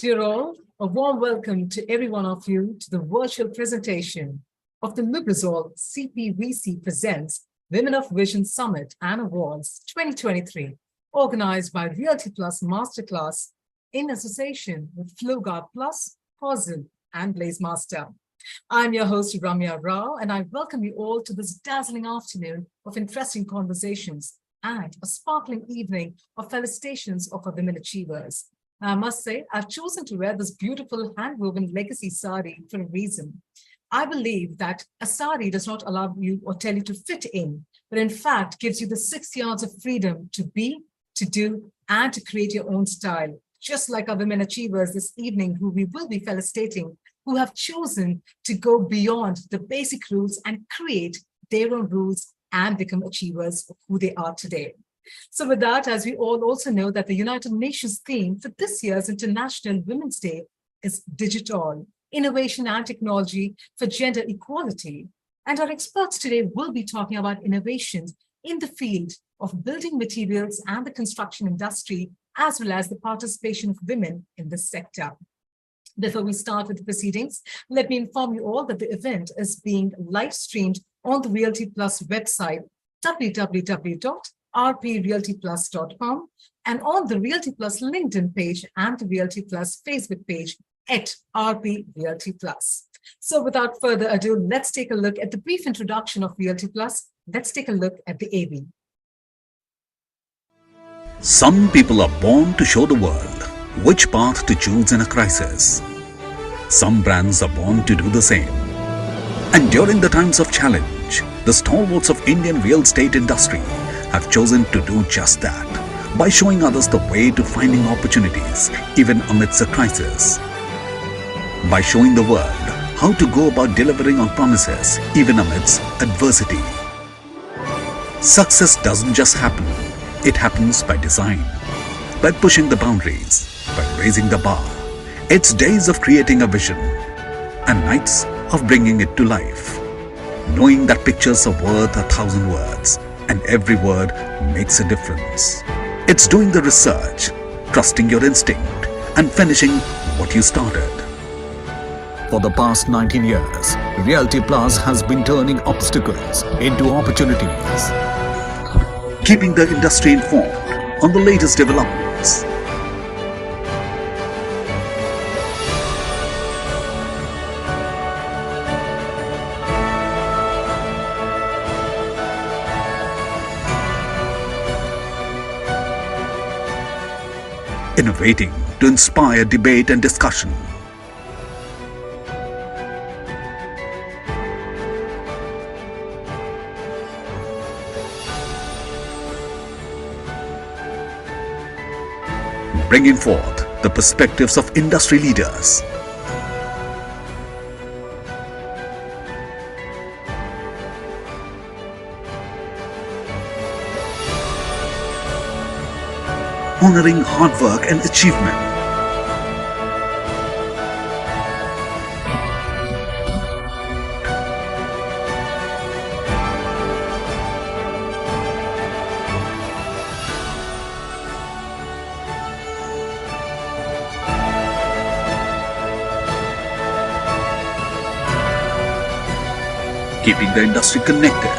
Dear all, a warm welcome to every one of you to the virtual presentation of the LUBRIZOL CPVC Presents Women of Vision Summit and Awards 2023, organized by Realty Plus Masterclass in association with FlowGuard Plus, Hosel, and Blaze Master. I'm your host, Ramya Rao, and I welcome you all to this dazzling afternoon of interesting conversations and a sparkling evening of felicitations of our women achievers. I must say, I've chosen to wear this beautiful hand-woven legacy sari for a reason. I believe that a sari does not allow you or tell you to fit in, but in fact gives you the 6 yards of freedom to be, to do, and to create your own style. Just like our women achievers this evening, who we will be felicitating, who have chosen to go beyond the basic rules and create their own rules and become achievers of who they are today. So with that, as we all also know that the United Nations theme for this year's International Women's Day is Digital, Innovation and Technology for Gender Equality. And our experts today will be talking about innovations in the field of building materials and the construction industry, as well as the participation of women in this sector. Before we start with the proceedings, let me inform you all that the event is being live streamed on the Realty Plus website, www.rprealtyplus.com, and on the Realty Plus LinkedIn page and the Realty Plus Facebook page at RP Realty Plus. So without further ado, let's take a look at the brief introduction of Realty Plus. Let's take a look at the AV. Some people are born to show the world which path to choose in a crisis. Some brands are born to do the same. And during the times of challenge, the stalwarts of Indian real estate industry have chosen to do just that by showing others the way to finding opportunities even amidst a crisis. By showing the world how to go about delivering on promises even amidst adversity. Success doesn't just happen, it happens by design, by pushing the boundaries, by raising the bar. It's days of creating a vision and nights of bringing it to life. Knowing that pictures are worth 1,000 words and every word makes a difference. It's doing the research, trusting your instinct and finishing what you started. For the past 19 years, Realty Plus has been turning obstacles into opportunities, keeping the industry informed on the latest developments. Innovating to inspire debate and discussion. Bringing forth the perspectives of industry leaders. Honoring hard work and achievement. Keeping the industry connected.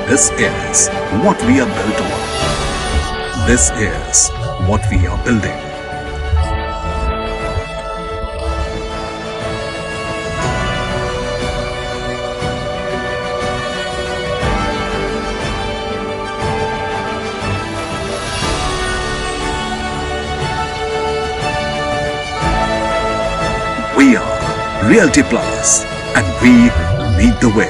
This is what we are built on. This is what we are building. We are Realty Plus, and we lead the way.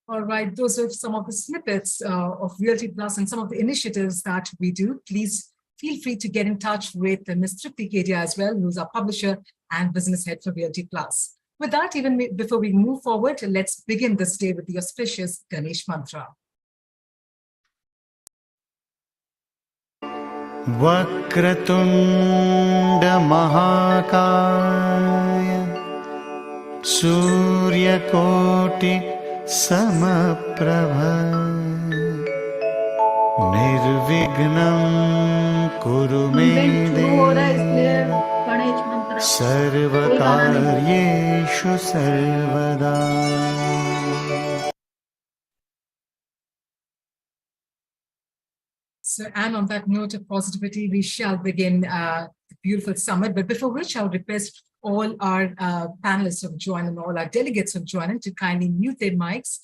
All right, those are some of the snippets of Realty Plus and some of the initiatives that we do. Please feel free to get in touch with Ms. Tripti Kedia as well, who's our publisher and business head for Realty Plus. With that, even before we move forward, let's begin this day with the auspicious Ganesh mantra. वक्रतुण्ड महाकाय सूर्यकोटि समप्रभ निर्विघ्नं कुरु मे देव सर्वकार्येषु सर्वदा. So, and on that note of positivity, we shall begin the beautiful summit. But before which, I'll request all our panelists who have joined and all our delegates who have joined in to kindly mute their mics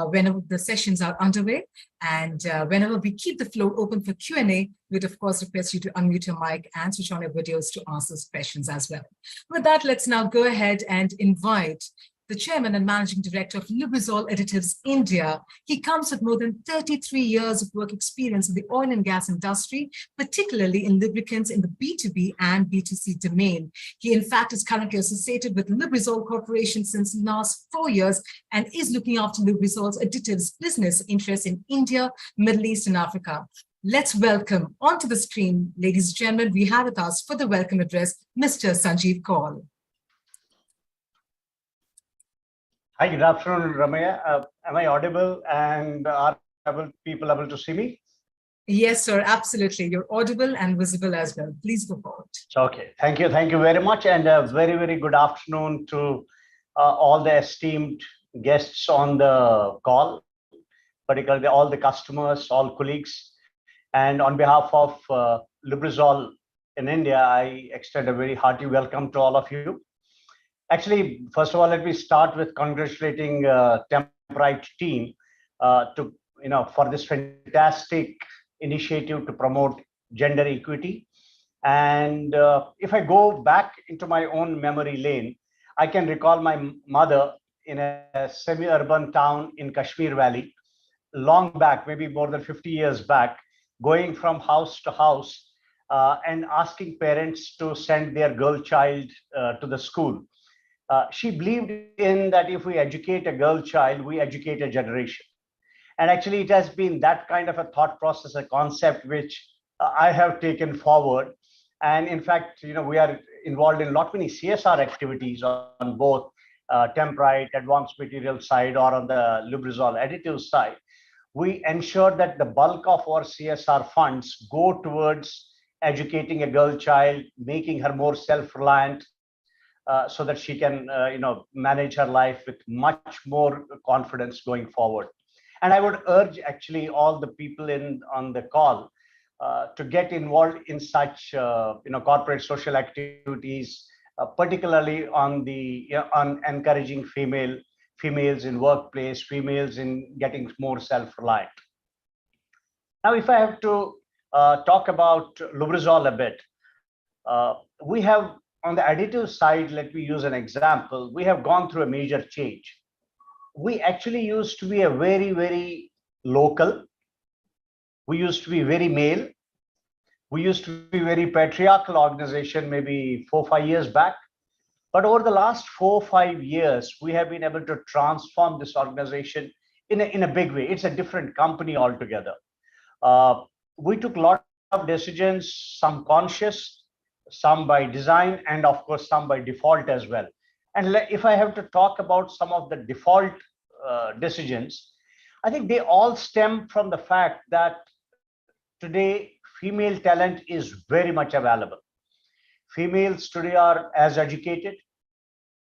whenever the sessions are underway. And whenever we keep the floor open for Q&A, we'd of course request you to unmute your mic and switch on your videos to answer those questions as well. With that, let's now go ahead and invite the chairman and managing director of LUBRIZOL Additives India. He comes with more than 33 years of work experience in the oil and gas industry, particularly in lubricants in the B2B and B2C domain. He, in fact, is currently associated with LUBRIZOL Corporation since the last 4 years and is looking after LUBRIZOL's additives business interests in India, Middle East, and Africa. Let's welcome onto the screen, ladies and gentlemen, we have with us for the welcome address, Mr. Sanjeev Kaul. Hi, good afternoon, Ramaya. Am I audible and are people able to see me? Yes, sir, absolutely. You're audible and visible as well. Please go forward. Okay, thank you very much, and a very good afternoon to all the esteemed guests on the call, particularly all the customers, all colleagues. And on behalf of LUBRIZOL in India, I extend a very hearty welcome to all of you. Actually, first of all, let me start with congratulating Temprite team for this fantastic initiative to promote gender equity. And if I go back into my own memory lane, I can recall my mother in a semi-urban town in Kashmir Valley, long back, maybe more than 50 years back, going from house to house and asking parents to send their girl child to the school. She believed in that if we educate a girl child, we educate a generation. And actually, it has been that kind of a thought process, a concept which I have taken forward. And in fact, we are involved in many CSR activities on both Temprite, advanced material side, or on the LUBRIZOL additive side. We ensure that the bulk of our CSR funds go towards educating a girl child, making her more self-reliant, so that she can manage her life with much more confidence going forward. And I would urge actually all the people on the call to get involved in such corporate social activities, particularly on encouraging females in workplace, females in getting more self-reliant. Now, if I have to talk about LUBRIZOL a bit, we have on the additive side, let me use an example. We have gone through a major change. We actually used to be a very local. We used to be very male. We used to be very patriarchal organization maybe 4 or 5 years back. But over the last 4 or 5 years, we have been able to transform this organization in a big way. It's a different company altogether. We took a lot of decisions, some conscious, some by design, and of course some by default as well. And if I have to talk about some of the default decisions, I think they all stem from the fact that today female talent is very much available. Females today are as educated,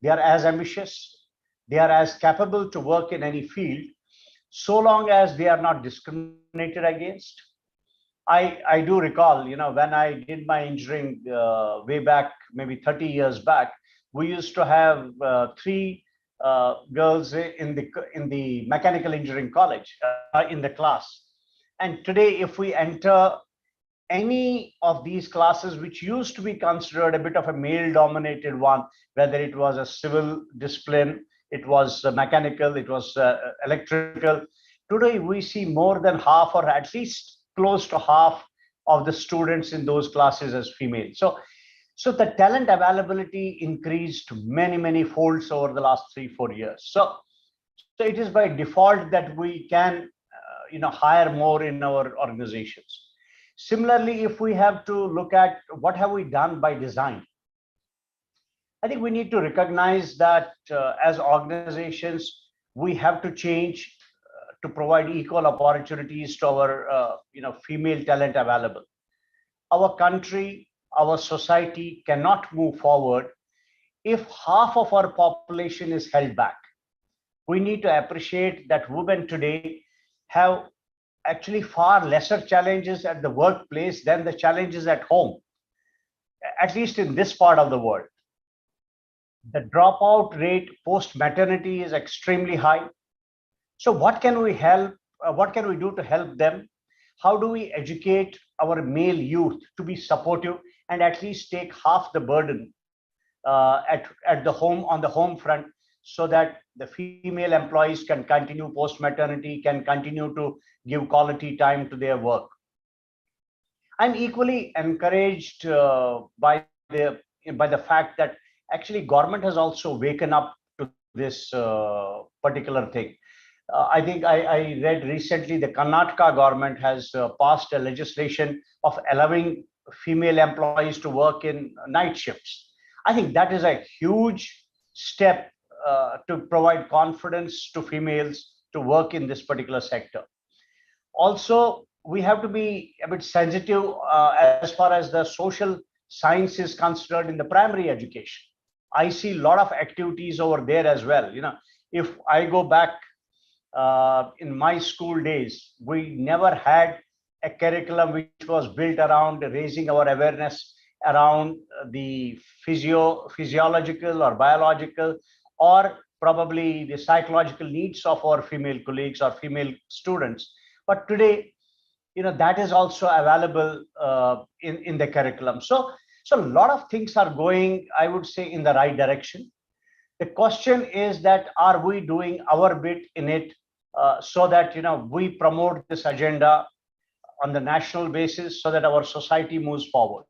they are as ambitious, they are as capable to work in any field, so long as they are not discriminated against. I do recall, when I did my engineering way back, maybe 30 years back, we used to have 3 girls in the mechanical engineering college in the class. And today, if we enter any of these classes, which used to be considered a bit of a male-dominated one, whether it was a civil discipline, it was mechanical, it was electrical, today we see more than half, or at least close to half, of the students in those classes as female. So the talent availability increased many folds over the last 3-4 years. So it is by default that we can hire more in our organizations. Similarly, if we have to look at what have we done by design, I think we need to recognize that as organizations, we have to change to provide equal opportunities to our female talent available. Our country, our society cannot move forward if half of our population is held back. We need to appreciate that women today have actually far lesser challenges at the workplace than the challenges at home, at least in this part of the world. The dropout rate post maternity is extremely high. So what can we do to help them? How do we educate our male youth to be supportive and at least take half the burden at the home, on the home front, so that the female employees can continue post maternity, can continue to give quality time to their work? I'm equally encouraged by the fact that actually government has also waken up to this particular thing. I think I read recently the Karnataka government has passed a legislation of allowing female employees to work in night shifts. I think that is a huge step to provide confidence to females to work in this particular sector. Also, we have to be a bit sensitive as far as the social science is concerned in the primary education. I see a lot of activities over there as well. If I go back in my school days, we never had a curriculum which was built around raising our awareness around the physiological or biological, or probably the psychological needs of our female colleagues or female students. But today, that is also available in the curriculum. So a lot of things are going, I would say, in the right direction. The question is that are we doing our bit in it so that we promote this agenda on the national basis so that our society moves forward.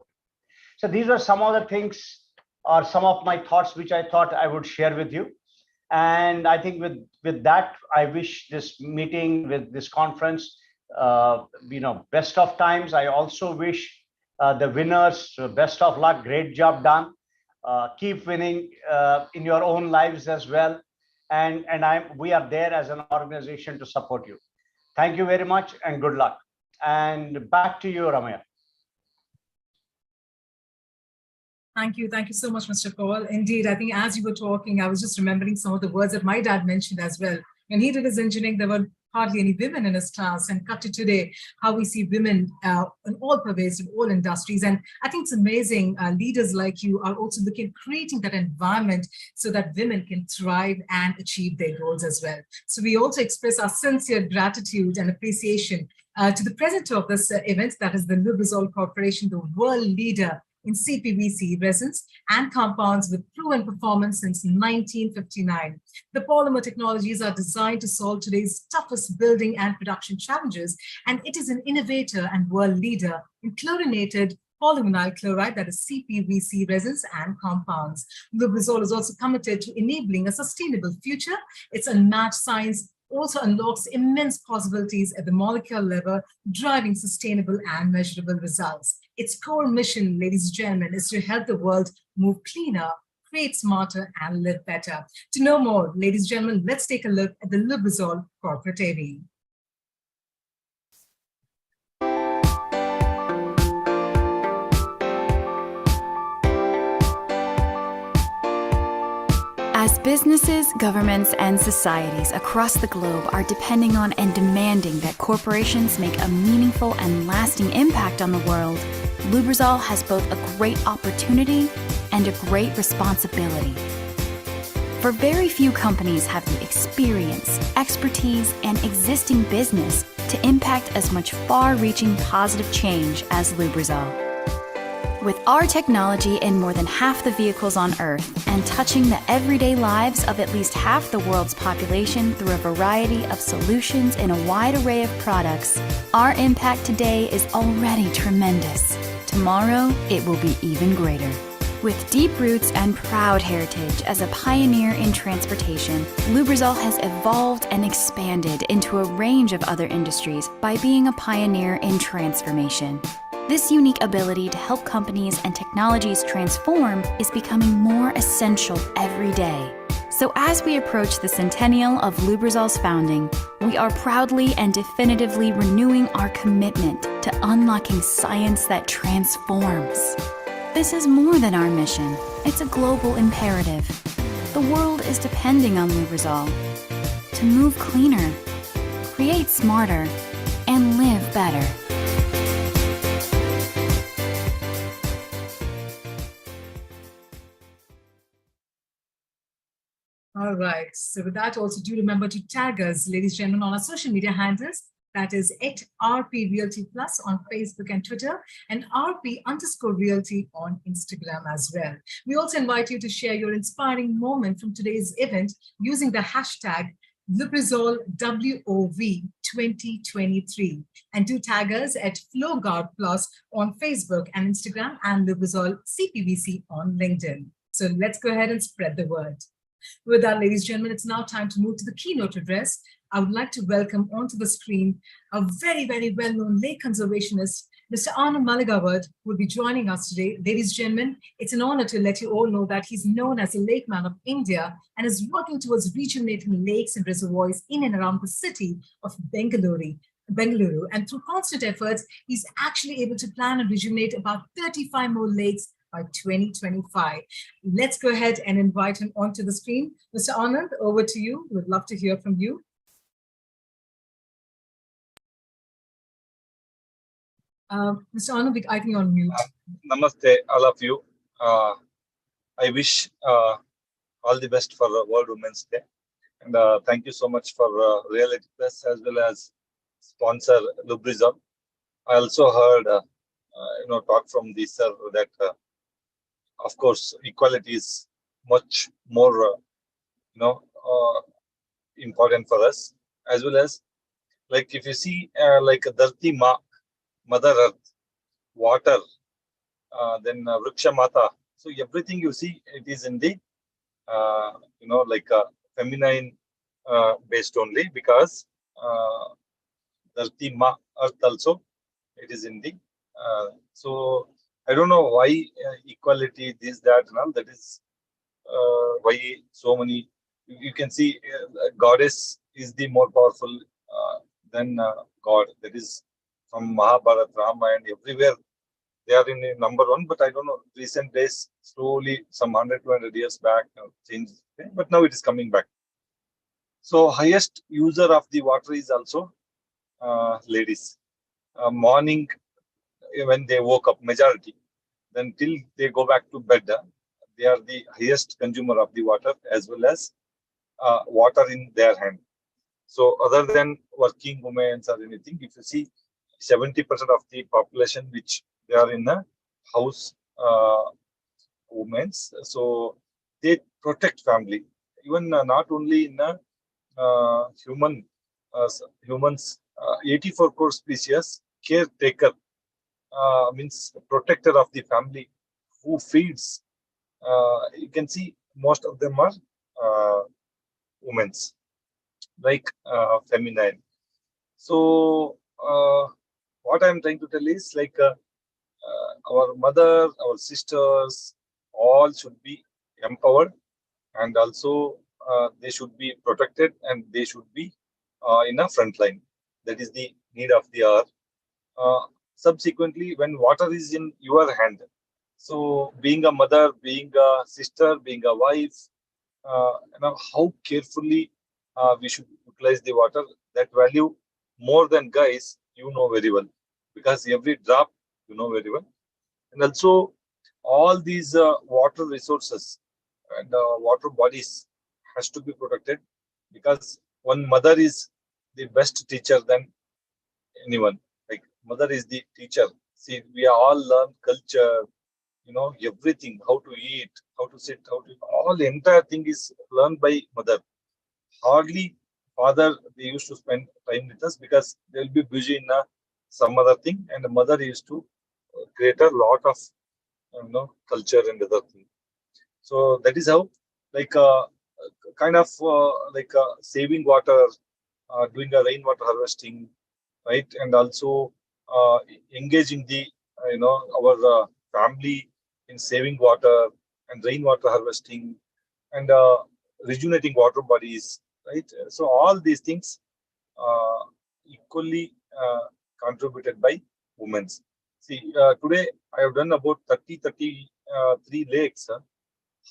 So these are some of the things, or some of my thoughts, which I thought I would share with you. And I think with that, I wish this meeting, with this conference, best of times. I also wish the winners best of luck. Great job done. Keep winning in your own lives as well. And we are there as an organization to support you. Thank you very much and good luck. And back to you, Ramaya. Thank you. Thank you so much, Mr. Paul. Indeed, I think as you were talking, I was just remembering some of the words that my dad mentioned as well. When he did his engineering, there were hardly any women in his class, and cut to today, how we see women in all pervasive, all industries. And I think it's amazing. Leaders like you are also looking at creating that environment so that women can thrive and achieve their goals as well. So we also express our sincere gratitude and appreciation to the presenter of this event, that is the LUBRIZOL Corporation, the world leader in CPVC resins and compounds with proven performance since 1959. The polymer technologies are designed to solve today's toughest building and production challenges, and it is an innovator and world leader in chlorinated polyvinyl chloride, that is CPVC resins and compounds. LUBRIZOL is also committed to enabling a sustainable future. Its unmatched science also unlocks immense possibilities at the molecular level, driving sustainable and measurable results. Its core mission, ladies and gentlemen, is to help the world move cleaner, create smarter, and live better. To know more, ladies and gentlemen, let's take a look at the LUBRIZOL Corporate AV. As businesses, governments, and societies across the globe are depending on and demanding that corporations make a meaningful and lasting impact on the world, LUBRIZOL has both a great opportunity and a great responsibility. For very few companies have the experience, expertise, and existing business to impact as much far-reaching positive change as LUBRIZOL. With our technology in more than half the vehicles on Earth and touching the everyday lives of at least half the world's population through a variety of solutions in a wide array of products, our impact today is already tremendous. Tomorrow, it will be even greater. With deep roots and proud heritage as a pioneer in transportation, LUBRIZOL has evolved and expanded into a range of other industries by being a pioneer in transformation. This unique ability to help companies and technologies transform is becoming more essential every day. So as we approach the centennial of LUBRIZOL's founding, we are proudly and definitively renewing our commitment to unlocking science that transforms. This is more than our mission. It's a global imperative. The world is depending on LUBRIZOL to move cleaner, create smarter, and live better. All right. So with that, also do remember to tag us, ladies and gentlemen, on our social media handles. That is @RP Realty Plus on Facebook and Twitter, and RP_Realty on Instagram as well. We also invite you to share your inspiring moment from today's event using the hashtag LUBRIZOL WOV 2023, and do tag us at FlowGuard Plus on Facebook and Instagram, and LUBRIZOL CPVC on LinkedIn. So let's go ahead and spread the word. With that, ladies and gentlemen, it's now time to move to the keynote address. I would like to welcome onto the screen a very, very well-known lake conservationist, Mr. Anand Maligawad, who will be joining us today. Ladies and gentlemen, it's an honor to let you all know that he's known as the Lake Man of India and is working towards rejuvenating lakes and reservoirs in and around the city of Bengaluru. And through constant efforts, he's actually able to plan and rejuvenate about 35 more lakes by 2025. Let's go ahead and invite him onto the screen. Mr. Anand, over to you. We'd love to hear from you. Mr. Anand, I think you're on mute. Namaste, all of you. I wish all the best for World Women's Day. And thank you so much for Reality Plus as well as sponsor LUBRIZOL. I also heard, talk from the sir that, of course, equality is much more, important for us, as well as, like, if you see, like Dharti Ma, Mother Earth, water, then Vriksha Mata. So everything you see, it is in the, feminine based only, because Dharti Ma, Earth also, it is in the, so I don't know why equality, this, that, and all. That is why so many, you can see goddess is the more powerful than God. That is from Mahabharata, Ramayana, everywhere they are in number one. But I don't know, recent days, slowly, some 100, 200 years back, changed. But now it is coming back. So highest user of the water is also ladies. Morning, when they woke up, majority, then till they go back to bed, they are the highest consumer of the water, as well as water in their hand. So other than working women or anything, if you see 70% of the population which they are in a house women's, so they protect family. Even not only in a humans, 84 crore species, caretaker, means protector of the family, who feeds. You can see most of them are women's, like feminine. So what I'm trying to tell is, like, our mother, our sisters, all should be empowered, and also they should be protected, and they should be in a front line. That is the need of the hour. Subsequently, when water is in your hand, so being a mother, being a sister, being a wife, how carefully we should utilize the water. That value, more than guys, you know very well, because every drop you know very well. And also all these water resources and water bodies, has to be protected, because one mother is the best teacher than anyone. Like mother is the teacher. See, we all learn culture, everything, how to eat, how to sit, all the entire thing is learned by mother. Hardly father, they used to spend time with us because they'll be busy in some other thing, and the mother used to create a lot of culture and other thing. So that is how, like kind of saving water, doing a rainwater harvesting, right, and also engaging the our family in saving water and rainwater harvesting and rejuvenating water bodies, right. So all these things equally contributed by women. See, today I have done about 33 lakes.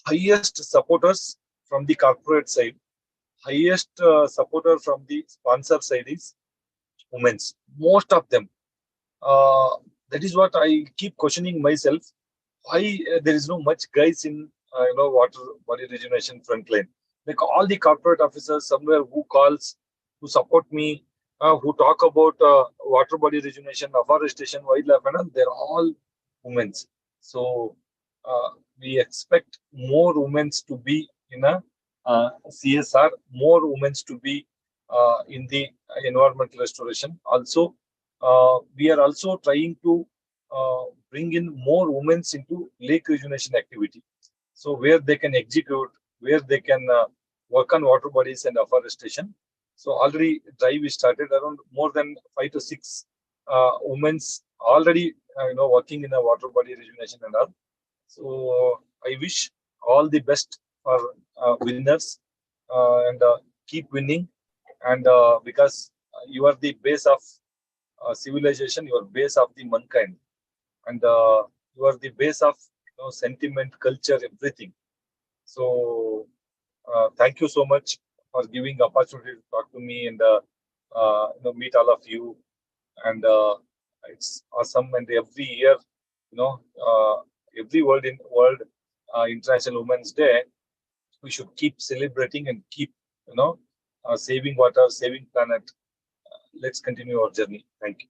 Highest supporters from the corporate side, highest supporter from the sponsor side is women. Most of them. That is what I keep questioning myself. Why there is no much guys in water body rejuvenation frontline? Like all the corporate officers somewhere who calls, who support me, who talk about water body rejuvenation, afforestation, wildlife, and all, they're all women. So we expect more women to be in a CSR, more women to be in the environmental restoration. Also, we are also trying to bring in more women into lake rejuvenation activity. So where they can execute, where they can work on water bodies and afforestation. So already drive is started, around more than 5 to 6 women already working in a water body rejuvenation and all. So I wish all the best for winners and keep winning, and because you are the base of civilization, you are base of the mankind, and you are the base of sentiment, culture, everything. So thank you so much for giving opportunity to talk to me and meet all of you, and it's awesome. And every year, every world International Women's Day, we should keep celebrating and keep saving water, saving planet. Let's continue our journey. Thank you.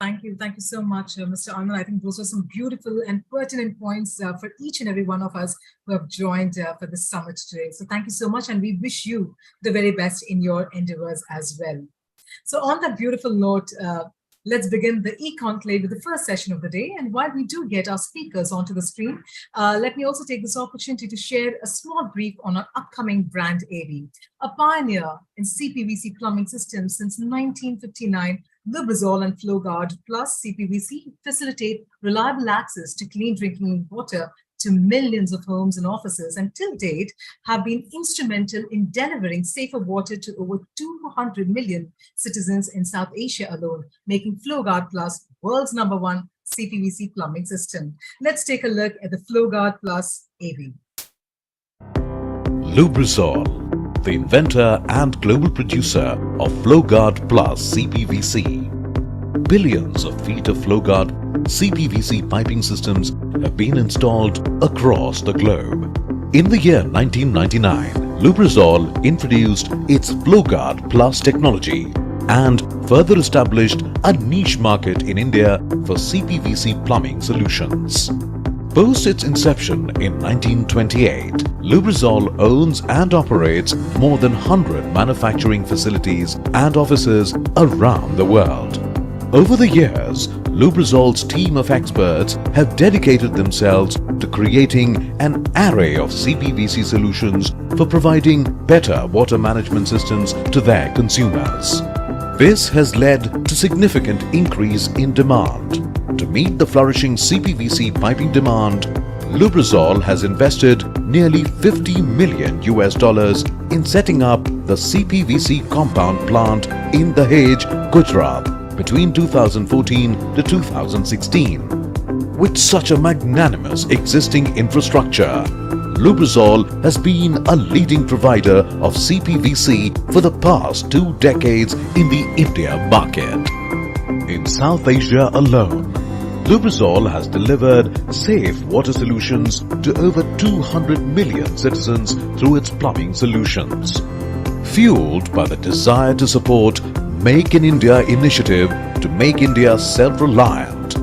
Thank you. Thank you so much, Mr. Anand. I think those were some beautiful and pertinent points for each and every one of us who have joined for this summit today. So thank you so much, and we wish you the very best in your endeavors as well. So on that beautiful note, let's begin the e-conclave with the first session of the day. And while we do get our speakers onto the screen, let me also take this opportunity to share a small brief on our upcoming brand AV. A pioneer in CPVC plumbing systems since 1959, LUBRIZOL and FlowGuard Plus CPVC facilitate reliable access to clean drinking water to millions of homes and offices, and till date have been instrumental in delivering safer water to over 200 million citizens in South Asia alone, making FlowGuard Plus world's #1 CPVC plumbing system. Let's take a look at the FlowGuard Plus AV. LUBRIZOL, the inventor and global producer of FlowGuard Plus CPVC. Billions of feet of FlowGuard CPVC piping systems have been installed across the globe. In the year 1999, LUBRIZOL introduced its FlowGuard Plus technology and further established a niche market in India for CPVC plumbing solutions. Post its inception in 1928, LUBRIZOL owns and operates more than 100 manufacturing facilities and offices around the world. Over the years, LUBRIZOL's team of experts have dedicated themselves to creating an array of CPVC solutions for providing better water management systems to their consumers. This has led to significant increase in demand. To meet the flourishing CPVC piping demand, LUBRIZOL has invested nearly $50 million in setting up the CPVC compound plant in Dahej, Gujarat, between 2014 to 2016. With such a magnanimous existing infrastructure, LUBRIZOL has been a leading provider of CPVC for the past 2 decades in the India market. In South Asia alone, LUBRIZOL has delivered safe water solutions to over 200 million citizens through its plumbing solutions. Fueled by the desire to support Make in India initiative to make India self-reliant,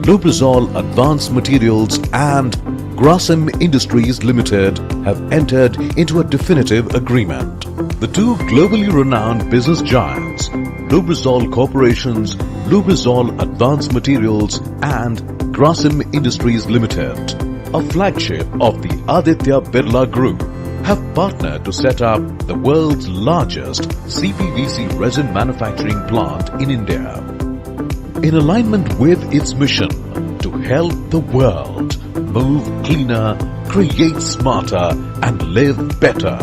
LUBRIZOL Advanced Materials and Grasim Industries Limited have entered into a definitive agreement. The two globally renowned business giants, LUBRIZOL Corporations, LUBRIZOL Advanced Materials and Grasim Industries Limited, a flagship of the Aditya Birla Group, have partnered to set up the world's largest CPVC resin manufacturing plant in India. In alignment with its mission to help the world move cleaner, create smarter and live better,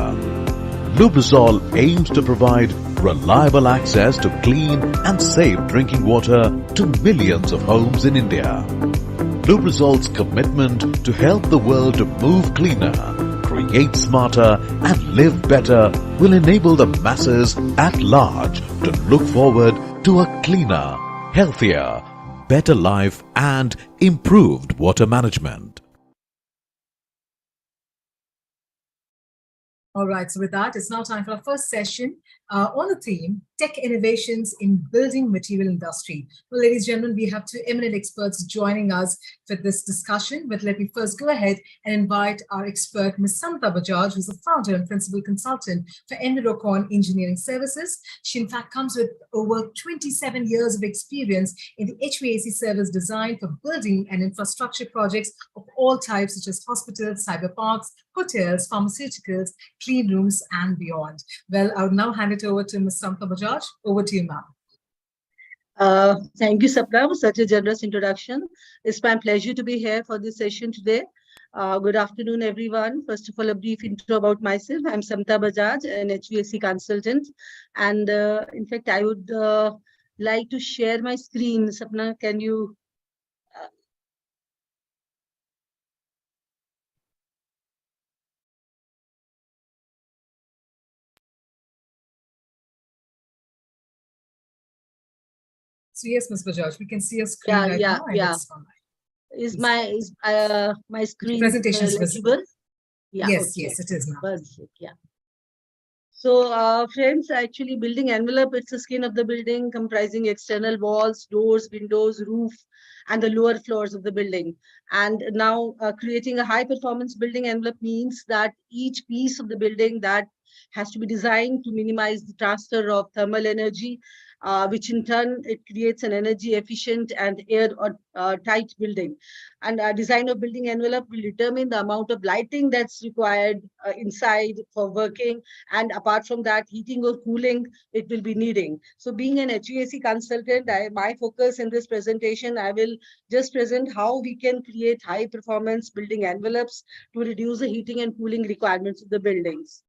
LUBRIZOL aims to provide reliable access to clean and safe drinking water to millions of homes in India. LUBRIZOL's commitment to help the world to move cleaner, create smarter and live better will enable the masses at large to look forward to a cleaner, healthier, better life and improved water management. All right, so with that, it's now time for our first session on the theme, Tech Innovations in Building Material Industry. Well, ladies and gentlemen, we have two eminent experts joining us for this discussion, but let me first go ahead and invite our expert, Ms. Samita Bajaj, who's the founder and principal consultant for Envirocon Engineering Services. She, in fact, comes with over 27 years of experience in the HVAC service design for building and infrastructure projects of all types, such as hospitals, cyber parks, hotels, pharmaceuticals, clean rooms, and beyond. Well, I would now hand it over to Ms. Samita Bajaj. Over to you, ma'am. Thank you, Sapna, for such a generous introduction. It's my pleasure to be here for this session today. Good afternoon, everyone. First of all, a brief intro about myself. I'm Samita Bajaj, an HVAC consultant. And in fact, I would like to share my screen. Sapna, can you... So yes, Ms. Bajaj, we can see your screen right now. Is my screen presentation is legible? Yeah, yes, okay. Yes, it is now. Perfect, yeah. So, friends, actually, building envelope, it's the skin of the building comprising external walls, doors, windows, roof, and the lower floors of the building. And now creating a high performance building envelope means that each piece of the building that has to be designed to minimize the transfer of thermal energy, which in turn, it creates an energy efficient and air tight building. And design of building envelope will determine the amount of lighting that's required inside for working. And apart from that, heating or cooling, it will be needing. So being an HVAC consultant, my focus in this presentation, I will just present how we can create high performance building envelopes to reduce the heating and cooling requirements of the buildings.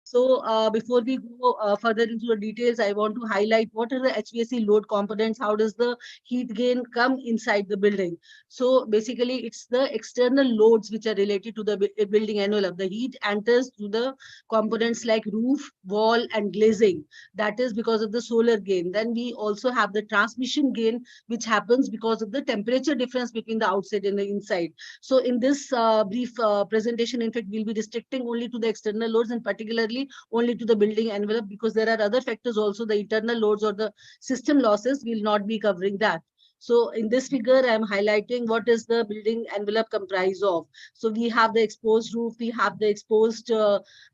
So before we go further into the details, I want to highlight what are the HVAC load components, how does the heat gain come inside the building. So basically, it's the external loads which are related to the building envelope. The heat enters through the components like roof, wall, and glazing. That is because of the solar gain. Then we also have the transmission gain, which happens because of the temperature difference between the outside and the inside. So in this brief presentation, in fact, we'll be restricting only to the external loads and particularly only to the building envelope, because there are other factors also, the internal loads or the system losses will not be covering that. So in this figure, I'm highlighting what is the building envelope comprised of. So we have the exposed roof, we have the exposed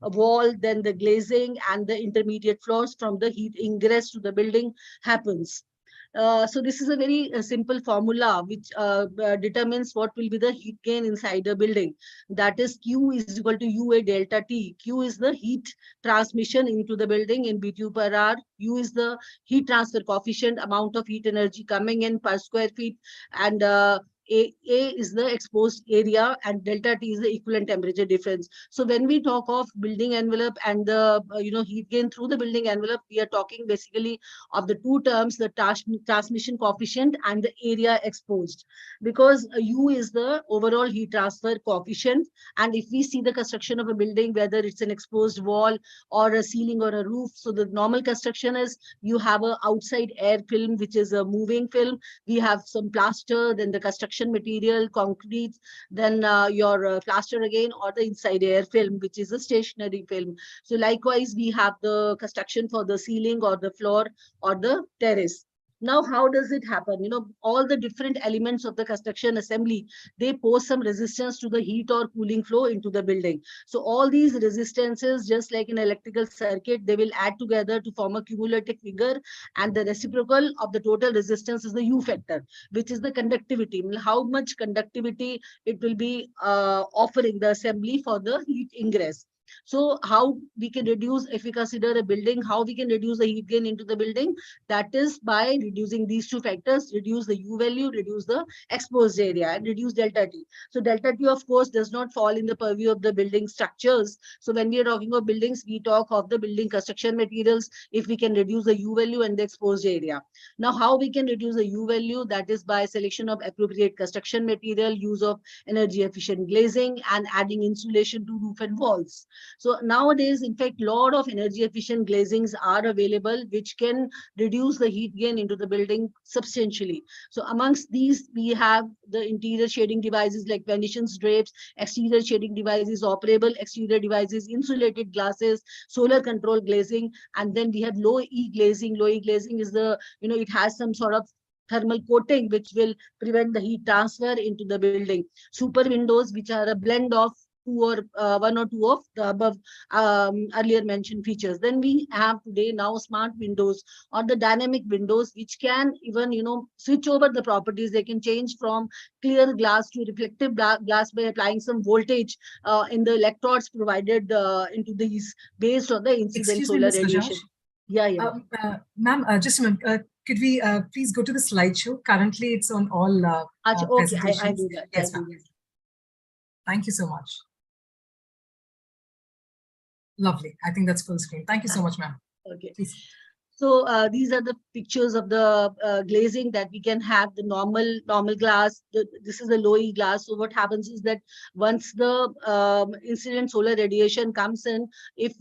wall, then the glazing and the intermediate floors from the heat ingress to the building happens. So this is a very simple formula which determines what will be the heat gain inside the building. That is Q is equal to UA delta T. Q is the heat transmission into the building in BTU per hour. U is the heat transfer coefficient, amount of heat energy coming in per square feet. And A is the exposed area and delta T is the equivalent temperature difference. So when we talk of building envelope and the heat gain through the building envelope, we are talking basically of the two terms, the transmission coefficient and the area exposed, because U is the overall heat transfer coefficient. And if we see the construction of a building, whether it's an exposed wall or a ceiling or a roof, so the normal construction is you have a outside air film, which is a moving film. We have some plaster, then the construction material, concrete, then your plaster again, or the inside air film, which is a stationary film. So likewise, we have the construction for the ceiling or the floor or the terrace. Now, how does it happen? All the different elements of the construction assembly, they pose some resistance to the heat or cooling flow into the building. So all these resistances, just like in electrical circuit, they will add together to form a cumulative figure, and the reciprocal of the total resistance is the U factor, which is the conductivity. How much conductivity it will be offering the assembly for the heat ingress. So how we can reduce, if we consider a building, how we can reduce the heat gain into the building? That is by reducing these two factors, reduce the U value, reduce the exposed area, and reduce delta T. So delta T, of course, does not fall in the purview of the building structures. So when we are talking of buildings, we talk of the building construction materials, if we can reduce the U value and the exposed area. Now, how we can reduce the U value? That is by selection of appropriate construction material, use of energy efficient glazing, and adding insulation to roof and walls. So nowadays, in fact, a lot of energy efficient glazings are available, which can reduce the heat gain into the building substantially. So amongst these, we have the interior shading devices like Venetians, drapes, exterior shading devices, operable exterior devices, insulated glasses, solar control glazing, and then we have low E glazing. Low E glazing is the, it has some sort of thermal coating which will prevent the heat transfer into the building. Super windows, which are a blend of one or two of the above earlier mentioned features. Then we have today now smart windows or the dynamic windows, which can even switch over the properties. They can change from clear glass to reflective glass by applying some voltage in the electrodes provided into these based on the incident Excuse me, solar Ms. radiation. Bajaj. Yeah. Ma'am, just a minute. Could we please go to the slideshow? Currently, it's on all Okay, presentations. I do that. Yes, I ma'am. do that. Thank you so much. Lovely. I think that's full screen. Thank you so much, ma'am. Okay. Please. So these are the pictures of the glazing that we can have. The normal glass. This is the low E glass. So what happens is that once the incident solar radiation comes in, it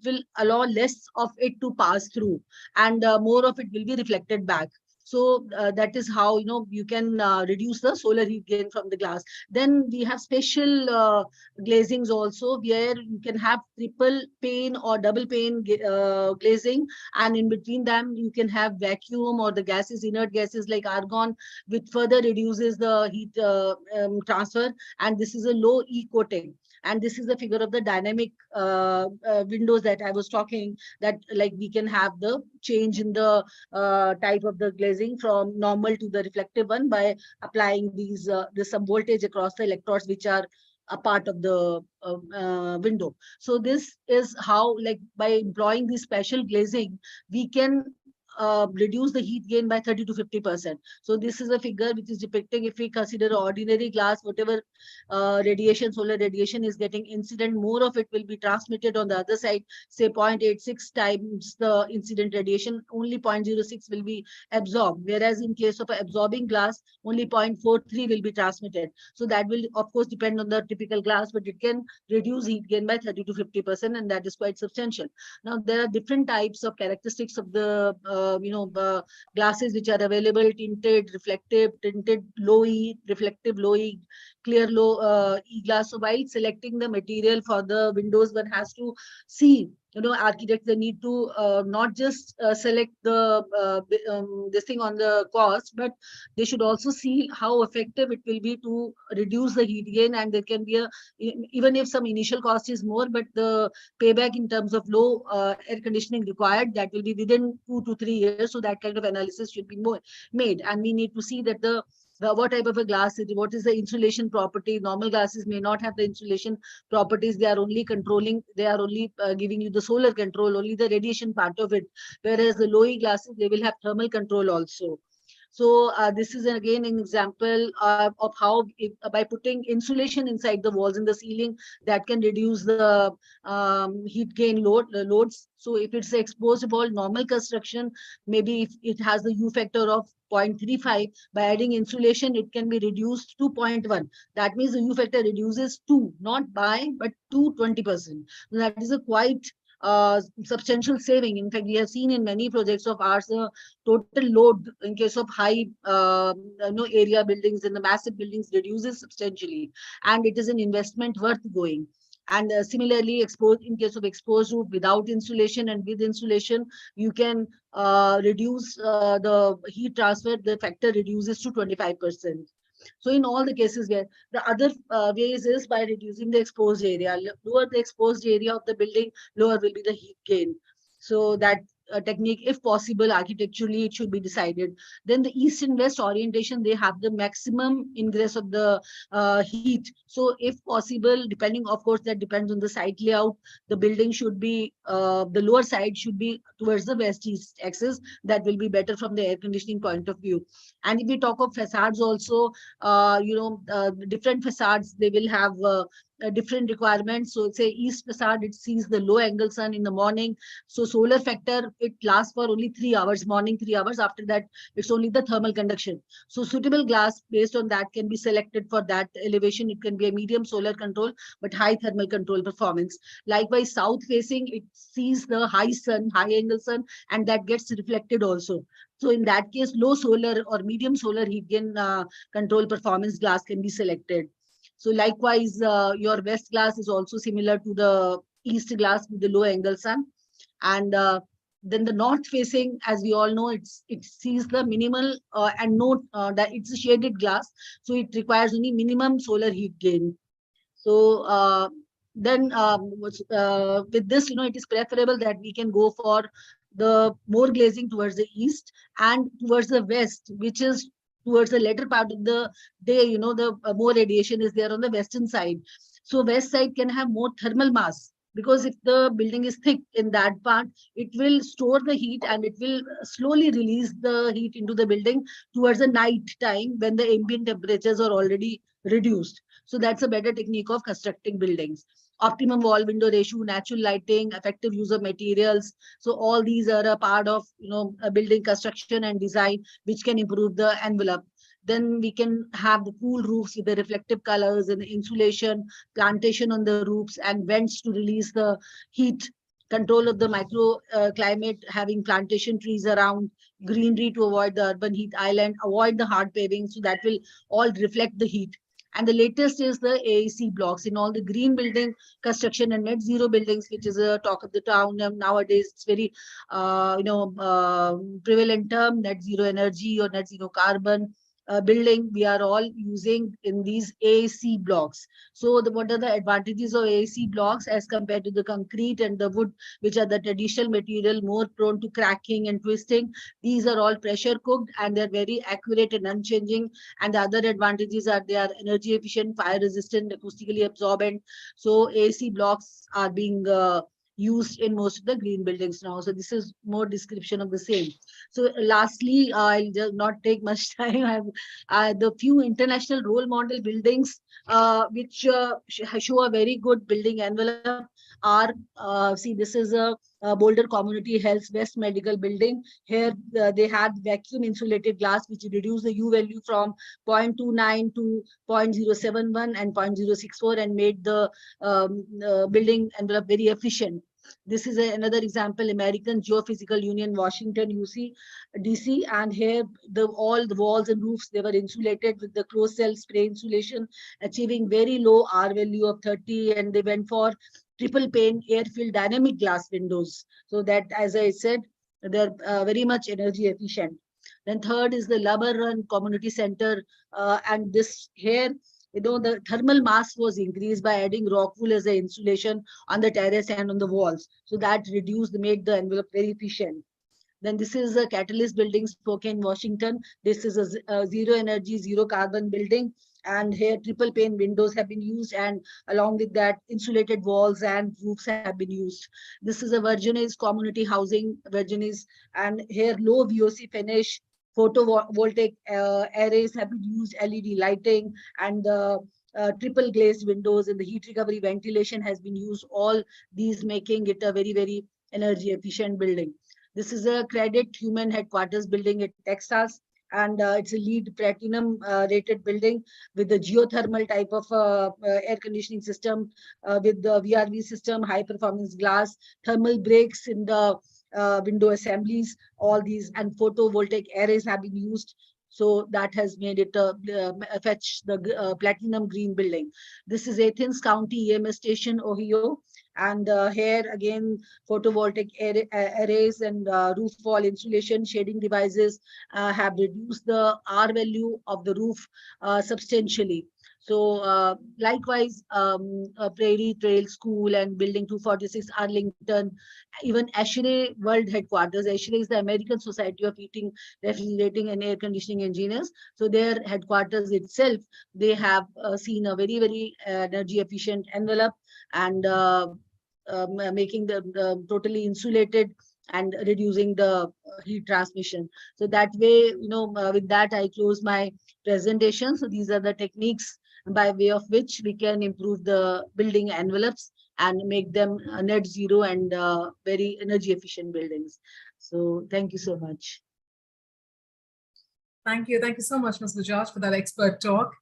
will allow less of it to pass through, and more of it will be reflected back. So that is how you can reduce the solar heat gain from the glass. Then we have special glazings also, where you can have triple pane or double pane glazing, and in between them you can have vacuum or the gases, inert gases like argon, which further reduces the heat transfer. And this is a low E coating. And this is the figure of the dynamic windows that I was talking, that like we can have the change in the type of the glazing from normal to the reflective one by applying these there's some voltage across the electrodes which are a part of the window. So this is how, like, by employing this special glazing, we can reduce the heat gain by 30 to 50%. So this is a figure which is depicting, if we consider ordinary glass, whatever radiation, solar radiation is getting incident, more of it will be transmitted on the other side, say 0.86 times the incident radiation, only 0.06 will be absorbed. Whereas in case of absorbing glass, only 0.43 will be transmitted. So that will of course depend on the typical glass, but it can reduce heat gain by 30 to 50%, and that is quite substantial. Now there are different types of characteristics of the glasses which are available: tinted, reflective, tinted low E, reflective low E, clear low E glass. So while selecting the material for the windows, one has to see, architects, they need to not just select the this thing on the cost, but they should also see how effective it will be to reduce the heat gain. And there can be even if some initial cost is more, but the payback in terms of low air conditioning required, that will be within 2 to 3 years. So that kind of analysis should be made, and we need to see that what type of a glass is, what is the insulation property. Normal glasses may not have the insulation properties. They are only giving you the solar control, only the radiation part of it. Whereas the low E glasses, they will have thermal control also. So this is again an example of how by putting insulation inside the walls and the ceiling, that can reduce the heat gain loads. So if it's exposed wall, normal construction, maybe if it has the U factor of 0.35, by adding insulation, it can be reduced to 0.1. That means the U factor reduces 2, not by, but to 20%. That is a quite substantial saving. In fact, we have seen in many projects of ours, the total load in case of high area buildings and the massive buildings reduces substantially, and it is an investment worth going. And similarly, exposed in case of exposed roof without insulation and with insulation, you can reduce the heat transfer. The factor reduces to 25%. So in all the cases where the other ways is by reducing the exposed area, lower the exposed area of the building, lower will be the heat gain. So that technique, if possible, architecturally, it should be decided. Then the east and west orientation, they have the maximum ingress of the heat. So if possible, depending, of course, that depends on the site layout, the building should be, the lower side should be towards the west-east axis. That will be better from the air conditioning point of view. And if we talk of facades also, different facades, they will have different requirements. So say east facade, it sees the low angle sun in the morning. So solar factor, it lasts for only 3 hours, morning 3 hours. After that, it's only the thermal conduction. So suitable glass based on that can be selected for that elevation. It can be a medium solar control, but high thermal control performance. Likewise, south facing, it sees the high sun, high angle sun, and that gets reflected also. So in that case, low solar or medium solar heat gain control performance glass can be selected. So likewise, your west glass is also similar to the east glass with the low angle sun. And then the north facing, as we all know, it sees the minimal and no that it's a shaded glass, so it requires only minimum solar heat gain. So then with this, it is preferable that we can go for the more glazing towards the east and towards the west, which is towards the later part of the day. The more radiation is there on the western side. So west side can have more thermal mass, because if the building is thick in that part, it will store the heat and it will slowly release the heat into the building towards the night time when the ambient temperatures are already reduced. So that's a better technique of constructing buildings. Optimum wall window ratio, natural lighting, effective use of materials. So all these are a part of a building construction and design, which can improve the envelope. Then we can have the cool roofs with the reflective colors and insulation, plantation on the roofs, and vents to release the heat. Control of the micro climate, having plantation trees around, greenery to avoid the urban heat island, avoid the hard paving, so that will all reflect the heat. And the latest is the AAC blocks in all the green building construction and net zero buildings, which is a talk of the town nowadays. It's very, prevalent term, net zero energy or net zero carbon. Building, we are all using in these AAC blocks. So what are the advantages of AAC blocks as compared to the concrete and the wood, which are the traditional material, more prone to cracking and twisting? These are all pressure cooked and they're very accurate and unchanging. And the other advantages are they are energy efficient, fire resistant, acoustically absorbent. So AAC blocks are being used in most of the green buildings now. So this is more description of the same. So lastly, I'll just not take much time. I have the few international role model buildings which show a very good building envelope are, see, this is a Boulder Community Health West Medical Building. Here they had vacuum insulated glass, which reduced the U value from 0.29 to 0.071 and 0.064 and made the building envelope very efficient. This is another example, American Geophysical Union, Washington, DC, and here all the walls and roofs, they were insulated with the closed cell spray insulation, achieving very low R value of 30, and they went for triple pane air-filled dynamic glass windows. So that, as I said, they're very much energy efficient. Then third is the Run Community Center, and this here, the thermal mass was increased by adding rock wool as an insulation on the terrace and on the walls. So that made the envelope very efficient. Then this is a Catalyst building, Spokane, Washington. This is a zero energy, zero carbon building. And here triple pane windows have been used, and along with that insulated walls and roofs have been used. This is a Virginis community housing, Virginis, and here low VOC finish, photovoltaic arrays have been used, LED lighting, and the triple glazed windows and the heat recovery ventilation has been used. All these making it a very, very energy efficient building. This is a credit human headquarters building at Texas, and it's a LEED platinum rated building with the geothermal type of air conditioning system, with the VRV system, high performance glass, thermal breaks in the window assemblies. All these and photovoltaic arrays have been used. So that has made it fetch the platinum green building. This is Athens County EMS station, Ohio. And here again, photovoltaic arrays and roof wall insulation shading devices have reduced the R value of the roof substantially. So likewise, Prairie Trail School and Building 246 Arlington, even ASHRAE World Headquarters. ASHRAE is the American Society of Heating, Refrigerating and Air Conditioning Engineers. So their headquarters itself, they have seen a very, very energy efficient envelope, and making them totally insulated and reducing the heat transmission. So that way, with that, I close my presentation. So these are the techniques by way of which we can improve the building envelopes and make them net zero and very energy efficient buildings. So thank you so much. Thank you. Thank you so much, Ms. Bajaj, for that expert talk.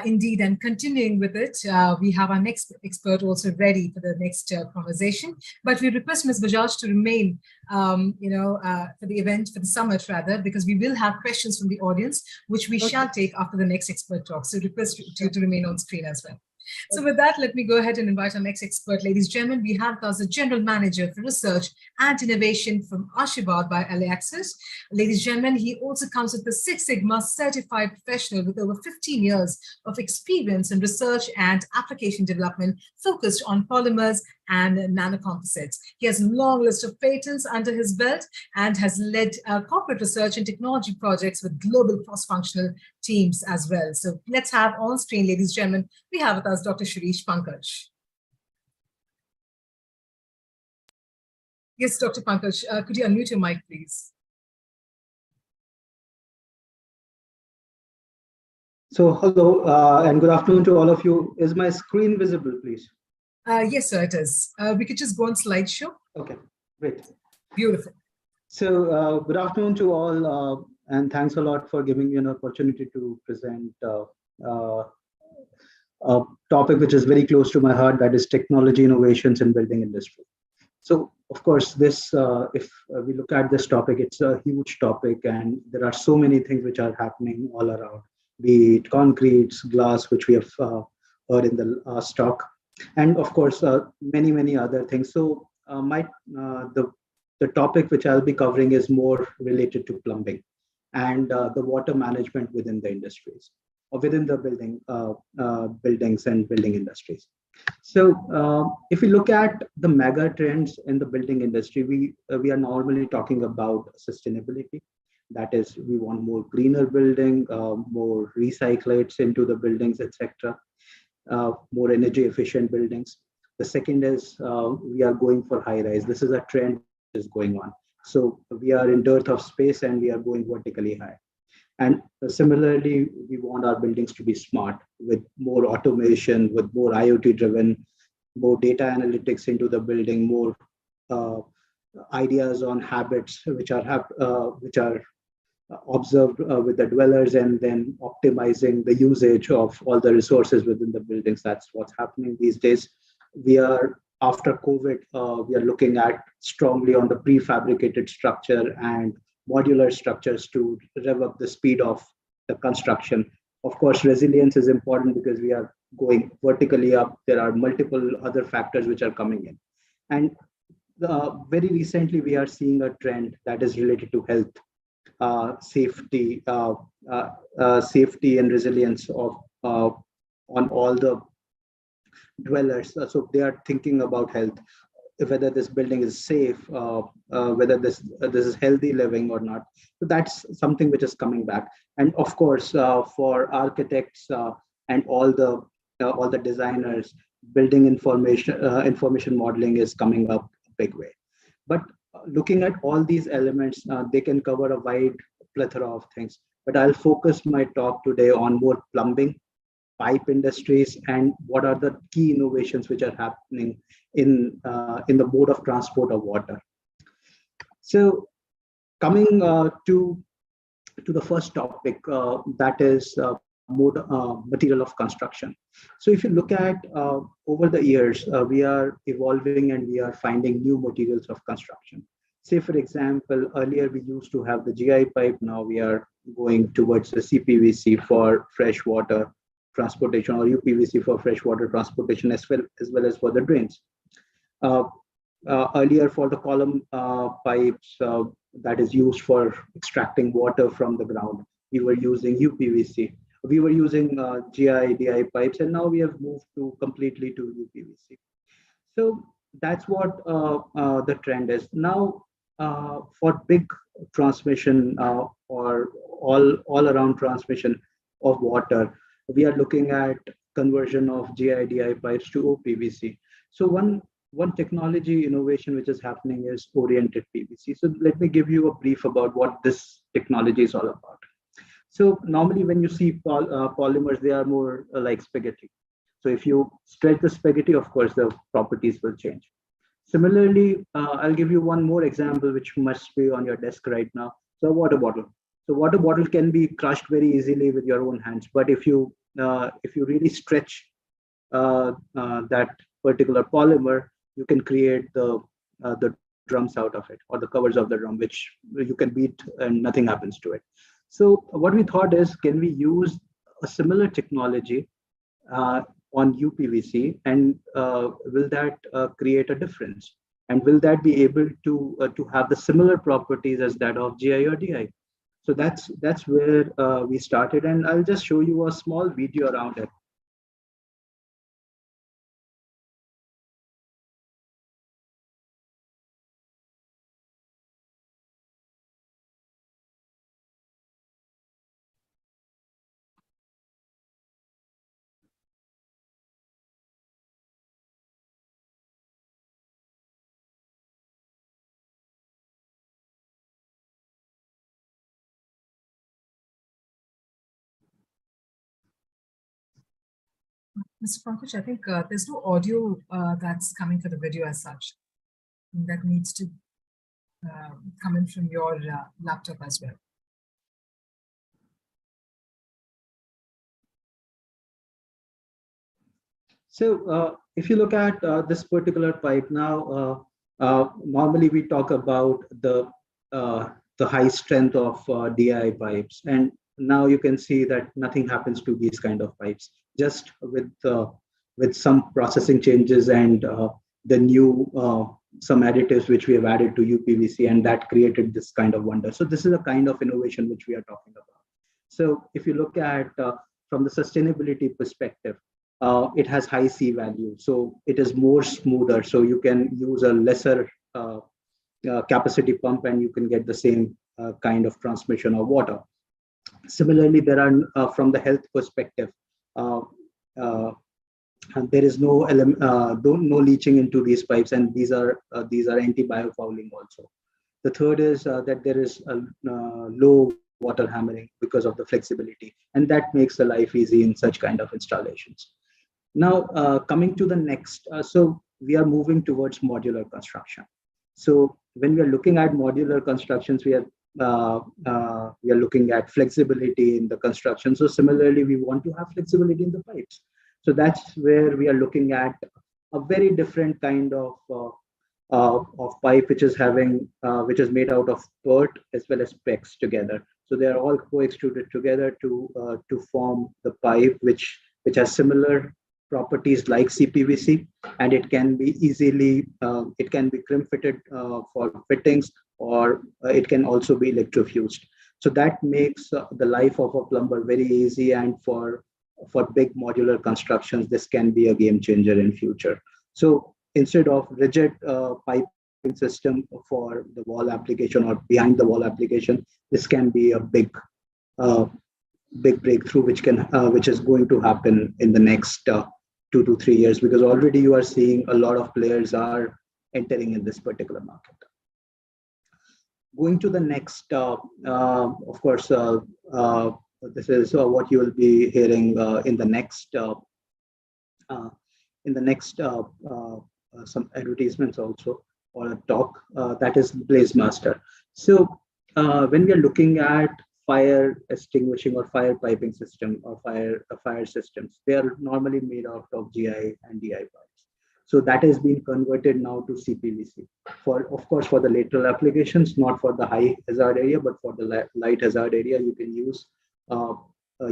Indeed, and continuing with it, we have our next expert also ready for the next conversation. But we request Ms. Bajaj to remain, for the event, for the summit rather, because we will have questions from the audience, which we shall take after the next expert talk. So request you to remain on screen as well. So with that, let me go ahead and invite our next expert. Ladies and gentlemen, we have as the General Manager for Research and Innovation from Ashirvad by LA Access. Ladies and gentlemen, he also comes with the Six Sigma certified professional with over 15 years of experience in research and application development focused on polymers and nanocomposites. He has a long list of patents under his belt and has led corporate research and technology projects with global cross-functional teams as well. So let's have on screen, ladies and gentlemen, we have with us Dr. Shirish Pankaj. Yes, Dr. Pankaj, could you unmute your mic, please? So hello and good afternoon to all of you. Is my screen visible, please? Yes, sir, it is. We could just go on slideshow. Okay, great. Beautiful. So good afternoon to all, and thanks a lot for giving me an opportunity to present a topic which is very close to my heart, that is technology innovations in building industry. So of course, this, if we look at this topic, it's a huge topic, and there are so many things which are happening all around, be it concretes, glass, which we have heard in the last talk, and of course, many other things. So the topic which I'll be covering is more related to plumbing and the water management within the industries or within the buildings and building industries. So if we look at the mega trends in the building industry, we are normally talking about sustainability. That is, we want more greener building, more recyclates into the buildings, etc. More energy efficient buildings. The second is we are going for high rise. This is a trend that is going on. So we are in dearth of space and we are going vertically high. And similarly, we want our buildings to be smart with more automation, with more IoT driven, more data analytics into the building, more ideas on habits which are observed with the dwellers, and then optimizing the usage of all the resources within the buildings. That's what's happening these days. We are, after COVID, we are looking at strongly on the prefabricated structure and modular structures to rev up the speed of the construction. Of course, resilience is important because we are going vertically up. There are multiple other factors which are coming in. And very recently, we are seeing a trend that is related to health, safety, safety and resilience of on all the dwellers. So they are thinking about health, whether this building is safe, whether this is healthy living or not. So that's something which is coming back. And of course, for architects and all the designers, building information modeling is coming up a big way. But looking at all these elements, they can cover a wide plethora of things. But I'll focus my talk today on more plumbing, pipe industries, and what are the key innovations which are happening in the mode of transport of water. So coming to the first topic, that is material of construction. So if you look at over the years, we are evolving and we are finding new materials of construction. Say, for example, earlier we used to have the GI pipe. Now we are going towards the CPVC for freshwater transportation, or UPVC for freshwater transportation, as well as for the drains. Uh, Earlier, for the column pipes that is used for extracting water from the ground, we were using UPVC. We were using GI, DI pipes, and now we have moved to completely to UPVC. So that's what the trend is now. For big transmission or all around transmission of water, we are looking at conversion of GI, DI pipes to OPVC. So one technology innovation which is happening is oriented PVC. So let me give you a brief about what this technology is all about. So normally when you see polymers, they are more like spaghetti. So if you stretch the spaghetti, of course, the properties will change. Similarly, I'll give you one more example, which must be on your desk right now. So a water bottle. So water bottle can be crushed very easily with your own hands. But if you really stretch that particular polymer, you can create the drums out of it, or the covers of the drum, which you can beat and nothing happens to it. So what we thought is, can we use a similar technology on UPVC, and will that create a difference? And will that be able to have the similar properties as that of GI or DI? So that's where we started, and I'll just show you a small video around it. Mr. Pankaj, I think there's no audio that's coming for the video as such. That needs to come in from your laptop as well. So if you look at this particular pipe now, normally we talk about the high strength of DI pipes, and now you can see that nothing happens to these kind of pipes, just with some processing changes and the new some additives which we have added to UPVC, and that created this kind of wonder. So this is a kind of innovation which we are talking about. So if you look at from the sustainability perspective, it has high C value, so it is more smoother. So you can use a lesser capacity pump, and you can get the same kind of transmission of water. Similarly, there are from the health perspective, and there is no leaching into these pipes, and these are anti-biofouling also. The third is that there is a low water hammering because of the flexibility, and that makes the life easy in such kind of installations. Now, coming to the next, so we are moving towards modular construction. So when we are looking at modular constructions, we are looking at flexibility in the construction. So similarly, we want to have flexibility in the pipes. So that's where we are looking at a very different kind of pipe, which is made out of PERT as well as PEX together. So they are all co-extruded together to form the pipe, which has similar properties like CPVC, and it can be easily crimp fitted for fittings, or it can also be electrofused. So that makes the life of a plumber very easy, and for big modular constructions, this can be a game changer in future. So instead of rigid piping system for the wall application or behind the wall application, this can be a big breakthrough, which is going to happen in the next 2 to 3 years, because already you are seeing a lot of players are entering in this particular market. Going to the next, of course, this is what you will be hearing uh, in the next some advertisements also, or a talk, that is Blaze Master. So when we are looking at fire extinguishing or fire piping system or fire systems, they are normally made out of GI and DI pipes. So that has been converted now to CPVC for, of course, for the lateral applications, not for the high hazard area, but for the light hazard area, you can use uh,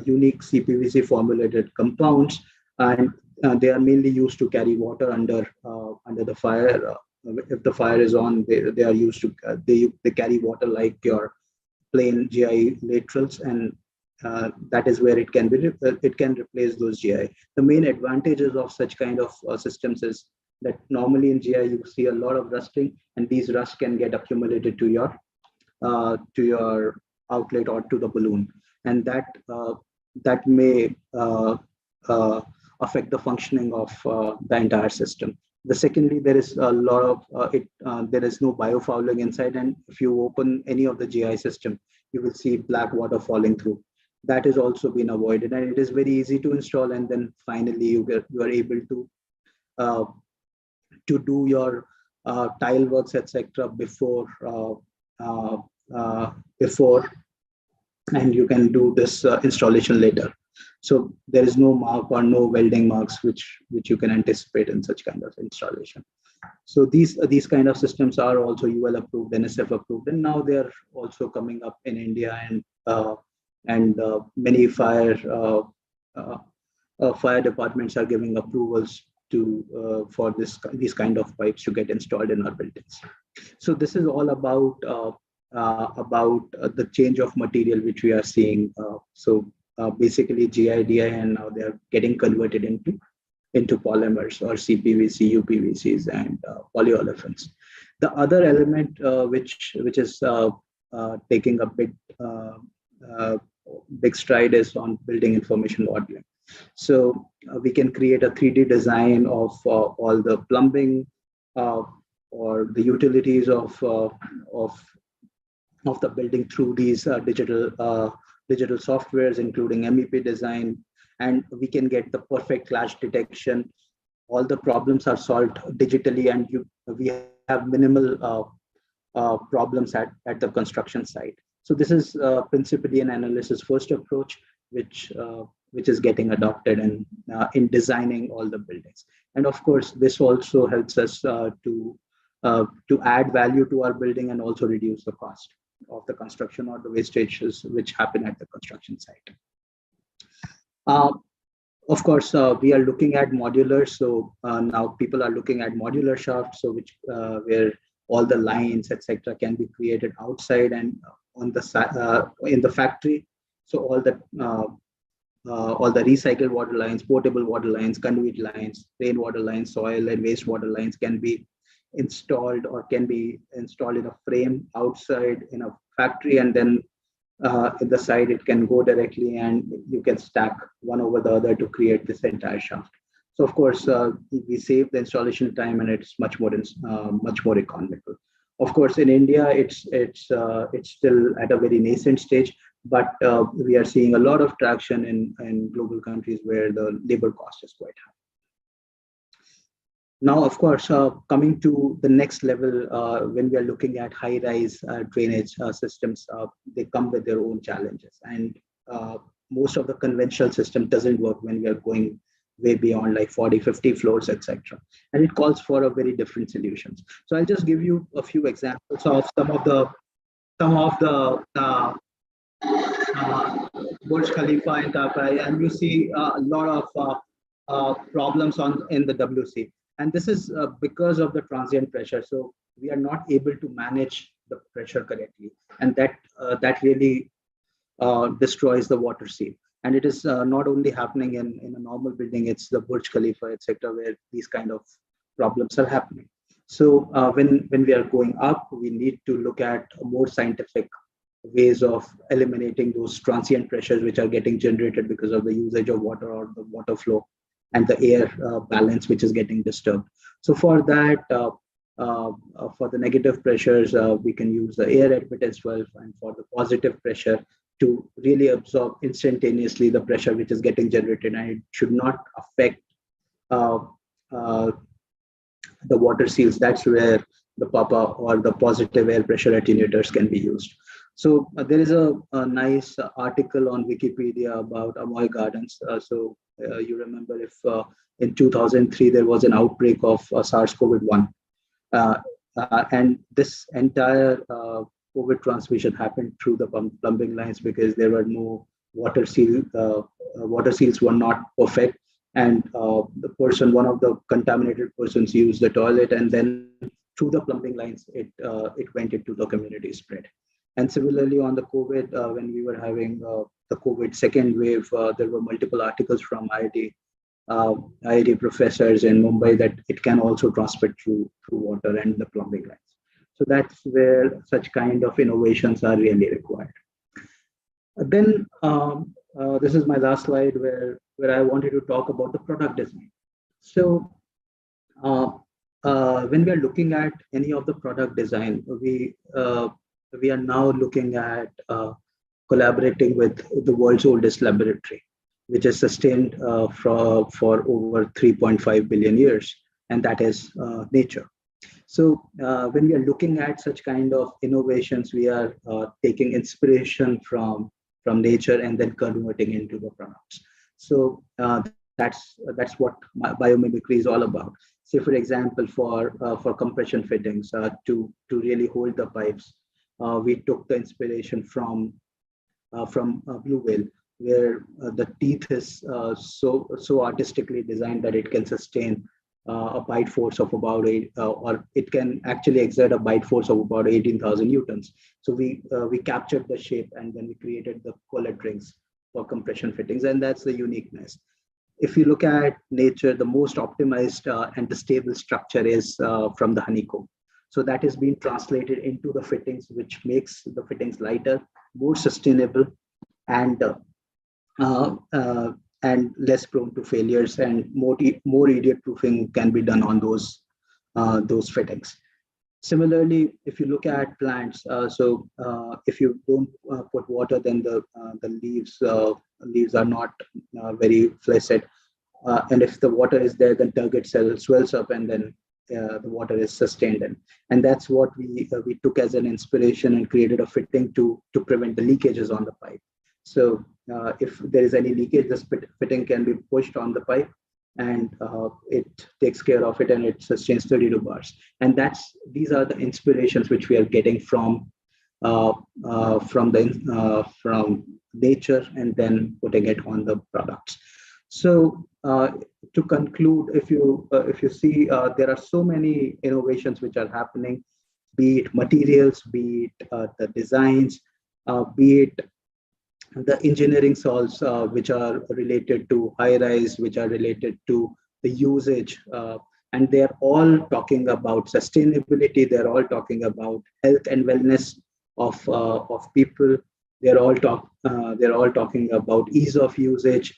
unique CPVC formulated compounds, and they are mainly used to carry water under the fire. If the fire is on, they are used to they carry water like your plain GI laterals, and that is where it can replace those GI. The main advantages of such kind of systems is that normally in GI you see a lot of rusting, and these rust can get accumulated to your outlet or to the balloon, and that may affect the functioning of the entire system. The secondly, there is a lot of there is no biofouling inside, and if you open any of the GI system, you will see black water falling through. That is also been avoided, and it is very easy to install. And then finally, you are able uh, to do your tile works, etc. Uh, before, and you can do this installation later. So there is no mark or no welding marks which you can anticipate in such kind of installation. So these kind of systems are also UL approved, NSF approved, and now they are also coming up in India, and many fire departments are giving approvals to for these kind of pipes to get installed in our buildings. So this is all about the change of material which we are seeing. Basically GI, and now they are getting converted into polymers or CPVC, UPVCs, and polyolefins. The other element which is taking a big stride is on building information modeling. So we can create a 3D design of all the plumbing or the utilities of the building through these digital softwares, including MEP design, and we can get the perfect clash detection. All the problems are solved digitally, and we have minimal problems at the construction site. So this is principally an analysis first approach, which is getting adopted in designing all the buildings. And of course, this also helps us to add value to our building and also reduce the cost of the construction or the wastages which happen at the construction site. Of course, we are looking at modular. So now people are looking at modular shafts, so where all the lines, etc., can be created outside and on the in the factory. So all the recycled water lines, potable water lines, conduit lines, rainwater lines, soil and wastewater lines can be installed in a frame outside in a factory, and then in the side it can go directly, and you can stack one over the other to create this entire shaft. So of course we save the installation time, and it's much more economical. Of course, in India it's still at a very nascent stage, but we are seeing a lot of traction in global countries where the labor cost is quite high. Now, of course, coming to the next level, when we are looking at high-rise drainage systems, they come with their own challenges, and most of the conventional system doesn't work when we are going way beyond like 40, 50 floors, etc. And it calls for a very different solutions. So I'll just give you a few examples of some of the Burj Khalifa in Tapai, and you see a lot of problems in the WC. And this is because of the transient pressure. So we are not able to manage the pressure correctly, and that really destroys the water seal. And it is not only happening in a normal building; it's the Burj Khalifa, etc., where these kind of problems are happening. So when we are going up, we need to look at more scientific ways of eliminating those transient pressures which are getting generated because of the usage of water or the water flow and the air balance which is getting disturbed. So for that, For the negative pressures, we can use the air admittance valve, and for the positive pressure, to really absorb instantaneously the pressure which is getting generated, and it should not affect uh, uh, the water seals. That's where the PAPA or the positive air pressure attenuators can be used. So there is a nice article on Wikipedia about Amoy Gardens. You remember if in 2003 there was an outbreak of SARS-CoV-1, uh, and this entire COVID transmission happened through the plumbing lines because there were no water seals were not perfect, and one of the contaminated persons used the toilet, and then through the plumbing lines, it went into the community spread. And similarly, on the COVID, when we were having the COVID second wave, there were multiple articles from IIT professors in Mumbai that it can also transmit through water and the plumbing lines. So that's where such kind of innovations are really required. Then this is my last slide where I wanted to talk about the product design. So when we are looking at any of the product design, we are now looking at collaborating with the world's oldest laboratory, which is sustained for over 3.5 billion years, and that is nature. So when we are looking at such kind of innovations, we are taking inspiration from nature and then converting into the products. So that's what biomimicry is all about. Say, for example, for compression fittings, to really hold the pipes, we took the inspiration from blue whale, where the teeth is so artistically designed that it can sustain a bite force of about or it can actually exert a bite force of about 18,000 newtons. So we captured the shape and then we created the collet rings for compression fittings, and that's the uniqueness. If you look at nature, the most optimized and the stable structure is from the honeycomb. So that is being translated into the fittings, which makes the fittings lighter, more sustainable, and less prone to failures, and more idiot proofing can be done on those fittings. Similarly, if you look at plants, if you don't put water, then the leaves are not very flaccid, and if the water is there, then target cell swells up, and then the water is sustained in. And that's what we took as an inspiration and created a fitting to prevent the leakages on the pipe. So if there is any leakage, the fitting can be pushed on the pipe, and it takes care of it, and it sustains 32 bars. And these are the inspirations which we are getting from nature, and then putting it on the products. So to conclude, if you see, there are so many innovations which are happening, be it materials, be it the designs, be it the engineering solves which are related to high rise, which are related to the usage, and they're all talking about sustainability. They're all talking about health and wellness of people. They're all talking about ease of usage,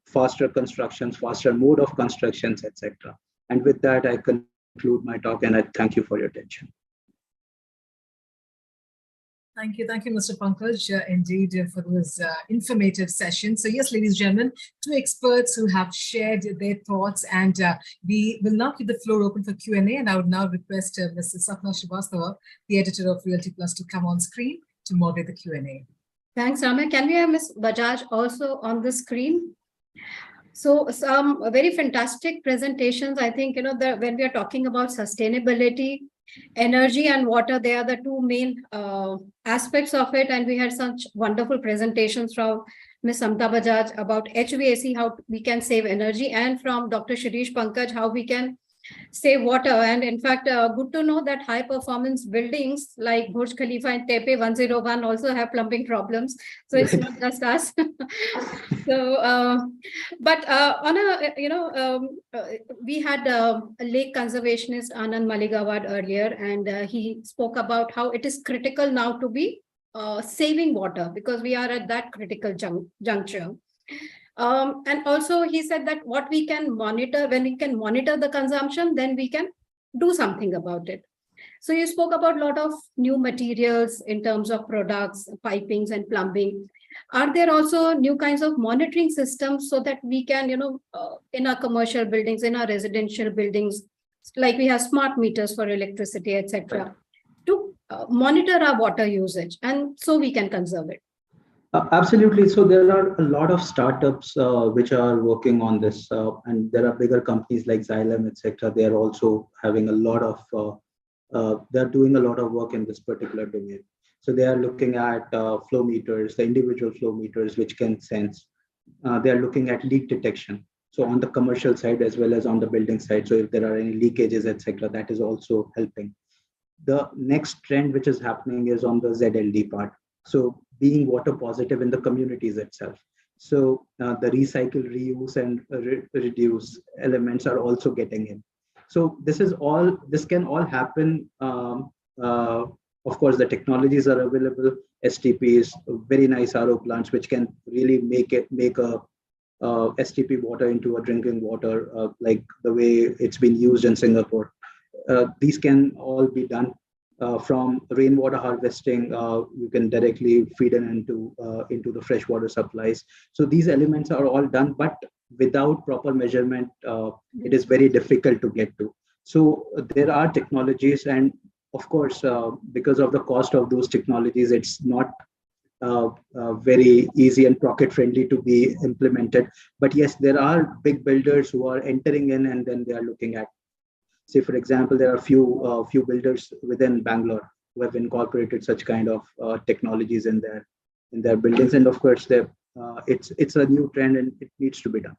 faster constructions, faster mode of constructions, etc. And with that, I conclude my talk, and I thank you for your attention. Thank you, Mr. Pankaj, indeed, for this informative session. So yes, ladies and gentlemen, two experts who have shared their thoughts, and we will now keep the floor open for Q&A, and I would now request Mrs. Sapna Srivastava, the editor of Realty Plus, to come on screen to moderate the Q&A. Thanks, Ramya. Can we have Ms. Bajaj also on the screen? So some very fantastic presentations. I think, when we are talking about sustainability, energy and water, they are the two main aspects of it. And we had such wonderful presentations from Ms. Samta Bajaj about HVAC, how we can save energy, and from Dr. Shirish Pankaj, how we can save water. And in fact, good to know that high performance buildings like Burj Khalifa and Tepe 101 also have plumbing problems. So it's not just us. So, but on we had a lake conservationist Anand Maligawad earlier, and he spoke about how it is critical now to be saving water, because we are at that critical juncture. And also he said that what we can monitor, when we can monitor the consumption, then we can do something about it. So you spoke about a lot of new materials in terms of products, pipings and plumbing. Are there also new kinds of monitoring systems so that we can, in our commercial buildings, in our residential buildings, like we have smart meters for electricity, etc., to monitor our water usage, and so we can conserve it? Absolutely. So there are a lot of startups which are working on this, and there are bigger companies like Xylem, etc. They are also having a lot of they're doing a lot of work in this particular domain. So they are looking at flow meters, the individual flow meters, which can sense. They are looking at leak detection. So on the commercial side as well as on the building side. So if there are any leakages, etc., that is also helping. The next trend which is happening is on the ZLD part. So being water positive in the communities itself. So the recycle, reuse, and reduce elements are also getting in. So this can all happen. Of course, the technologies are available. STPs, very nice RO plants, which can really make a STP water into a drinking water, like the way it's been used in Singapore. These can all be done from rainwater harvesting. You can directly feed it into the freshwater supplies. So these elements are all done, but without proper measurement, it is very difficult to get to. So there are technologies, and of course, because of the cost of those technologies, it's not very easy and pocket friendly to be implemented. But yes, there are big builders who are entering in, and then they are looking at. Say, for example, there are few builders within Bangalore who have incorporated such kind of technologies in their buildings, and of course, it's a new trend and it needs to be done.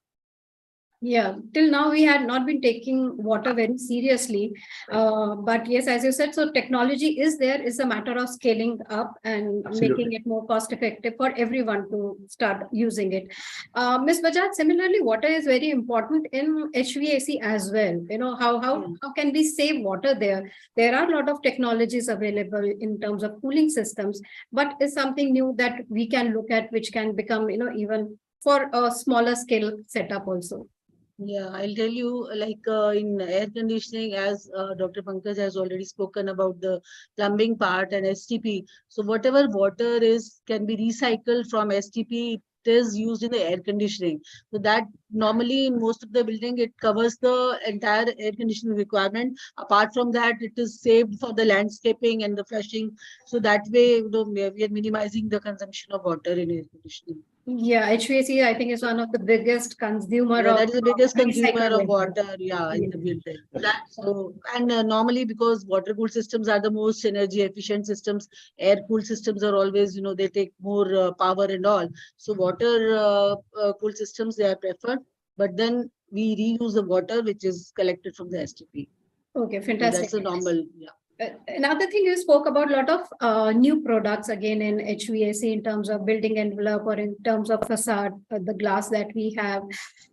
Yeah, till now we had not been taking water very seriously. But yes, as you said, so technology is there. It's a matter of scaling up and Absolutely. making it more cost effective for everyone to start using it. Ms. Bajaj, similarly, water is very important in HVAC as well. How can we save water there? There are a lot of technologies available in terms of cooling systems, but it's something new that we can look at, which can become, even for a smaller scale setup also. Yeah, I'll tell you, like in air conditioning, as Dr. Pankaj has already spoken about the plumbing part and STP. So whatever water can be recycled from STP, it is used in the air conditioning. So that normally in most of the building, it covers the entire air conditioning requirement. Apart from that, it is saved for the landscaping and the flushing. So that way, we are minimizing the consumption of water in air conditioning. Yeah, HVAC, I think, is one of the biggest consumer Yeah, of that is the biggest consumer recycled of water. water, in the building. So, and normally because water cooled systems are the most energy efficient systems, air cooled systems are always, they take more power and all. So water cooled systems, they are preferred, but then we reuse the water which is collected from the STP. Okay, So fantastic. that's a normal, Another thing, you spoke about a lot of new products again in HVAC in terms of building envelope or in terms of facade, the glass that we have.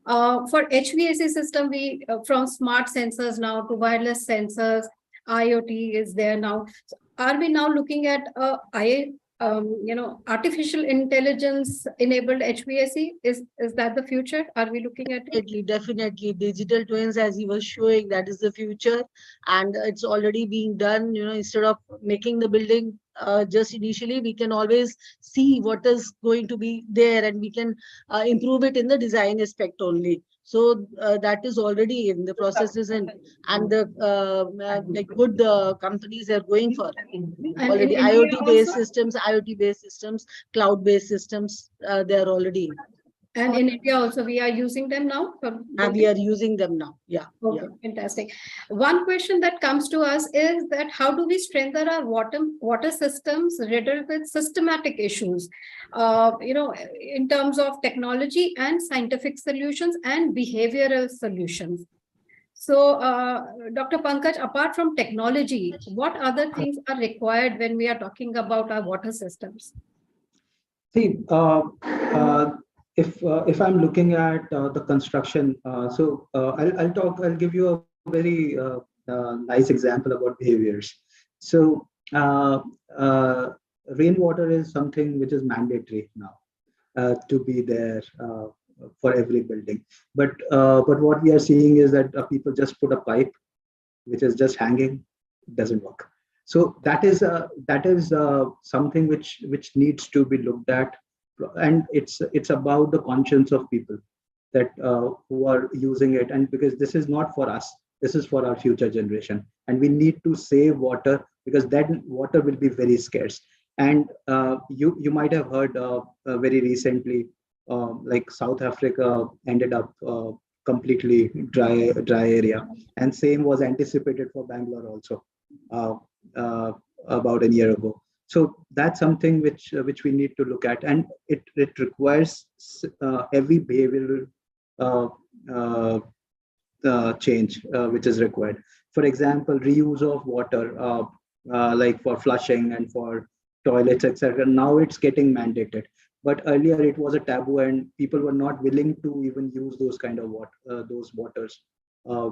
For HVAC system, we from smart sensors now to wireless sensors, IoT is there now. So are we now looking at artificial intelligence enabled HVAC? Is that the future? Are we looking at it? Definitely. Digital twins, as he was showing, that is the future. And it's already being done, instead of making the building just initially, we can always see what is going to be there and we can improve it in the design aspect only. So that is already in the processes and the like good companies are going for it. Already IoT-based systems, cloud-based systems, they are already in. And in India also, we are using them now? We are using them now. Yeah. Okay, fantastic. One question that comes to us is that how do we strengthen our water systems riddled with systematic issues, in terms of technology and scientific solutions and behavioral solutions? So, Dr. Pankaj, apart from technology, what other things are required when we are talking about our water systems? See, if I'm looking at the construction, I'll give you a very nice example about behaviors. So rainwater is something which is mandatory now to be there for every building. But what we are seeing is that people just put a pipe which is just hanging, it doesn't work. So that is something which needs to be looked at, and it's about the conscience of people that who are using it, and because this is not for us, this is for our future generation, and we need to save water, because then water will be very scarce. And you might have heard very recently, like South Africa ended up completely dry area, and same was anticipated for Bangalore also uh, about a year ago. So that's something which we need to look at, and it requires heavy behavioral uh, uh, change which is required. For example, reuse of water, like for flushing and for toilets, etc. Now it's getting mandated, but earlier it was a taboo, and people were not willing to even use those kind of those waters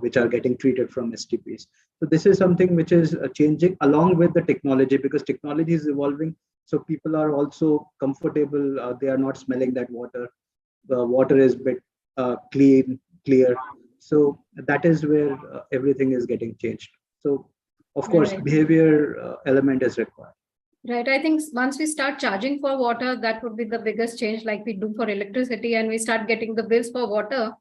which are getting treated from STPs. So this is something which is changing along with the technology, because technology is evolving. So people are also comfortable. They are not smelling that water. The water is bit clear. So that is where everything is getting changed. So of course, Right. behavior element is required. Right. I think once we start charging for water, that would be the biggest change, like we do for electricity, and we start getting the bills for water.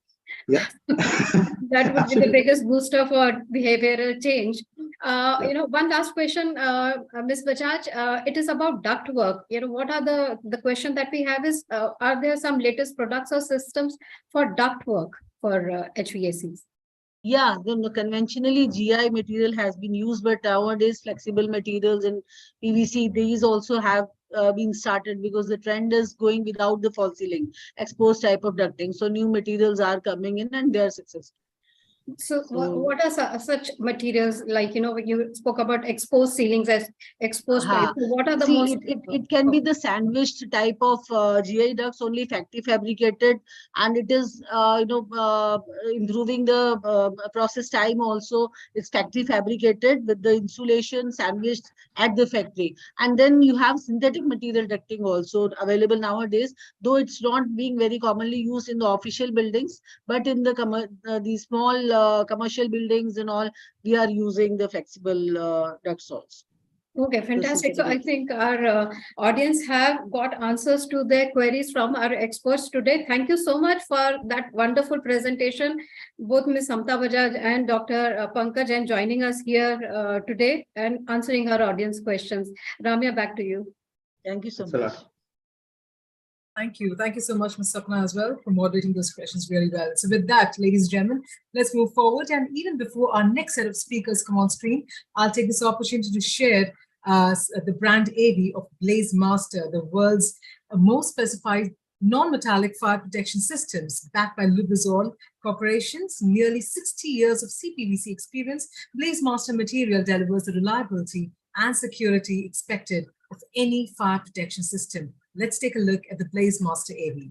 Yeah. That would be the biggest booster for behavioral change. One last question, Ms. Bajaj, it is about duct work. What are the question that we have is, are there some latest products or systems for duct work for HVACs? Yeah, conventionally GI material has been used, but nowadays flexible materials and PVC, these also have been started, because the trend is going without the false ceiling, exposed type of ducting. So new materials are coming in and they are successful. So what are such materials, like, when you spoke about exposed ceilings as exposed pipes, so what are the most? It can be the sandwiched type of GI ducts, only factory fabricated, and it is improving the process time also. It's factory fabricated with the insulation sandwiched at the factory. And then you have synthetic material ducting also available nowadays, though it's not being very commonly used in the official buildings, but in the small commercial buildings and all, we are using the flexible ducts also. Okay, fantastic. So I think our audience have got answers to their queries from our experts today. Thank you so much for that wonderful presentation, both Ms. Samta Bajaj and Dr. Pankaj, and joining us here today and answering our audience questions. Ramya, back to you. Thank you so Thanks a much. lot. Thank you. Thank you so much, Ms. Sapna, as well, for moderating those questions really well. So with that, ladies and gentlemen, let's move forward. And even before our next set of speakers come on screen, I'll take this opportunity to share the brand AV of Blaze Master, the world's most specified non-metallic fire protection systems, backed by LUBRIZOL Corporation's nearly 60 years of CPVC experience. Blaze Master material delivers the reliability and security expected of any fire protection system. Let's take a look at the Blaze Master AV.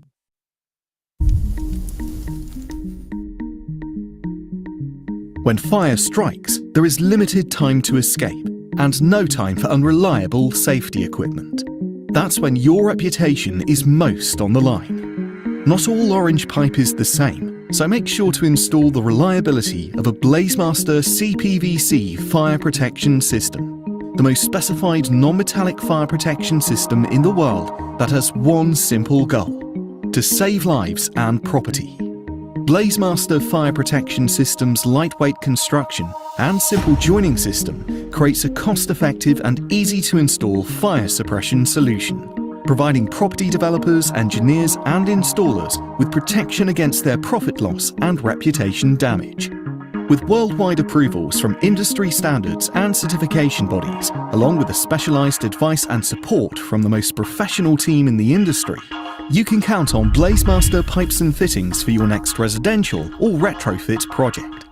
When fire strikes, there is limited time to escape and no time for unreliable safety equipment. That's when your reputation is most on the line. Not all orange pipe is the same, so make sure to install the reliability of a BlazeMaster CPVC fire protection system, the most specified non-metallic fire protection system in the world that has one simple goal: to save lives and property. BlazeMaster Fire Protection System's lightweight construction and simple joining system creates a cost-effective and easy-to-install fire suppression solution, providing property developers, engineers and installers with protection against their profit loss and reputation damage. With worldwide approvals from industry standards and certification bodies, along with the specialized advice and support from the most professional team in the industry, you can count on BlazeMaster pipes and fittings for your next residential or retrofit project.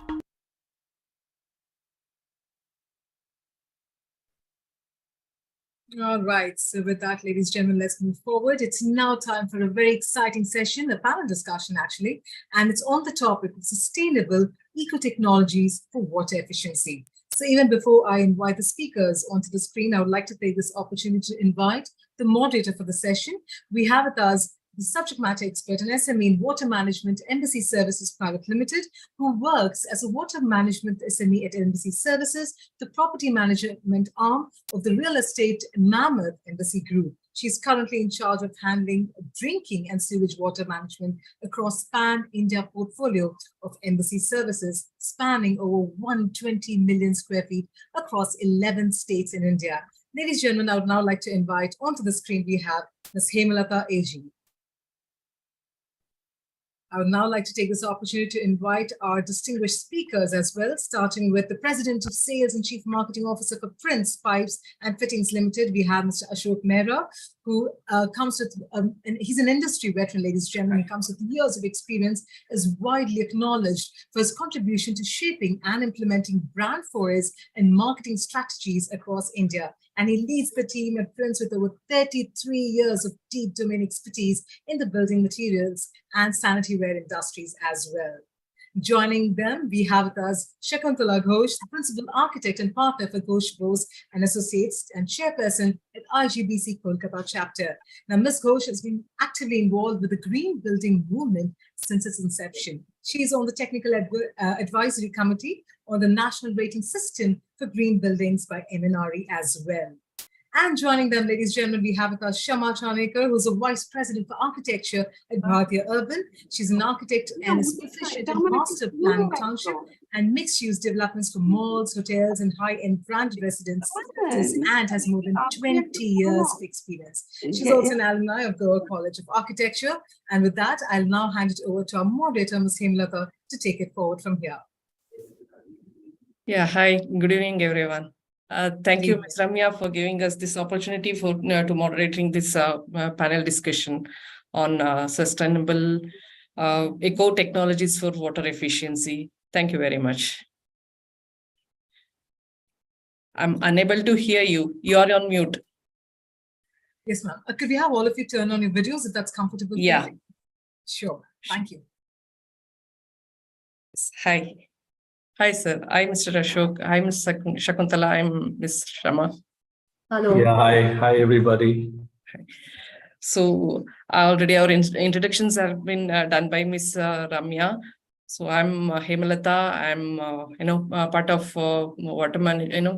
All right, so with that, ladies and gentlemen, let's move forward. It's now time for a very exciting session, a panel discussion actually, and it's on the topic of sustainable eco-technologies for water efficiency. So even before I invite the speakers onto the screen, I would like to take this opportunity to invite the moderator for the session. We have with us the subject matter expert and SME in Water Management Embassy Services Private Limited, who works as a water management SME at Embassy Services, the property management arm of the real estate Mammoth Embassy Group. She's currently in charge of handling drinking and sewage water management across pan-India portfolio of Embassy Services, spanning over 120 million square feet across 11 states in India. Ladies and gentlemen, I would now like to invite onto the screen we have Ms. Hemalata AG. I would now like to take this opportunity to invite our distinguished speakers as well, starting with the President of Sales and Chief Marketing Officer for Prince Pipes and Fittings Limited. We have Mr. Ashok Mehra, who comes with, and he's an industry veteran, ladies and gentlemen. He comes with years of experience, is widely acknowledged for his contribution to shaping and implementing brand forays and marketing strategies across India. And he leads the team at Prince with over 33 years of deep domain expertise in the building materials and sanitary ware industries as well. Joining them, we have with us Shakuntala Ghosh, the Principal Architect and Partner for Ghosh Bose and Associates and Chairperson at IGBC Kolkata Chapter. Now, Ms. Ghosh has been actively involved with the green building movement since its inception. She is on the Technical Advisory Committee on the National Rating System for Green Buildings by MNRE as well. And joining them, ladies and gentlemen, we have with us Shama Chanekar, who's a Vice President for Architecture at Bharatiya Urban. She's an architect and is proficient in master planning township and mixed-use developments for malls, hotels, and high-end branded residences, and has more than 20 years of experience. She's also an alumni of Goa College of Architecture. And with that, I'll now hand it over to our moderator, Ms. Hemalata, to take it forward from here. Yeah, hi, good evening, everyone. Thank you, Ms. Ramya, for giving us this opportunity for to moderating this panel discussion on sustainable eco technologies for water efficiency. Thank you very much. I'm unable to hear you. You are on mute. Yes, ma'am. Could we have all of you turn on your videos if that's comfortable? Yeah. Sure. Thank you. Hi. Hi, sir. I'm Mr. Ashok. I'm Ms. Shakuntala. I'm Ms. Shama. Hello. Yeah, hi everybody. So already our introductions have been done by Ms. Ramya. So I'm Hemalata. I'm part of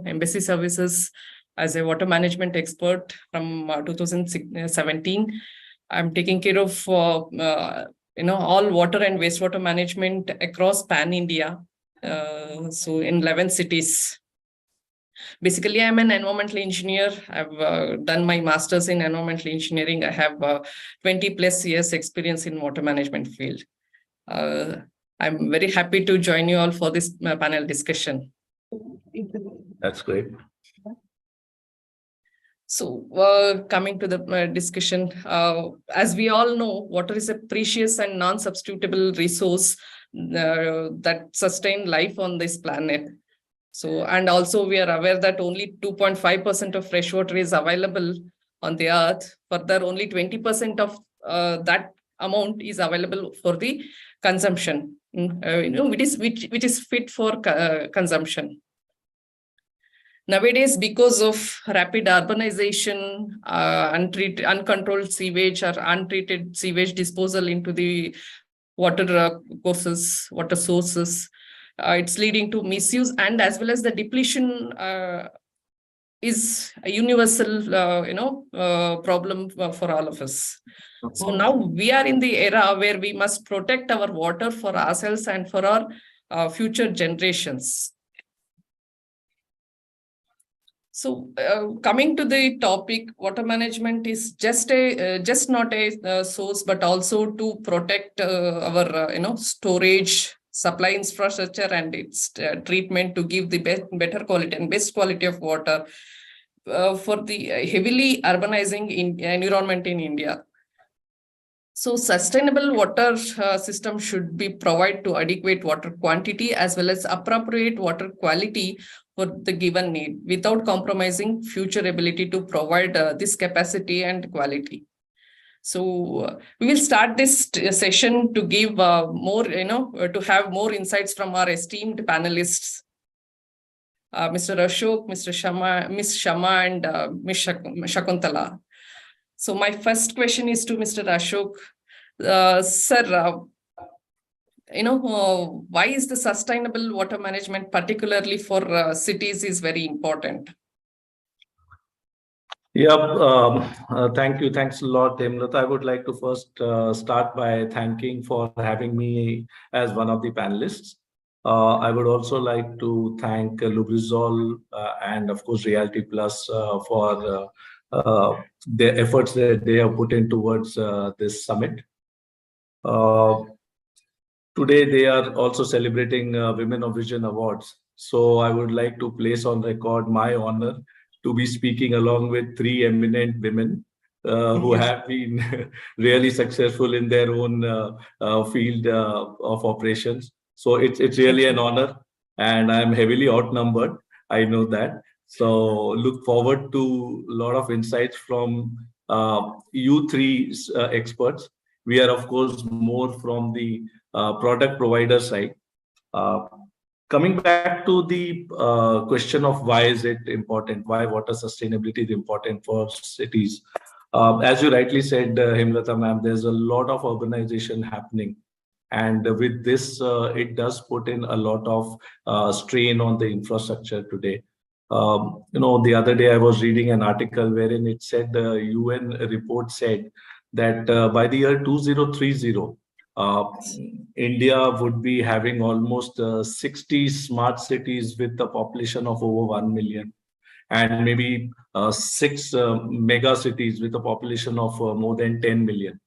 Embassy Services as a water management expert from 2017. I'm taking care of all water and wastewater management across pan India. So in 11 cities. Basically, I'm an environmental engineer. I've done my master's in environmental engineering. I have 20 plus years experience in water management field. I'm very happy to join you all for this panel discussion. That's great. So coming to the discussion, as we all know, water is a precious and non-substitutable resource that sustain life on this planet. So, and also we are aware that only 2.5% of fresh water is available on the earth. Further, only 20% of that amount is available for the consumption, which is fit for consumption. Nowadays, because of rapid urbanization, uncontrolled sewage or untreated sewage disposal into the water courses, water sources, it's leading to misuse, and as well as the depletion is a universal, problem for all of us. So now we are in the era where we must protect our water for ourselves and for our future generations. So coming to the topic, water management is just not a source, but also to protect our storage, supply infrastructure, and its treatment to give the better quality and best quality of water for the heavily urbanizing environment in India. So sustainable water system should be provide to adequate water quantity as well as appropriate water quality for the given need without compromising future ability to provide this capacity and quality. So we will start this session to give more, to have more insights from our esteemed panelists, Mr. Ashok, Mr. Shama, Ms. Shama, and Ms. Shakuntala. So my first question is to Mr. Ashok. Sir, why is the sustainable water management, particularly for cities, is very important? Thank you. Thanks a lot, Hemlata. I would like to first start by thanking for having me as one of the panelists. I would also like to thank LUBRIZOL and of course Reality Plus for the efforts that they have put in towards this summit. Today, they are also celebrating Women of Vision Awards. So I would like to place on record my honor to be speaking along with three eminent women who have been really successful in their own field of operations. So it's really an honor, and I'm heavily outnumbered. I know that. So look forward to a lot of insights from you three experts. We are, of course, more from the product provider side. Coming back to the question of why is it important, why water sustainability is important for cities. As you rightly said, Hemlata ma'am, there's a lot of urbanization happening. And with this, it does put in a lot of strain on the infrastructure today. The other day I was reading an article wherein it said the UN report said that by the year 2030, India would be having almost 60 smart cities with a population of over 1 million, and maybe 6 mega cities with a population of more than 10 million.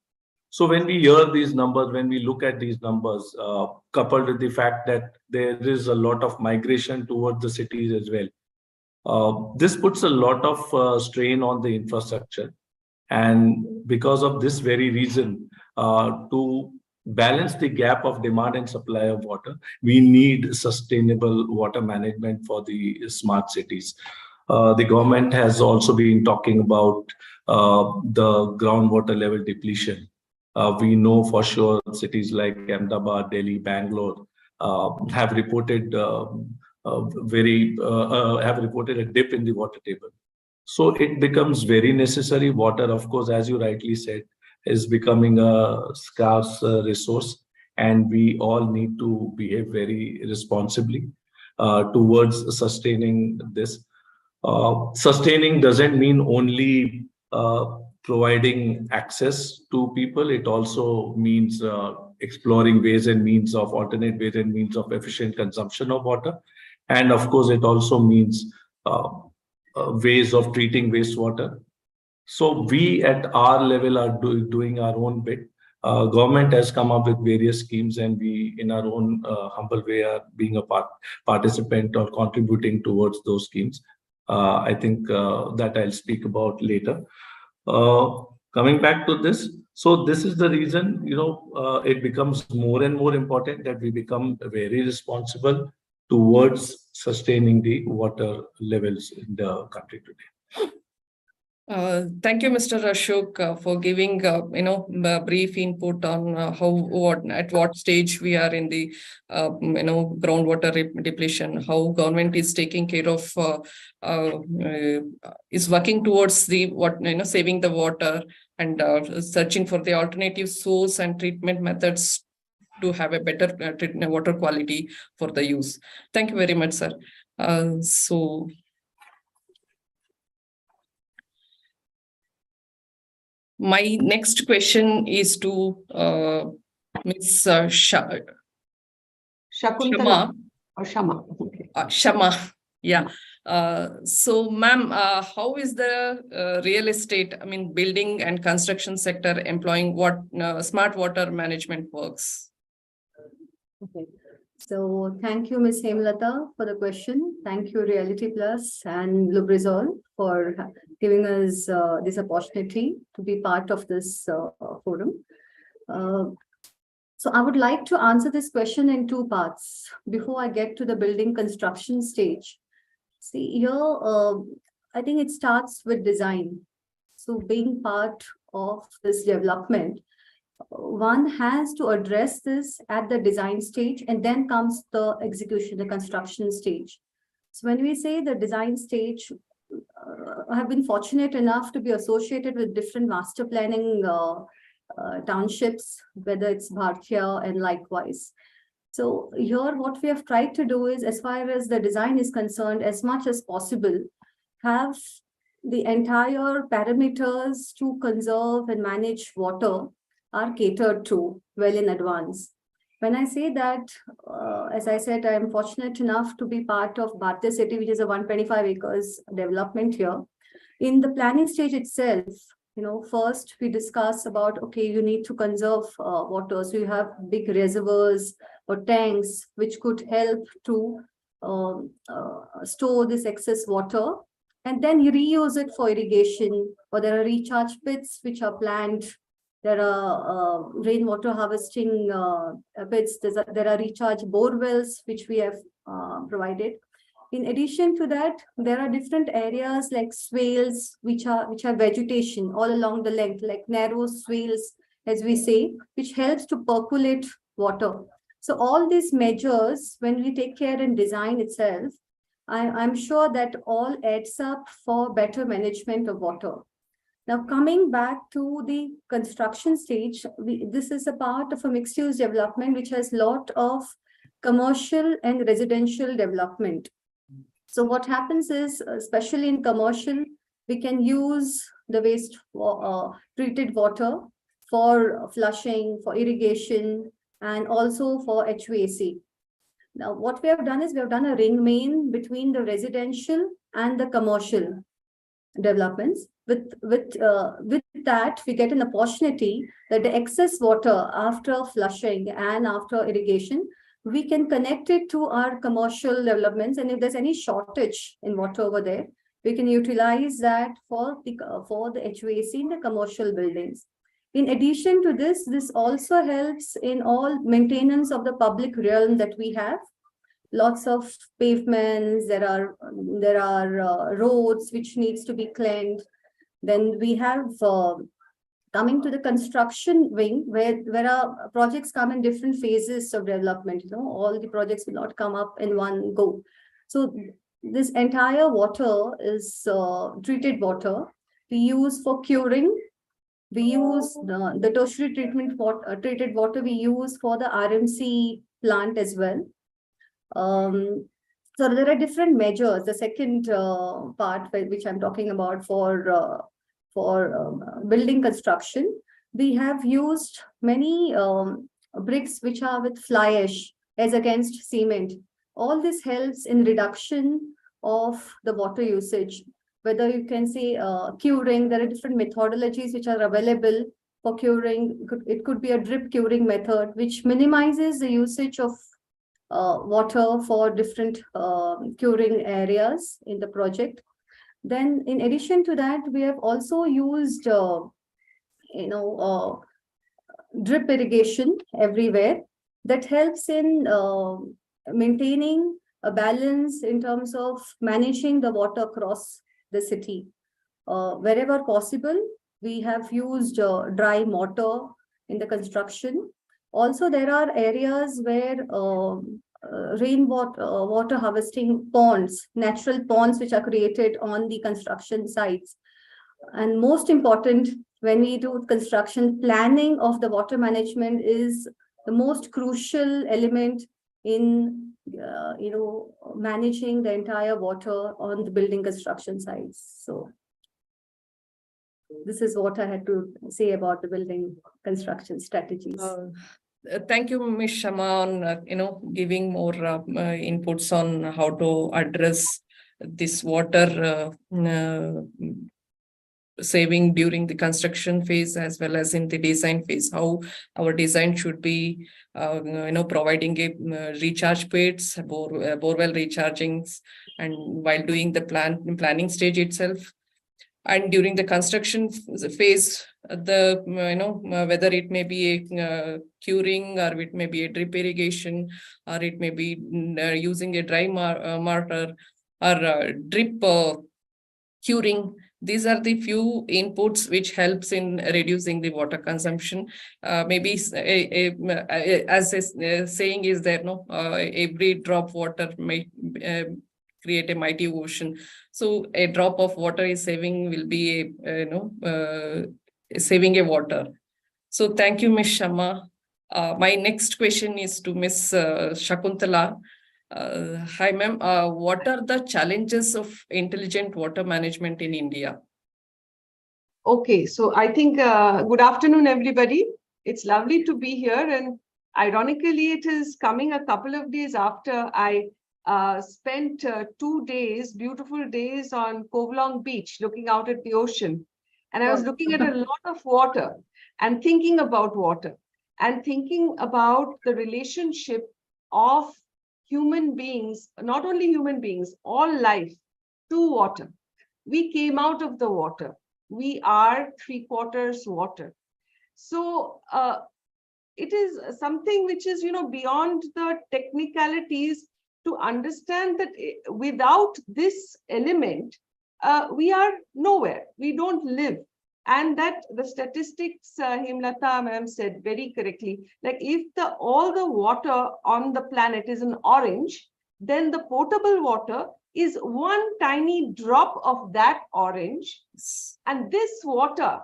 So when we hear these numbers, when we look at these numbers, coupled with the fact that there is a lot of migration towards the cities as well, this puts a lot of strain on the infrastructure. And because of this very reason, to balance the gap of demand and supply of water, we need sustainable water management for the smart cities. The government has also been talking about the groundwater level depletion. We know for sure cities like Ahmedabad, Delhi, Bangalore have reported have reported a dip in the water table. So it becomes very necessary. Water, of course, as you rightly said, is becoming a scarce resource, and we all need to behave very responsibly towards sustaining this. Sustaining doesn't mean only providing access to people. It also means exploring ways and means of alternate ways and means of efficient consumption of water. And of course, it also means ways of treating wastewater. So we at our level are doing our own bit. Government has come up with various schemes, and we, in our own humble way, are being a participant or contributing towards those schemes. I think that I'll speak about later. Coming back to this, so this is the reason, it becomes more and more important that we become very responsible towards sustaining the water levels in the country today. Thank you, Mr. Ashok, for giving a brief input on at what stage we are in the groundwater depletion, how government is taking care of is working towards the saving the water and searching for the alternative source and treatment methods to have a better water quality for the use. Thank you very much, sir. So my next question is to Ms. Shakuntala or Shama. Okay. Shama, yeah. So, ma'am, how is the real estate, building and construction sector employing what smart water management works? Okay. So thank you, Ms. Hemlata, for the question. Thank you, Reality Plus and LUBRIZOL, for giving us this opportunity to be part of this forum. So I would like to answer this question in two parts before I get to the building construction stage. See, here, I think it starts with design. So being part of this development, one has to address this at the design stage, and then comes the execution, the construction stage. So when we say the design stage, have been fortunate enough to be associated with different master planning townships, whether it's Bhartiya and likewise. So here what we have tried to do is, as far as the design is concerned, as much as possible, have the entire parameters to conserve and manage water are catered to well in advance. When I say that, as I said, I am fortunate enough to be part of Bhartiya City, which is a 125 acres development here. In the planning stage itself, first we discuss about, okay, you need to conserve water. So you have big reservoirs or tanks, which could help to store this excess water. And then you reuse it for irrigation, or there are recharge pits which are planned. There are rainwater harvesting pits. There are recharge bore wells, which we have provided. In addition to that, there are different areas like swales, which have vegetation all along the length, like narrow swales, as we say, which helps to percolate water. So all these measures, when we take care in design itself, I'm sure that all adds up for better management of water. Now, coming back to the construction stage, this is a part of a mixed-use development, which has a lot of commercial and residential development. So what happens is, especially in commercial, we can use the waste treated water for flushing, for irrigation, and also for HVAC. Now, what we have done is we have done a ring main between the residential and the commercial developments. With that, we get an opportunity that the excess water after flushing and after irrigation, we can connect it to our commercial developments. And if there's any shortage in water over there, we can utilize that for the HVAC in the commercial buildings. In addition to this, this also helps in all maintenance of the public realm that we have. Lots of pavements, there are roads which needs to be cleaned. Then we have coming to the construction wing, where our projects come in different phases of development. All the projects will not come up in one go. So this entire water is treated water. We use for curing. We use the tertiary treated water we use for the RMC plant as well. So there are different measures. The second part, which I'm talking about for building construction, we have used many bricks which are with fly ash as against cement. All this helps in reduction of the water usage. Whether you can say curing, there are different methodologies which are available for curing. It could be a drip curing method, which minimizes the usage of water for different curing areas in the project. Then in addition to that, we have also used, drip irrigation everywhere. That helps in maintaining a balance in terms of managing the water across the city. Wherever possible, we have used dry mortar in the construction. Also, there are areas where rainwater water harvesting ponds, natural ponds which are created on the construction sites. And most important, when we do construction, planning of the water management is the most crucial element in managing the entire water on the building construction sites. So this is what I had to say about the building construction strategies. Thank you, Ms. Shama, on giving more inputs on how to address this water saving during the construction phase as well as in the design phase. How our design should be, providing a recharge pits, borewell rechargings, and while doing the planning stage itself. And during the construction phase, whether it may be a curing, or it may be a drip irrigation, or it may be using a dry mortar or drip curing. These are the few inputs which helps in reducing the water consumption. Maybe as a saying is there, every drop water may create a mighty ocean. So a drop of water is saving will be saving a water. So thank you, Ms. Sharma. My next question is to Ms. Shakuntala. Hi, ma'am. What are the challenges of intelligent water management in India? Okay, so I think good afternoon, everybody. It's lovely to be here, and ironically, it is coming a couple of days after I spent 2 days, beautiful days on Kovalong Beach, looking out at the ocean. And I was looking at a lot of water and thinking about water and thinking about the relationship of human beings, not only human beings, all life to water. We came out of the water. We are 3/4 water. So it is something which is, beyond the technicalities to understand that without this element, we are nowhere. We don't live. And that the statistics, Himlata ma'am said very correctly, like if all the water on the planet is in orange, then the potable water is one tiny drop of that orange. And this water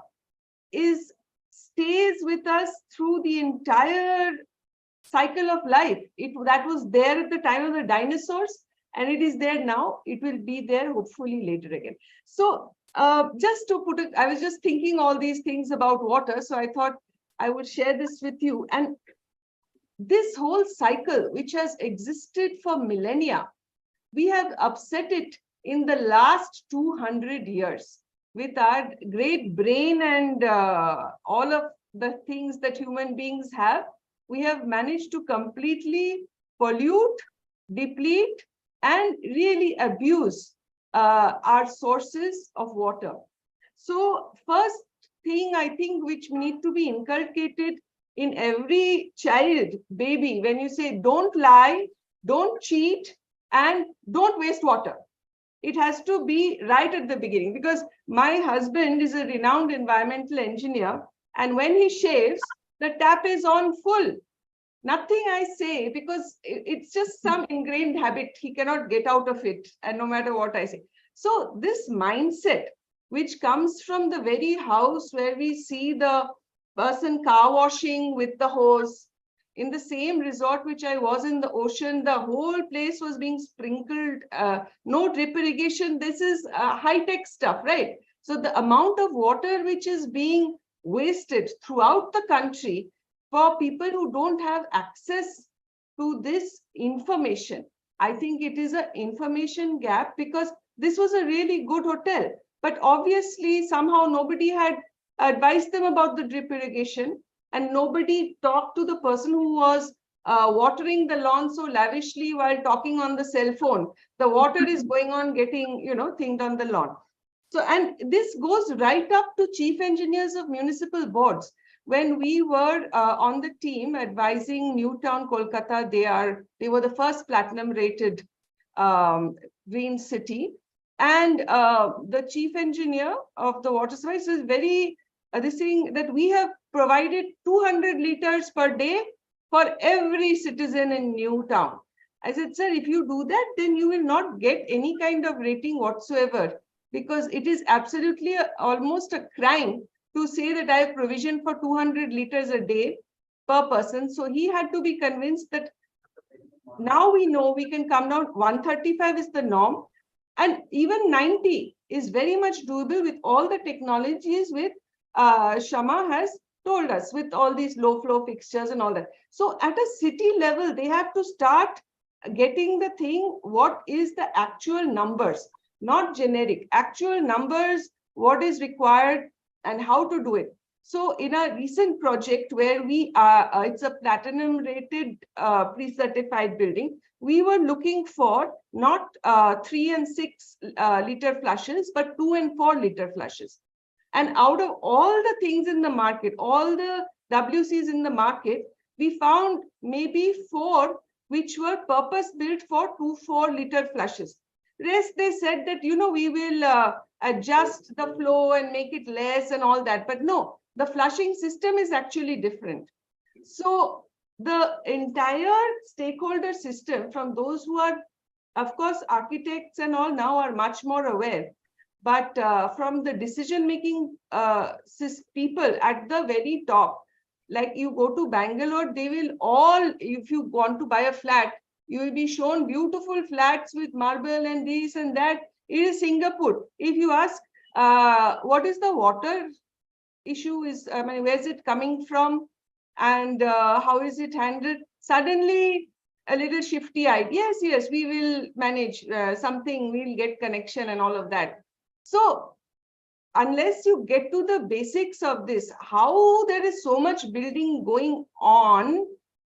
stays with us through the entire cycle of life. That was there at the time of the dinosaurs, and it is there now. It will be there hopefully later again. So just to put it, I was just thinking all these things about water. So I thought I would share this with you. And this whole cycle, which has existed for millennia, we have upset it in the last 200 years with our great brain and all of the things that human beings have. We have managed to completely pollute, deplete, and really abuse our sources of water. So first thing I think which need to be inculcated in every child, baby, when you say don't lie, don't cheat, and don't waste water. It has to be right at the beginning, because my husband is a renowned environmental engineer, and when he shaves, the tap is on full. Nothing I say, because it's just some ingrained habit. He cannot get out of it, and no matter what I say. So this mindset, which comes from the very house where we see the person car washing with the hose, in the same resort which I was in the ocean, the whole place was being sprinkled, no drip irrigation. This is high-tech stuff, right? So the amount of water which is being wasted throughout the country for people who don't have access to this information, I think it is an information gap, because this was a really good hotel, but obviously somehow nobody had advised them about the drip irrigation, and nobody talked to the person who was watering the lawn so lavishly while talking on the cell phone. The water is going on getting, thinged on the lawn. So, and this goes right up to chief engineers of municipal boards. When we were on the team advising Newtown, Kolkata, they were the first platinum rated green city. And the chief engineer of the water supply is very, this thing that we have provided 200 liters per day for every citizen in Newtown. I said, sir, if you do that, then you will not get any kind of rating whatsoever, because it is absolutely almost a crime to say that I have provision for 200 liters a day per person. So he had to be convinced that now we know we can come down. 135 is the norm, and even 90 is very much doable with all the technologies with Shama has told us, with all these low flow fixtures and all that. So at a city level, they have to start getting the thing, what is the actual numbers, not generic, actual numbers, what is required and how to do it. So in a recent project where we are, it's a platinum rated pre-certified building, we were looking for not 3 and 6 liter flushes, but 2 and 4 liter flushes. And out of all the things in the market, all the WCs in the market, we found maybe 4 which were purpose built for 2 4-liter flushes. Rest, they said that, we will adjust the flow and make it less and all that. But no, the flushing system is actually different. So the entire stakeholder system, from those who are Of course, architects and all now are much more aware, but from the decision-making people at the very top, like you go to Bangalore, they will all, if you want to buy a flat, you will be shown beautiful flats with marble and this and that. It is Singapore. If you ask, what is the water issue is, I mean, where is it coming from and how is it handled? Suddenly a little shifty idea. Yes, we will manage something, we'll get connection and all of that. So unless you get to the basics of this, how there is so much building going on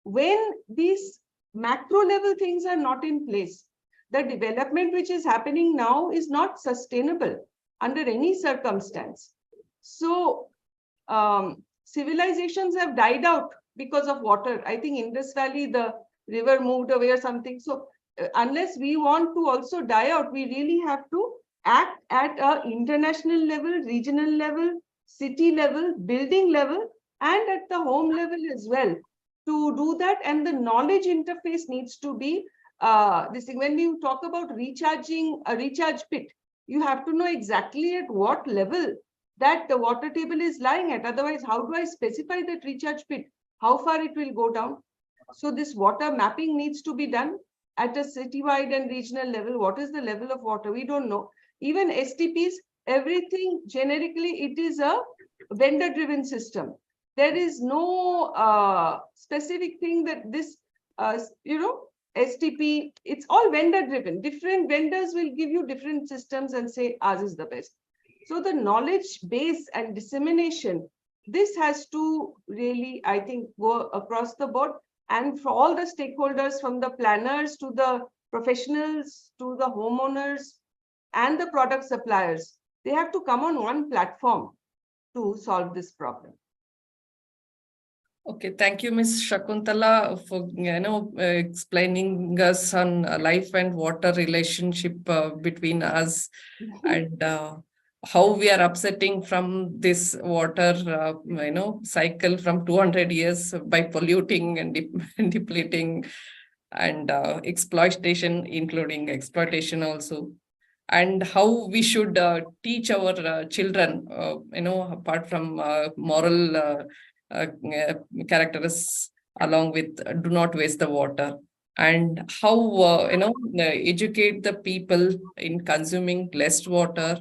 when these macro level things are not in place, the development which is happening now is not sustainable under any circumstance. So civilizations have died out because of water. I think Indus Valley, the river moved away or something. So unless we want to also die out, we really have to act at an international level, regional level, city level, building level, and at the home level as well to do that. And the knowledge interface needs to be this thing. When you talk about recharging a recharge pit, you have to know exactly at what level that the water table is lying at. Otherwise, how do I specify that recharge pit? How far it will go down? So this water mapping needs to be done at a citywide and regional level. What is the level of water? We don't know. Even STPs, everything generically, it is a vendor-driven system. There is no specific thing that this, STP, it's all vendor-driven. Different vendors will give you different systems and say ours is the best. So the knowledge base and dissemination, this has to really, I think, go across the board. And for all the stakeholders, from the planners to the professionals to the homeowners and the product suppliers, they have to come on one platform to solve this problem. Okay, thank you, Ms. Shakuntala, for explaining us on life and water relationship between us and how we are upsetting from this water cycle from 200 years by polluting and depleting and exploitation, including exploitation also, and how we should teach our children, apart from moral characteristics, along with do not waste the water, and how educate the people in consuming less water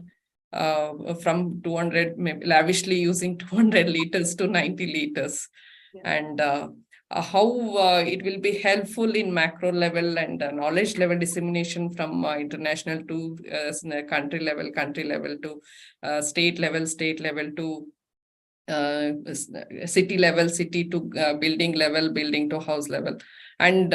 from 200, maybe lavishly using 200 liters to 90 liters, and how it will be helpful in macro level and knowledge level dissemination from international to country level to state level to city level, city to building level, building to house level. And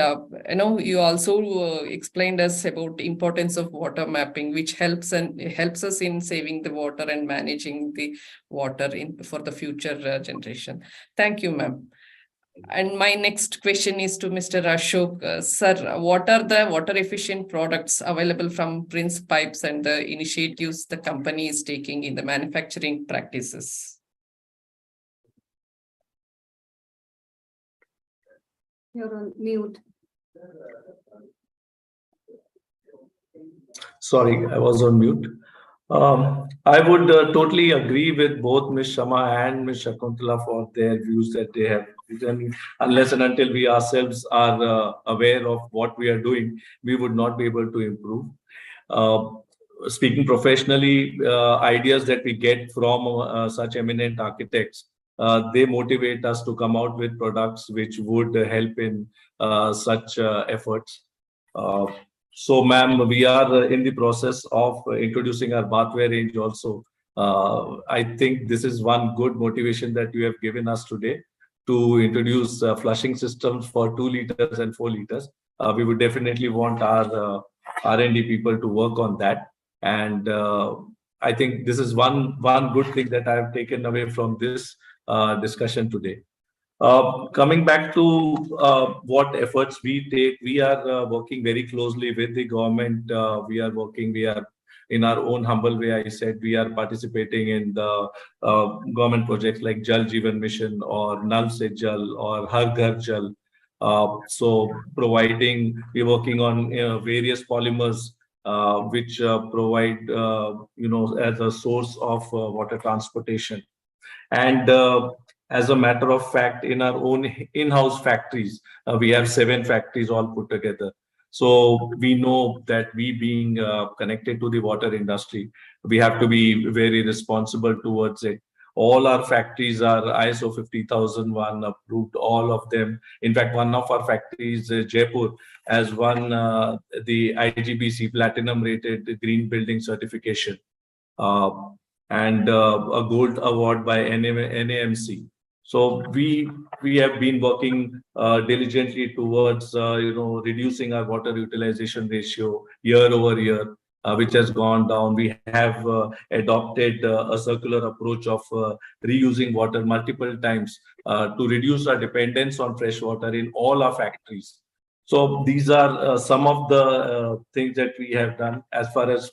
you also explained us about the importance of water mapping, which helps us in saving the water and managing the water for the future generation. Thank you, ma'am. And my next question is to Mr. Ashok. Sir, what are the water efficient products available from Prince Pipes and the initiatives the company is taking in the manufacturing practices? You're on mute. Sorry, I was on mute. I would totally agree with both Ms. Shama and Ms. Shakuntala for their views that they have written. Unless and until we ourselves are aware of what we are doing, we would not be able to improve. Speaking professionally, ideas that we get from such eminent architects, they motivate us to come out with products which would help in such efforts. So, ma'am, we are in the process of introducing our bathware range also. I think this is one good motivation that you have given us today to introduce flushing systems for 2 liters and 4 liters. We would definitely want our R&D people to work on that. And I think this is one good thing that I have taken away from this discussion today. Coming back to what efforts we take, we are working very closely with the government. We are in our own humble way. I said we are participating in the government projects like Jal Jeevan Mission or Nal Se Jal or Har Ghar Jal. So we're working on various polymers which provide, as a source of water transportation. And as a matter of fact, in our own in-house factories, we have 7 factories all put together. So we know that we being connected to the water industry, we have to be very responsible towards it. All our factories are ISO 50001 approved, all of them. In fact, one of our factories, Jaipur, has won the IGBC Platinum rated green building certification. And a gold award by NAMC. So we have been working diligently towards reducing our water utilization ratio year over year, which has gone down. We have adopted a circular approach of reusing water multiple times to reduce our dependence on fresh water in all our factories. So these are some of the things that we have done. As far as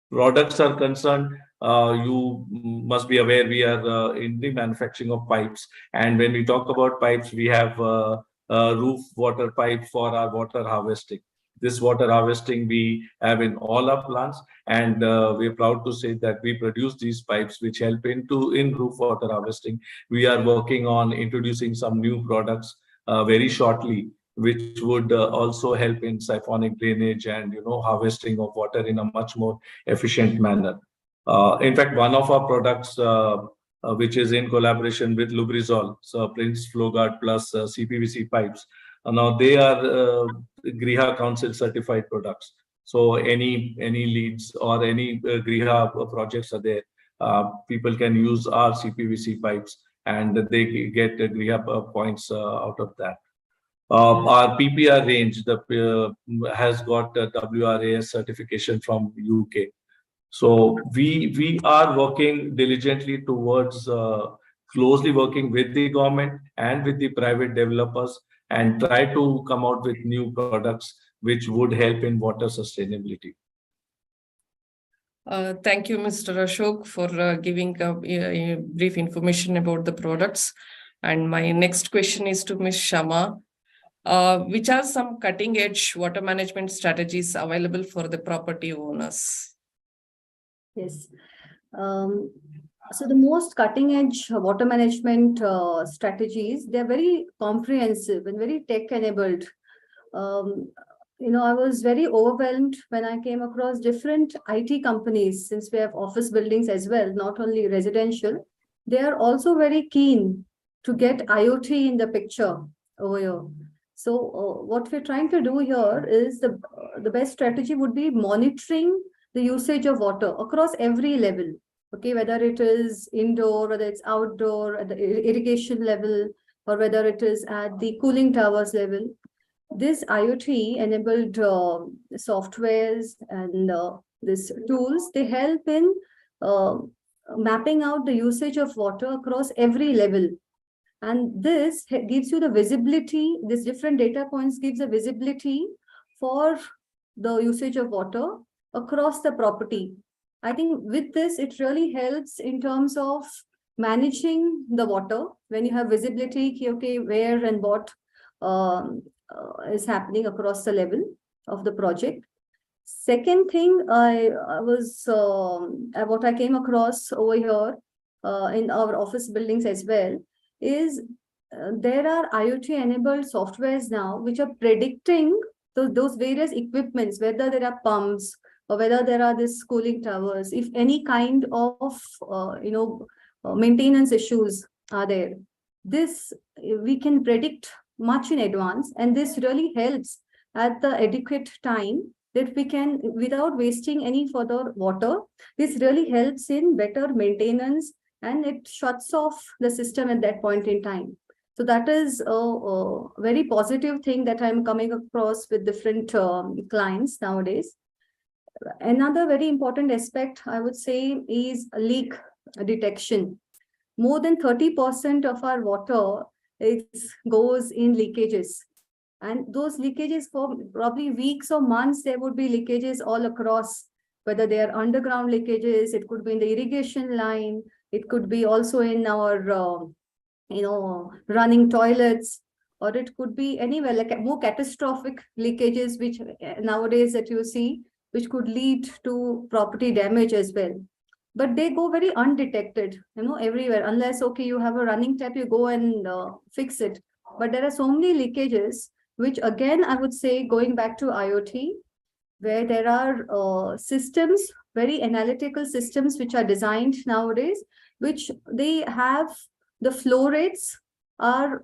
products are concerned, you must be aware we are in the manufacturing of pipes. And when we talk about pipes, we have roof water pipe for our water harvesting. This water harvesting we have in all our plants, and we're proud to say that we produce these pipes which help in roof water harvesting. We are working on introducing some new products very shortly, which would also help in siphonic drainage and harvesting of water in a much more efficient manner. In fact, one of our products, which is in collaboration with LUBRIZOL, so Prince FlowGuard Plus CPVC pipes, now they are Griha Council certified products. So any leads or any Griha projects are there, people can use our CPVC pipes and they get Griha points out of that. Our PPR range has got a WRAS certification from UK. So we are working diligently towards closely working with the government and with the private developers and try to come out with new products which would help in water sustainability. Thank you, Mr. Ashok, for giving a brief information about the products. And my next question is to Ms. Shama. Which are some cutting-edge water management strategies available for the property owners? Yes. So the most cutting-edge water management strategies, they're very comprehensive and very tech-enabled. I was very overwhelmed when I came across different IT companies, since we have office buildings as well, not only residential. They are also very keen to get IoT in the picture over here. So what we're trying to do here is the best strategy would be monitoring the usage of water across every level. Okay, whether it is indoor, whether it's outdoor, at the irrigation level, or whether it is at the cooling towers level. This IoT-enabled softwares and these tools, they help in mapping out the usage of water across every level. And this gives you the visibility, this different data points gives a visibility for the usage of water across the property. I think with this, it really helps in terms of managing the water when you have visibility, okay, where and what is happening across the level of the project. Second thing, what I came across over here in our office buildings as well, is there are IoT-enabled softwares now which are predicting those various equipments, whether there are pumps or whether there are these cooling towers, if any kind of maintenance issues are there. This we can predict much in advance, and this really helps at the adequate time that we can, without wasting any further water. This really helps in better maintenance, and it shuts off the system at that point in time. So that is a very positive thing that I'm coming across with different clients nowadays. Another very important aspect, I would say, is leak detection. More than 30% of our water goes in leakages. And those leakages, for probably weeks or months, there would be leakages all across, whether they are underground leakages, it could be in the irrigation line, it could be also in our, running toilets, or it could be anywhere, like more catastrophic leakages, which nowadays that you see, which could lead to property damage as well. But they go very undetected, everywhere, unless, okay, you have a running tap, you go and fix it. But there are so many leakages, which again, I would say, going back to IoT, where there are systems, very analytical systems, which are designed nowadays, which they have the flow rates are,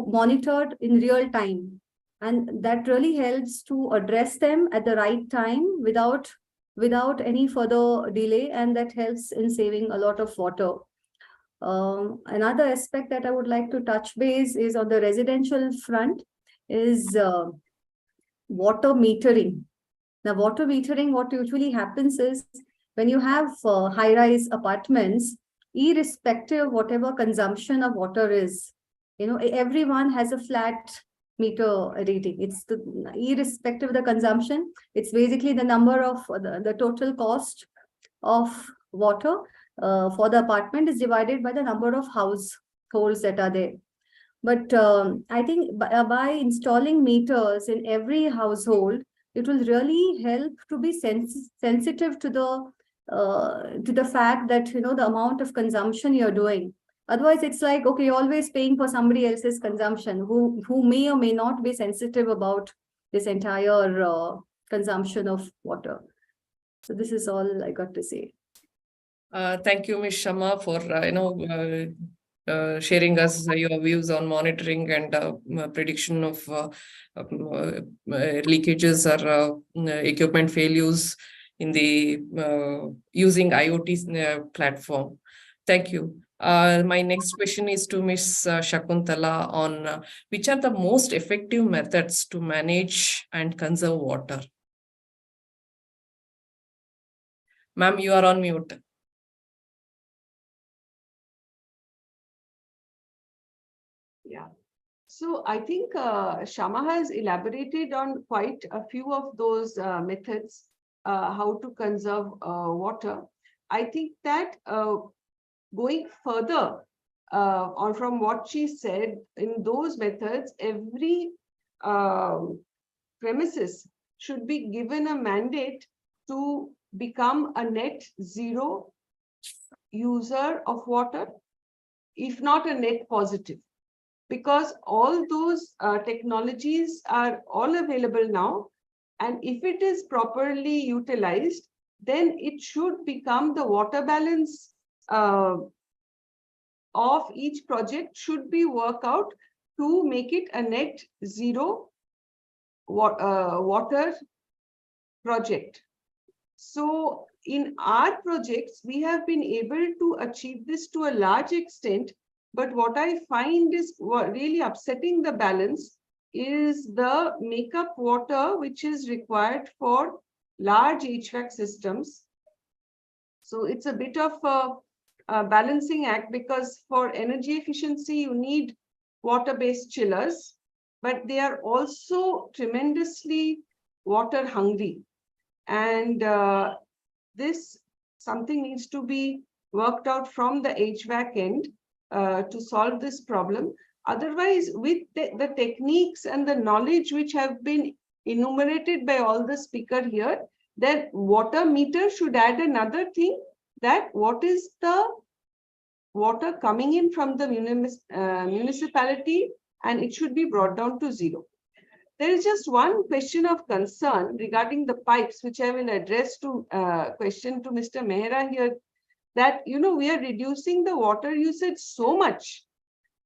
monitored in real time. And that really helps to address them at the right time without any further delay, and that helps in saving a lot of water. Another aspect that I would like to touch base is on the residential front is water metering. Now, water metering, what usually happens is when you have high-rise apartments, irrespective of whatever consumption of water is, everyone has a flat meter reading. It's irrespective of the consumption. It's basically the number of the total cost of water for the apartment is divided by the number of households that are there. But I think by installing meters in every household, it will really help to be sensitive to the fact that, the amount of consumption you're doing. Otherwise, it's like, okay, you're always paying for somebody else's consumption who may or may not be sensitive about this entire consumption of water. So this is all I got to say. Thank you, Ms. Shama, for sharing us your views on monitoring and prediction of leakages or equipment failures in the using IoT platform. Thank you. My next question is to Ms. Shakuntala on which are the most effective methods to manage and conserve water. Ma'am, you are on mute. Yeah. So I think Shama has elaborated on quite a few of those methods, how to conserve water. I think that going further on from what she said, in those methods, every premises should be given a mandate to become a net zero user of water, if not a net positive. Because all those technologies are all available now. And if it is properly utilized, then it should become the water balance of each project should be worked out to make it a net zero water project. So in our projects, we have been able to achieve this to a large extent. But what I find is really upsetting the balance is the makeup water, which is required for large HVAC systems. So it's a bit of a balancing act, because for energy efficiency, you need water-based chillers, but they are also tremendously water hungry. And this something needs to be worked out from the HVAC end to solve this problem. Otherwise, with the techniques and the knowledge which have been enumerated by all the speaker here, that water meter should add another thing, that what is the water coming in from the municipality, and it should be brought down to zero. There is just one question of concern regarding the pipes, which I will address to question to Mr. Mehra here, that, we are reducing the water usage so much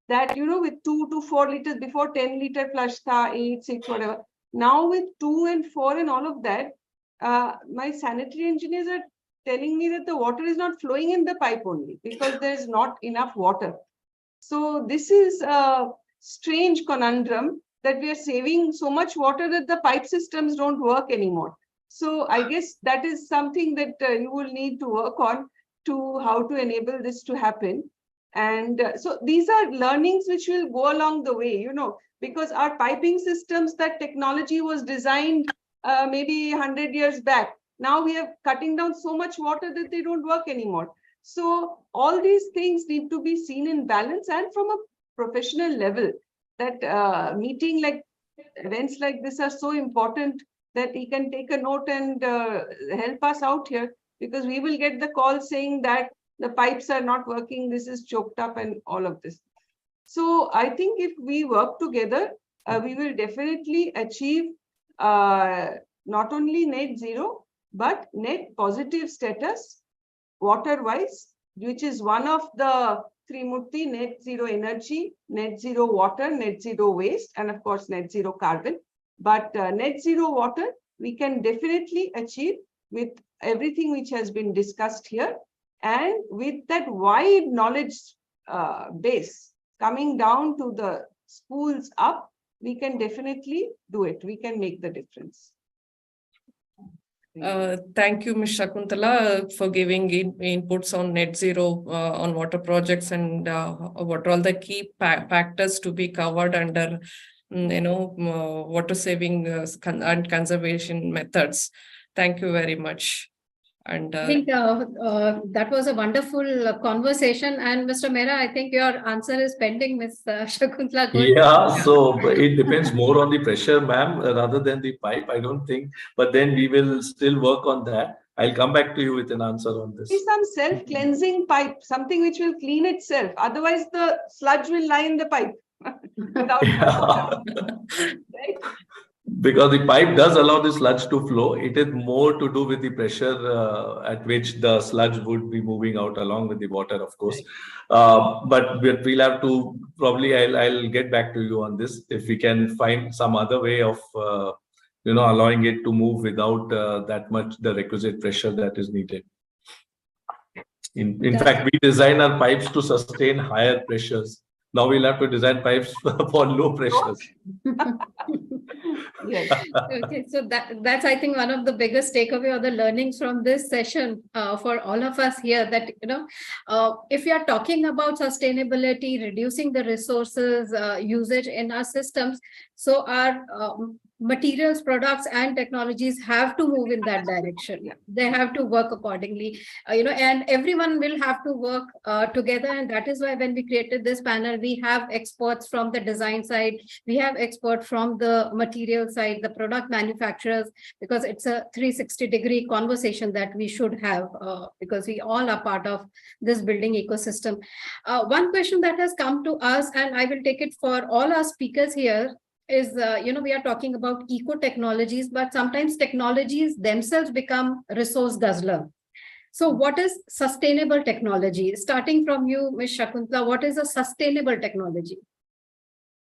that, with 2 to 4 liters, before 10 liter flush tha, 8, 6, whatever. Now with 2 and 4 and all of that, my sanitary engineers are telling me that the water is not flowing in the pipe only because there is not enough water. So this is a strange conundrum that we are saving so much water that the pipe systems don't work anymore. So I guess that is something that you will need to work on, to how to enable this to happen. And so these are learnings which will go along the way, because our piping systems, that technology was designed maybe 100 years back. Now we are cutting down so much water that they don't work anymore. So all these things need to be seen in balance and from a professional level. that meeting, like events like this are so important that he can take a note and help us out here, because we will get the call saying that the pipes are not working, this is choked up and all of this. So I think if we work together, we will definitely achieve not only net zero, but net positive status water-wise, which is one of the Trimurti: net zero energy, net zero water, net zero waste, and of course, net zero carbon. But net zero water, we can definitely achieve with everything which has been discussed here. And with that wide knowledge base coming down to the schools up, we can definitely do it. We can make the difference. Thank you, Ms. Shakuntala, for giving inputs on net zero on water projects, and what are all the key factors to be covered under, water saving and conservation methods. Thank you very much. And I think that was a wonderful conversation. And Mr. Mehra, I think your answer is pending, Ms. Shakuntala. Yeah, so it depends more on the pressure, ma'am, rather than the pipe, I don't think. But then we will still work on that. I'll come back to you with an answer on this. Some self-cleansing pipe, something which will clean itself. Otherwise, the sludge will lie in the pipe without right? Because the pipe does allow the sludge to flow. It is more to do with the pressure at which the sludge would be moving out along with the water, of course. But we'll have to probably, I'll get back to you on this if we can find some other way of allowing it to move without that much the requisite pressure that is needed. In fact, we design our pipes to sustain higher pressures. Now we'll have to design pipes for low pressures. Yes. Okay, so that's I think one of the biggest takeaway or the learnings from this session for all of us here, that if we are talking about sustainability, reducing the resources usage in our systems, so our materials, products, and technologies have to move in that direction. Yeah. They have to work accordingly, and everyone will have to work together. And that is why when we created this panel, we have experts from the design side, we have experts from the material side, the product manufacturers, because it's a 360-degree conversation that we should have, because we all are part of this building ecosystem. One question that has come to us, and I will take it for all our speakers here, is, we are talking about eco technologies, but sometimes technologies themselves become resource guzzler. So what is sustainable technology? Starting from you, Ms. Shakuntala, what is a sustainable technology?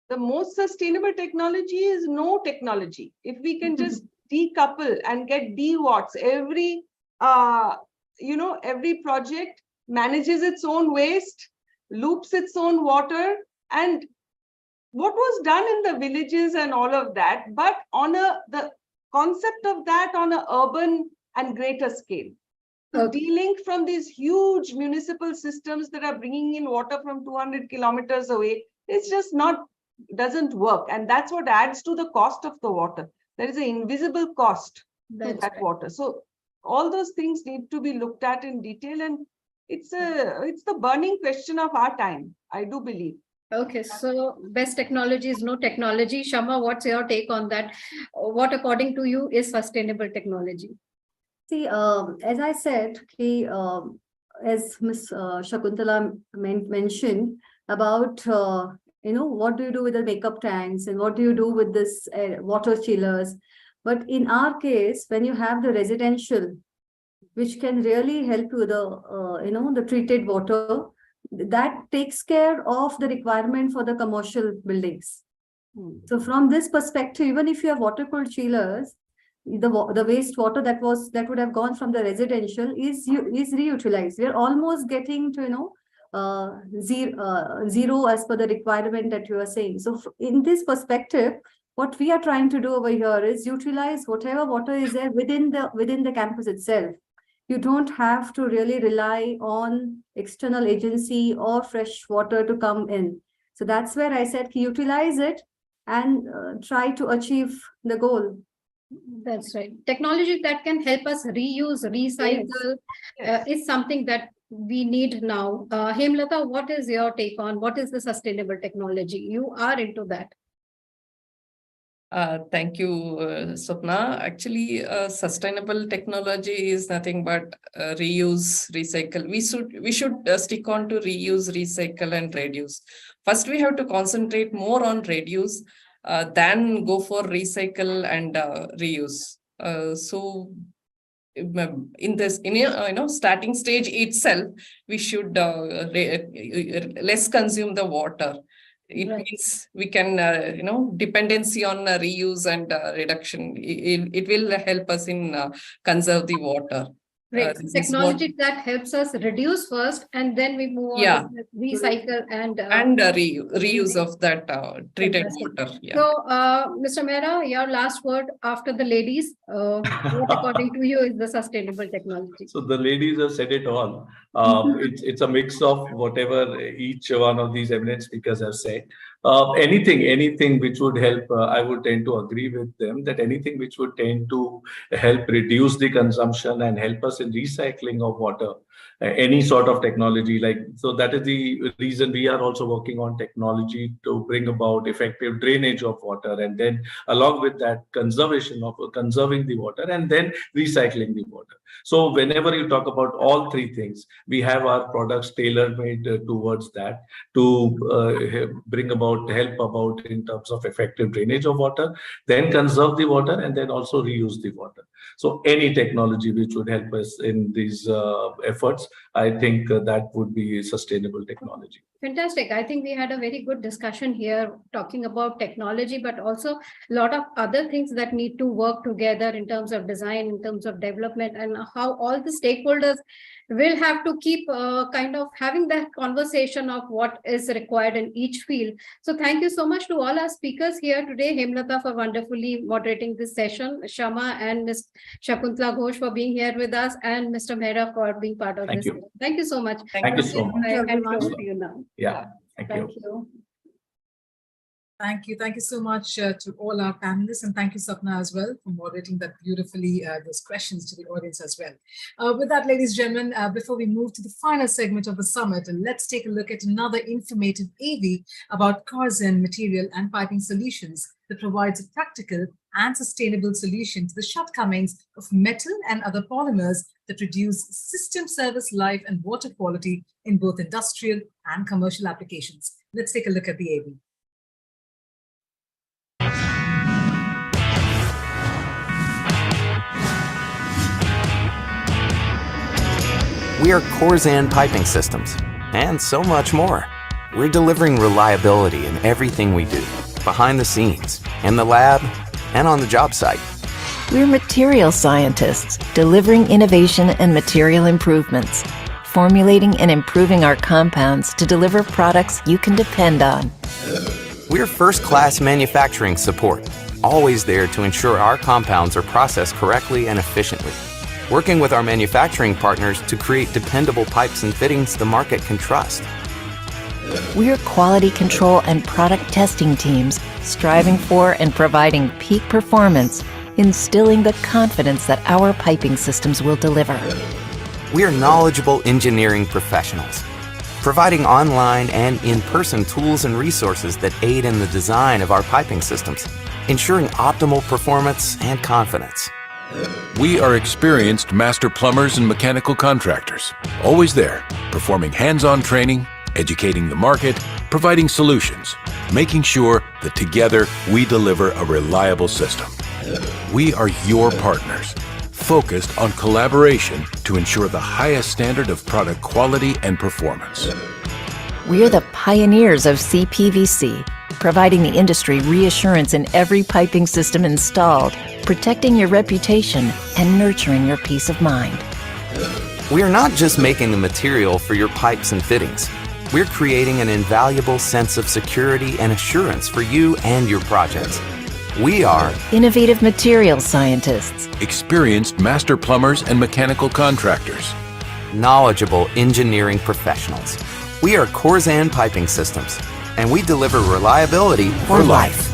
The most sustainable technology is no technology. If we can just decouple and get D-watts, every project manages its own waste, loops its own water, and what was done in the villages and all of that, but on the concept of that on an urban and greater scale. So de-link from these huge municipal systems that are bringing in water from 200 kilometers away, it's just doesn't work. And that's what adds to the cost of the water. There is an invisible cost to that water. So all those things need to be looked at in detail, and it's the burning question of our time, I do believe. Okay, so best technology is no technology. Shama, what's your take on that? What, according to you, is sustainable technology? See, as I said, as Ms. Shakuntala mentioned about, what do you do with the makeup tanks and what do you do with this water chillers? But in our case, when you have the residential, which can really help you, the treated water, that takes care of the requirement for the commercial buildings. So from this perspective, even if you have water-cooled chillers, the wastewater that would have gone from the residential is reutilized. We are almost getting to zero as per the requirement that you are saying. So in this perspective, what we are trying to do over here is utilize whatever water is there within the campus itself. You don't have to really rely on external agency or fresh water to come in. So that's where I said utilize it and try to achieve the goal. That's right. Technology that can help us reuse, recycle is something that we need now. Hemlata, what is your take on what is the sustainable technology? You are into that. Thank you, Swapna. Actually, sustainable technology is nothing but reuse, recycle. We should stick on to reuse, recycle, and reduce. First, we have to concentrate more on reduce, than go for recycle and reuse. So in this starting stage itself, we should less consume the water. It means we can dependency on reuse and reduction. It will help us in conserve the water. Right. This is Technology that helps us reduce first, and then we move on Yeah. to recycle and reuse of that treated Fantastic. water. Yeah. So, Mr. Mehra, your last word after the ladies. What according to you is the sustainable technology? So the ladies have said it all. It's a mix of whatever each one of these eminent speakers have said. Anything which would help, I would tend to agree with them that anything which would tend to help reduce the consumption and help us in recycling of water, any sort of technology so that is the reason we are also working on technology to bring about effective drainage of water, and then along with that conserving the water and then recycling the water. So whenever you talk about all three things, we have our products tailor-made towards that to help about in terms of effective drainage of water, then conserve the water, and then also reuse the water. So any technology which would help us in these efforts, I think that would be sustainable technology. Fantastic. I think we had a very good discussion here talking about technology, but also a lot of other things that need to work together in terms of design, in terms of development, and how all the stakeholders will have to keep kind of having that conversation of what is required in each field. So thank you so much to all our speakers here today. Hemlata for wonderfully moderating this session, Shama and Ms. Shakuntala Ghosh for being here with us, and Mr. Mehra for being part of this. Thank you so much. Thank you so much. I hand over to you now. Yeah, thank you. Thank you. Thank you so much to all our panelists, and thank you, Sapna, as well, for moderating that beautifully, those questions to the audience as well. With that, ladies and gentlemen, before we move to the final segment of the summit, let's take a look at another informative AV about Corzen Material and Piping Solutions that provides a practical and sustainable solution to the shortcomings of metal and other polymers that reduce system service life and water quality in both industrial and commercial applications. Let's take a look at the AV. We are Corzen Piping Systems, and so much more. We're delivering reliability in everything we do, behind the scenes, in the lab, and on the job site. We're material scientists, delivering innovation and material improvements, formulating and improving our compounds to deliver products you can depend on. We're first-class manufacturing support, always there to ensure our compounds are processed correctly and efficiently, working with our manufacturing partners to create dependable pipes and fittings the market can trust. We're quality control and product testing teams, striving for and providing peak performance, instilling the confidence that our piping systems will deliver. We are knowledgeable engineering professionals, providing online and in-person tools and resources that aid in the design of our piping systems, ensuring optimal performance and confidence. We are experienced master plumbers and mechanical contractors, always there, performing hands-on training, educating the market, providing solutions, making sure that together we deliver a reliable system. We are your partners, focused on collaboration to ensure the highest standard of product quality and performance. We are the pioneers of CPVC, providing the industry reassurance in every piping system installed, protecting your reputation and nurturing your peace of mind. We are not just making the material for your pipes and fittings. We're creating an invaluable sense of security and assurance for you and your projects. We are innovative material scientists, experienced master plumbers and mechanical contractors, knowledgeable engineering professionals. We are Corzen Piping Systems, and we deliver reliability for life.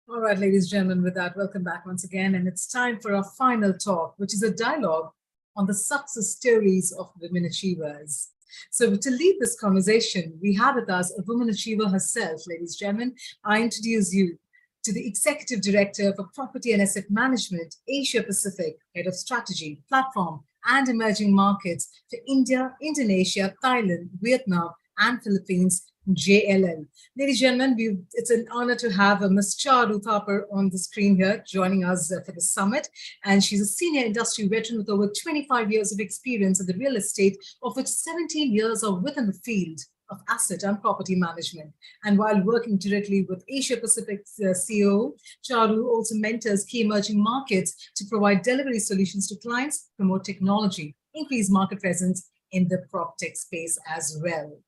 All right. right, ladies and gentlemen, with that, welcome back once again. And it's time for our final talk, which is a dialogue on the success stories of women achievers. So to lead this conversation, we have with us a woman achiever herself, ladies and gentlemen. I introduce you to the Executive Director for Property and Asset Management, Asia Pacific, Head of Strategy, Platform and Emerging Markets for India, Indonesia, Thailand, Vietnam, and Philippines, JLL. Ladies and gentlemen, it's an honor to have Ms. Charu Thapar on the screen here, joining us for the summit. And she's a senior industry veteran with over 25 years of experience in the real estate, of which 17 years are within the field of asset and property management. And while working directly with Asia Pacific's CEO, Charu also mentors key emerging markets to provide delivery solutions to clients, promote technology, increase market presence in the PropTech space as well.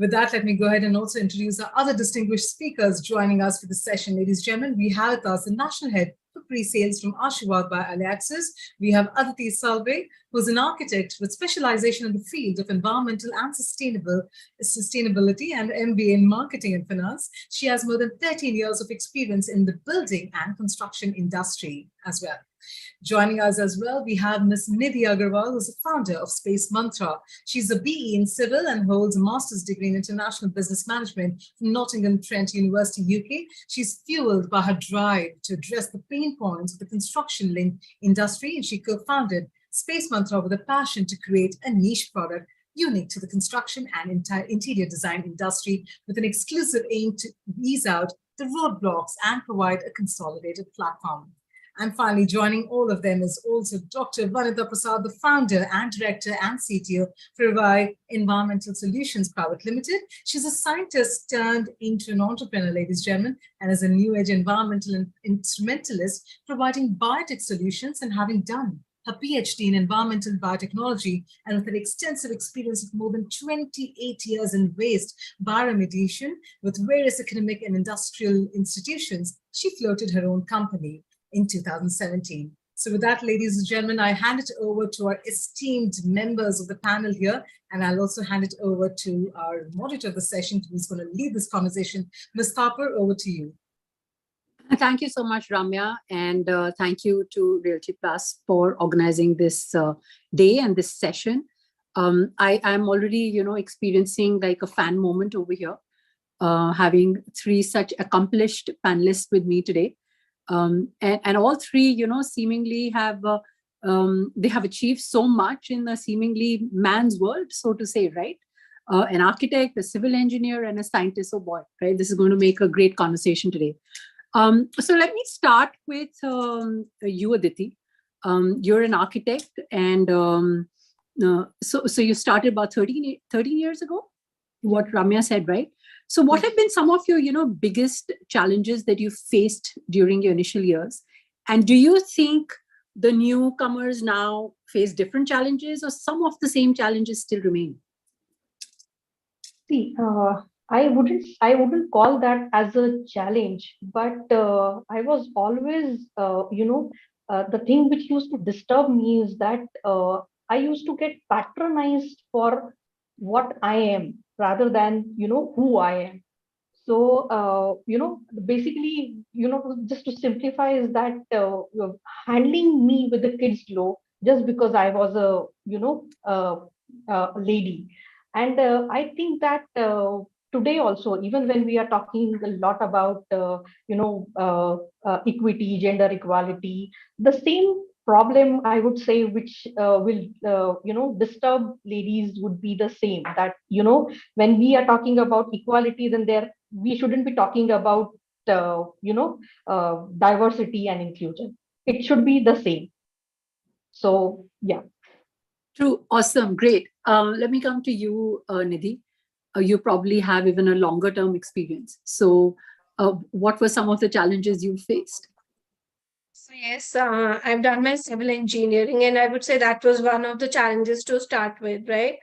With that, let me go ahead and also introduce our other distinguished speakers joining us for the session. Ladies and gentlemen, we have with us the National Head for Pre-Sales from Ashirwad by Alliances. We have Aditi Salve, who's an architect with specialization in the field of environmental and sustainability and MBA in marketing and finance. She has more than 13 years of experience in the building and construction industry as well. Joining us as well, we have Ms. Nidhi Agarwal, who's the founder of Space Mantra. She's a BE in Civil and holds a master's degree in International Business Management from Nottingham-Trent University, UK. She's fueled by her drive to address the pain points of the construction-linked industry, and she co-founded Space Mantra with a passion to create a niche product unique to the construction and interior design industry, with an exclusive aim to ease out the roadblocks and provide a consolidated platform. And finally, joining all of them is also Dr. Vanitha Prasad, the founder and director and CTO for Revive Environmental Solutions Private Limited. She's a scientist turned into an entrepreneur, ladies and gentlemen, and is a new age environmental instrumentalist, providing biotech solutions and having done her PhD in environmental biotechnology, and with an extensive experience of more than 28 years in waste bioremediation with various academic and industrial institutions, she floated her own company in 2017. So with that, ladies and gentlemen, I hand it over to our esteemed members of the panel here, and I'll also hand it over to our moderator of the session, who's going to lead this conversation. Ms. Thapar, over to you. Thank you so much, Ramya, and thank you to Realty Plus for organizing this day and this session. I am already, experiencing like a fan moment over here, having three such accomplished panelists with me today. And all three, seemingly have, they have achieved so much in the seemingly man's world, so to say, right? An architect, a civil engineer, and a scientist. Oh boy, right? This is going to make a great conversation today. So let me start with you, Aditi. You're an architect, and so you started about 13 years ago, what Ramya said, right? So what have been some of your, biggest challenges that you faced during your initial years? And do you think the newcomers now face different challenges, or some of the same challenges still remain? See, I wouldn't call that as a challenge, but I was always, the thing which used to disturb me is that I used to get patronized for what I am rather than, who I am. So, basically, just to simplify is that handling me with the kids glow just because I was a lady. And I think that today also, even when we are talking a lot about, equity, gender equality, the same problem, I would say, which will, disturb ladies would be the same, that, when we are talking about equality, then we shouldn't be talking about, diversity and inclusion. It should be the same. So, yeah. True. Awesome. Great. Let me come to you, Nidhi. You probably have even a longer term experience. So what were some of the challenges you faced? So yes, I've done my civil engineering, and I would say that was one of the challenges to start with, right?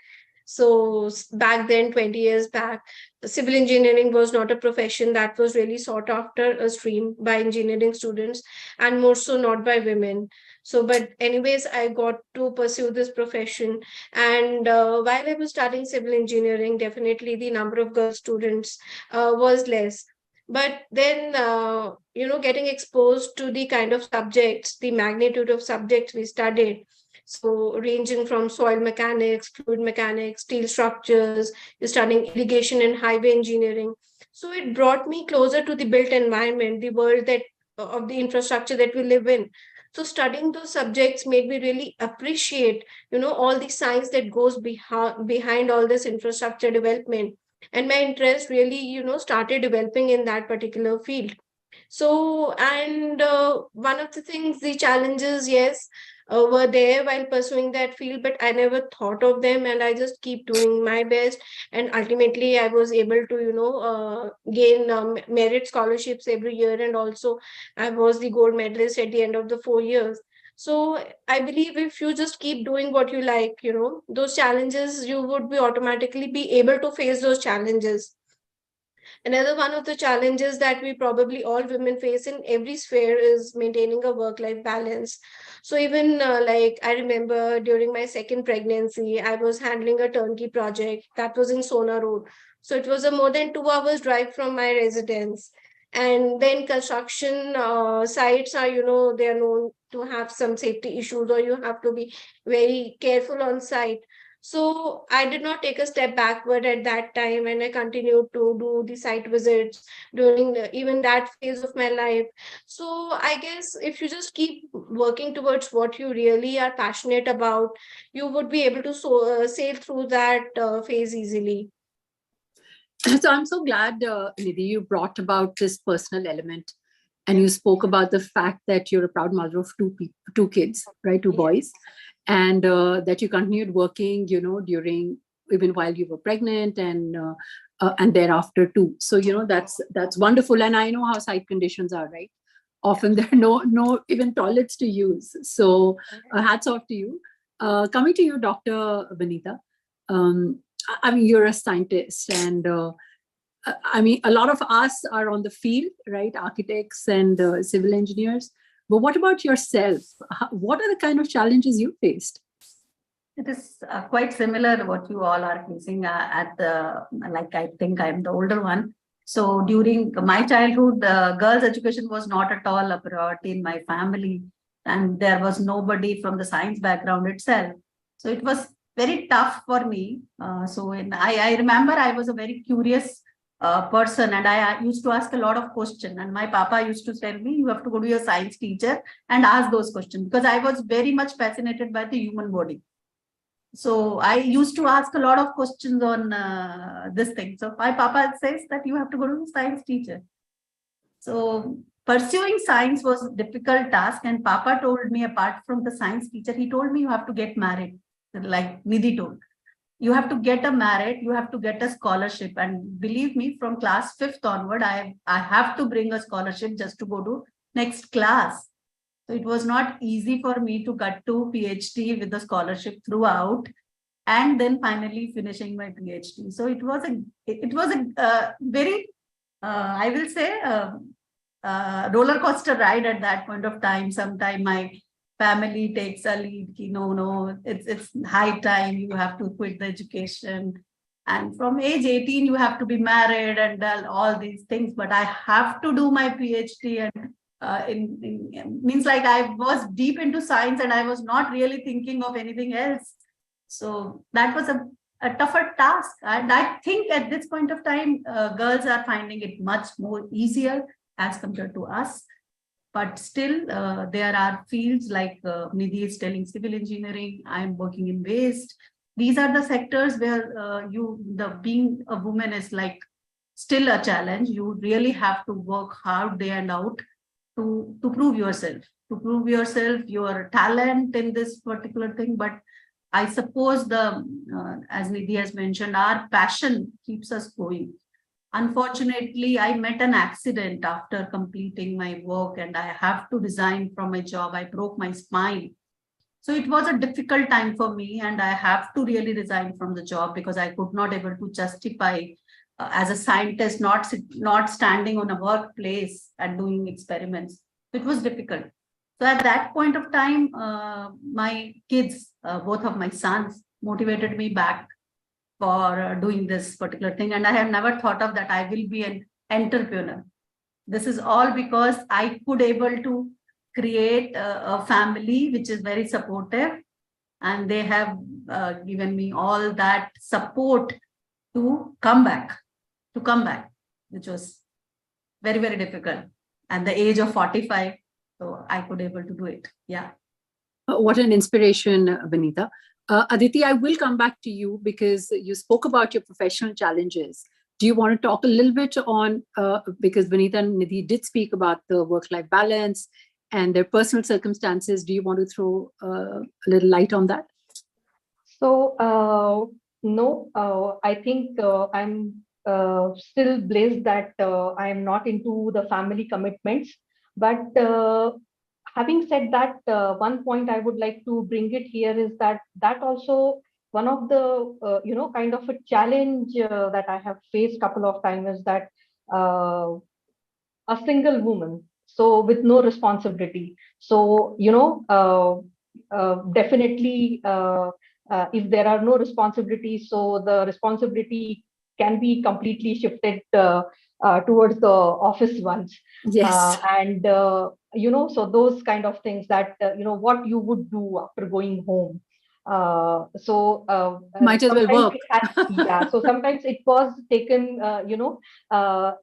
So back then, 20 years back, civil engineering was not a profession that was really sought after a stream by engineering students, and more so not by women. So, but anyways, I got to pursue this profession. And while I was studying civil engineering, definitely the number of girl students was less. But then, getting exposed to the kind of subjects, the magnitude of subjects we studied, so ranging from soil mechanics, fluid mechanics, steel structures, you're studying irrigation and highway engineering. So it brought me closer to the built environment, the world that of the infrastructure that we live in. So studying those subjects made me really appreciate, all the science that goes behind all this infrastructure development. And my interest really, started developing in that particular field. So, and one of the things, the challenges, yes, were there while pursuing that field, but I never thought of them, and I just keep doing my best. And ultimately, I was able to, gain merit scholarships every year, and also I was the gold medalist at the end of the 4 years. So I believe if you just keep doing what you like, those challenges, you would be automatically be able to face those challenges. Another one of the challenges that we probably all women face in every sphere is maintaining a work-life balance. So even like I remember during my second pregnancy, I was handling a turnkey project that was in Sona Road. So it was a more than 2 hours drive from my residence. And then construction sites are, they are known to have some safety issues, or you have to be very careful on site. So I did not take a step backward at that time, and I continued to do the site visits during even that phase of my life. So I guess if you just keep working towards what you really are passionate about, you would be able to sail through that phase easily. So I'm so glad, Nidhi, you brought about this personal element, and you spoke about the fact that you're a proud mother of two kids, right? Two boys, and that you continued working, during even while you were pregnant and thereafter too. So that's wonderful, and I know how site conditions are, right? Often there are no even toilets to use. So hats off to you. Coming to you, Dr. Vanita. I mean, you're a scientist, and I mean, a lot of us are on the field, right? Architects and civil engineers. But what about yourself? What are the kind of challenges you faced? It is quite similar to what you all are facing like I think I'm the older one. So during my childhood, girls' education was not at all a priority in my family. And there was nobody from the science background itself. So it was very tough for me. I remember I was a very curious person, and I used to ask a lot of questions. And my papa used to tell me, you have to go to your science teacher and ask those questions, because I was very much fascinated by the human body. So I used to ask a lot of questions on this thing. So my papa says that you have to go to the science teacher. So pursuing science was a difficult task. And papa told me, apart from the science teacher, he told me you have to get married, like Nidhi told. You have to get a merit, you have to get a scholarship. And believe me, from class 5th onward, I have to bring a scholarship just to go to next class. So it was not easy for me to get to PhD with the scholarship throughout, and then finally finishing my PhD. So it was a very, I will say, roller coaster ride at that point of time. Sometime my family takes a lead, no, it's high time, you have to quit the education. And from age 18, you have to be married and all these things. But I have to do my PhD, and means like I was deep into science and I was not really thinking of anything else. So that was a tougher task. And I think at this point of time, girls are finding it much more easier as compared to us. But still, there are fields like Nidhi is telling, civil engineering, I'm working in waste. These are the sectors where being a woman is like still a challenge. You really have to work hard day and out to prove yourself, your talent in this particular thing. But I suppose as Nidhi has mentioned, our passion keeps us going. Unfortunately, I met an accident after completing my work, and I have to resign from my job. I broke my spine. So it was a difficult time for me, and I have to really resign from the job because I could not able to justify as a scientist not standing on a workplace and doing experiments. It was difficult. So at that point of time, my kids, both of my sons, motivated me back for doing this particular thing. And I have never thought of that I will be an entrepreneur. This is all because I could able to create a family which is very supportive, and they have given me all that support to come back, which was very, very difficult at the age of 45. So I could able to do it. Yeah. What an inspiration, Vanita. Aditi, I will come back to you because you spoke about your professional challenges. Do you want to talk a little bit on, because Vanita and Nidhi did speak about the work-life balance and their personal circumstances. Do you want to throw a little light on that? So, no, I think I'm still blessed that I am not into the family commitments. But having said that, one point I would like to bring it here is that also one of the kind of a challenge that I have faced couple of times is that a single woman, so with no responsibility. So definitely if there are no responsibilities, so the responsibility can be completely shifted towards the office ones. Yes. So those kind of things that what you would do after going home. Might as well work. Yeah, so sometimes it was taken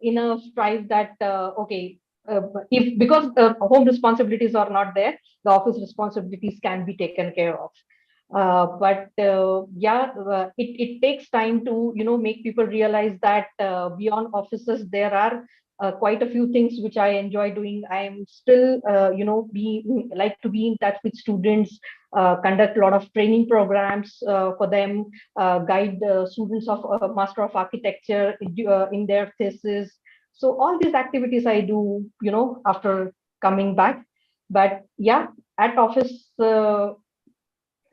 in a stride that okay, if because the home responsibilities are not there, the office responsibilities can be taken care of. It takes time to make people realize that beyond offices there are quite a few things which I enjoy doing. I am still like to be in touch with students, conduct a lot of training programs for them, guide students of Master of Architecture in their thesis. So all these activities I do after coming back. But yeah, at office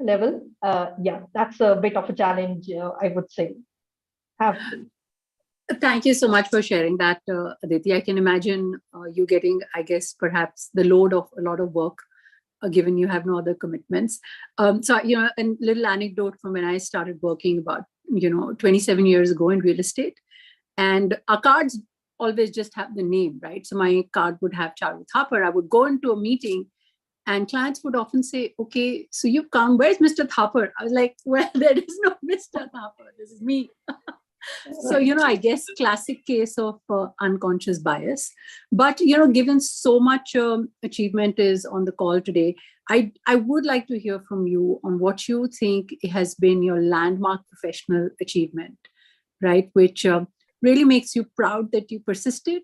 level, that's a bit of a challenge, I would say. Thank you so much for sharing that, Aditi. I can imagine you getting, I guess, perhaps the load of a lot of work, given you have no other commitments. So, a little anecdote from when I started working about, 27 years ago in real estate. And our cards always just have the name, right? So my card would have Charu Thapar. I would go into a meeting and clients would often say, okay, so you've come, where's Mr. Thapar? I was like, well, there is no Mr. Thapar, this is me. So, I guess classic case of unconscious bias. But, given so much achievement is on the call today, I would like to hear from you on what you think has been your landmark professional achievement, right? Which really makes you proud that you persisted,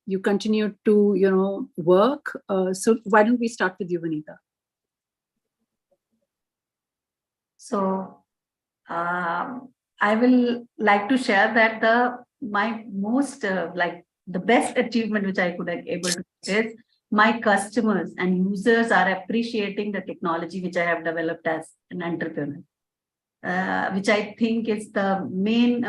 you continued to, work. So why don't we start with you, Vanita? So, I will like to share that my most the best achievement which I could have able to is my customers and users are appreciating the technology which I have developed as an entrepreneur, which I think is the main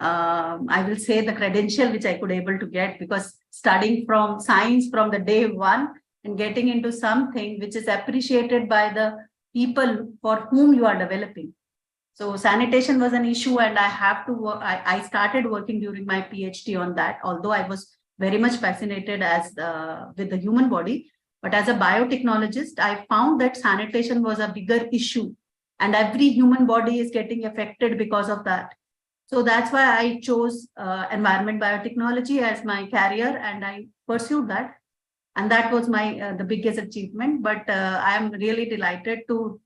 I will say the credential which I could able to get, because studying from science from the day one and getting into something which is appreciated by the people for whom you are developing. So sanitation was an issue, and I have to work. I started working during my PhD on that, although I was very much fascinated with the human body. But as a biotechnologist, I found that sanitation was a bigger issue, and every human body is getting affected because of that. So that's why I chose environment biotechnology as my career, and I pursued that. And that was my the biggest achievement. But I am really delighted to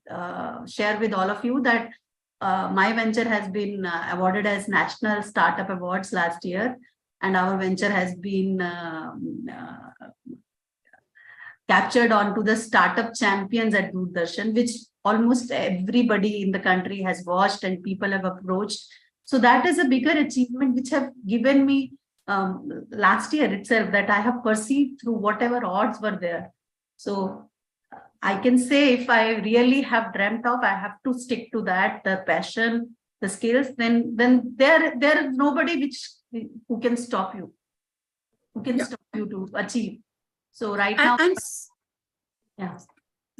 share with all of you that my venture has been awarded as National Startup Awards last year, and our venture has been captured onto the Startup Champions at Doordarshan, which almost everybody in the country has watched and people have approached. So that is a bigger achievement which have given me last year itself, that I have perceived through whatever odds were there. So I can say if I really have dreamt of, I have to stick to that, the passion, the skills, then there is nobody who can stop you, stop you to achieve. So right now, yeah.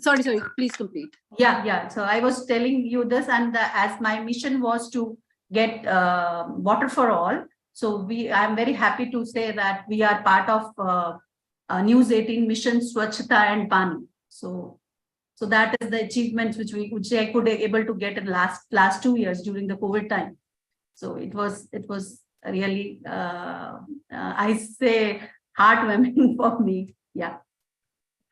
Sorry, please complete. Yeah. So I was telling you this, and as my mission was to get water for all. So I'm very happy to say that we are part of News 18 mission Swachhata and Pani. So that is the achievements which I could able to get in last 2 years during the COVID time. So it was really I say heartwarming for me. Yeah.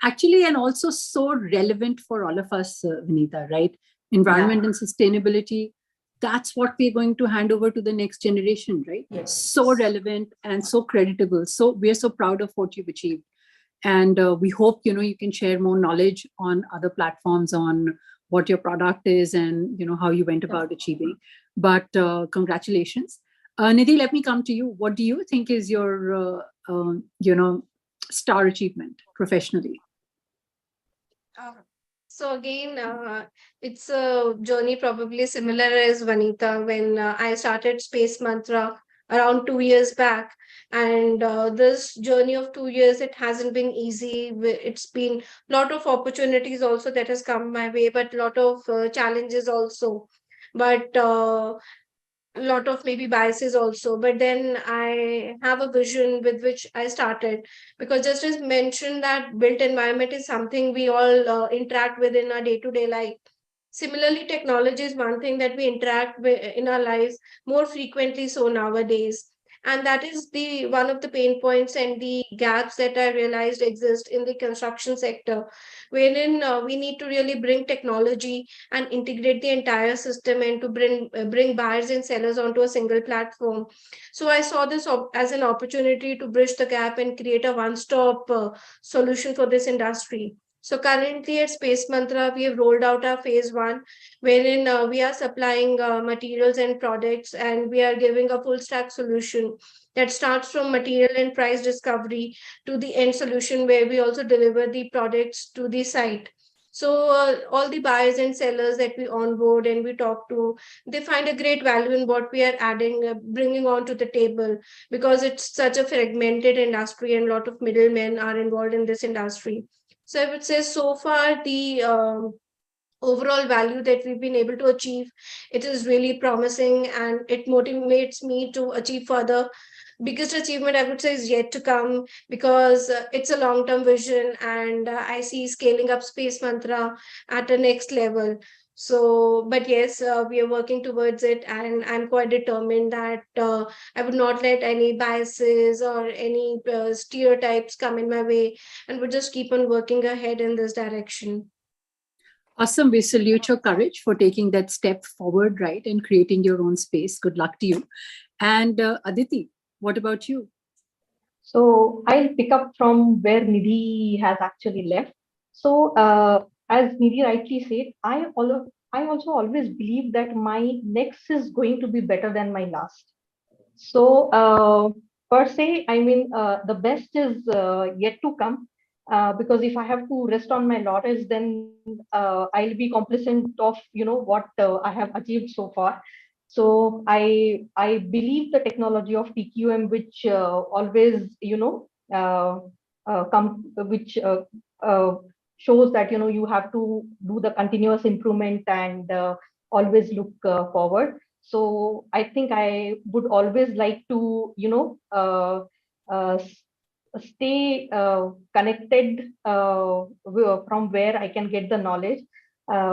Actually, and also so relevant for all of us, Vinita, right? Environment and sustainability. That's what we're going to hand over to the next generation, right? Yes. So relevant and so creditable. So we're so proud of what you've achieved. And we hope, you can share more knowledge on other platforms on what your product is and, how you went about achieving. But congratulations. Nidhi, let me come to you. What do you think is your, star achievement professionally? So again, it's a journey probably similar as Vanita when I started Space Mantra around 2 years back. And this journey of 2 years, it hasn't been easy. It's been a lot of opportunities also that has come my way, but a lot of challenges also. But a lot of maybe biases also, but then I have a vision with which I started, because just as mentioned that built environment is something we all interact with in our day-to-day life. Similarly, technology is one thing that we interact with in our lives more frequently so nowadays. And that is the one of the pain points and the gaps that I realized exist in the construction sector, wherein we need to really bring technology and integrate the entire system and to bring buyers and sellers onto a single platform. So I saw this as an opportunity to bridge the gap and create a one-stop solution for this industry. So currently at Space Mantra, we have rolled out our phase 1, wherein we are supplying materials and products, and we are giving a full stack solution that starts from material and price discovery to the end solution, where we also deliver the products to the site. So all the buyers and sellers that we onboard and we talk to, they find a great value in what we are adding, bringing onto the table, because it's such a fragmented industry and a lot of middlemen are involved in this industry. So I would say so far the overall value that we've been able to achieve, it is really promising and it motivates me to achieve further. Biggest achievement I would say is yet to come, because it's a long-term vision, and I see scaling up Space Mantra at a next level. So, but yes, we are working towards it, and I'm quite determined that I would not let any biases or any stereotypes come in my way, and would just keep on working ahead in this direction. Awesome. We salute your courage for taking that step forward, right, and creating your own space. Good luck to you. And Aditi, what about you? So I'll pick up from where Nidhi has actually left. So as Nidhi rightly said, I also always believe that my next is going to be better than my last. So per se, I mean, the best is yet to come. Because if I have to rest on my laurels, then I'll be complacent of what I have achieved so far. So I believe the technology of TQM, which always shows that you have to do the continuous improvement and always look forward. So I think I would always like to stay connected from where I can get the knowledge,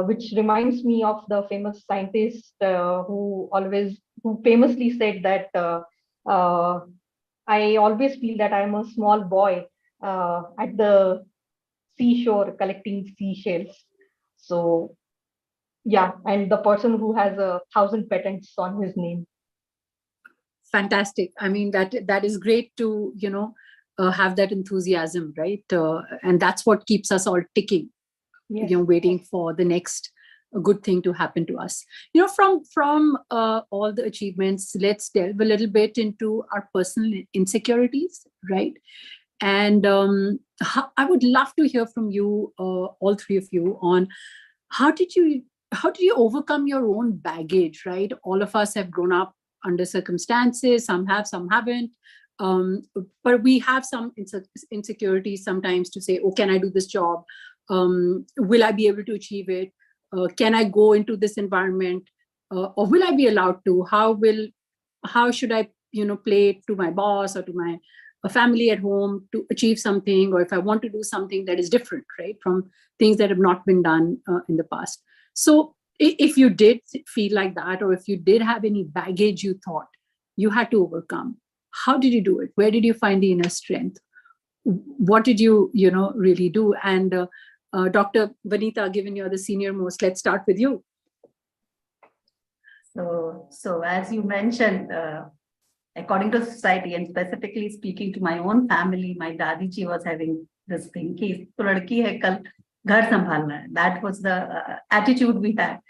which reminds me of the famous scientist who famously said that I always feel that I'm a small boy at the seashore collecting seashells. So yeah, and the person who has 1,000 patents on his name. Fantastic. I mean, that is great to have that enthusiasm, right? And that's what keeps us all ticking. Yes. Waiting for the next good thing to happen to us. From all the achievements, let's delve a little bit into our personal insecurities, right? And I would love to hear from you, all three of you, on how did you overcome your own baggage, right? All of us have grown up under circumstances, some have, some haven't. But we have some insecurities sometimes to say, oh, can I do this job? Will I be able to achieve it? Can I go into this environment? Or will I be allowed to? How should I play to my boss or to my family at home to achieve something, or if I want to do something that is different, right, from things that have not been done in the past. So if you did feel like that, or if you did have any baggage you thought you had to overcome, how did you do it? Where did you find the inner strength? What did you really do? And Dr. Vanita, given you're the senior most, let's start with you. So as you mentioned, according to society, and specifically speaking to my own family, my Dadiji was having this thing, ki ladki hai, kal ghar sambhalna hai. That was the attitude we had.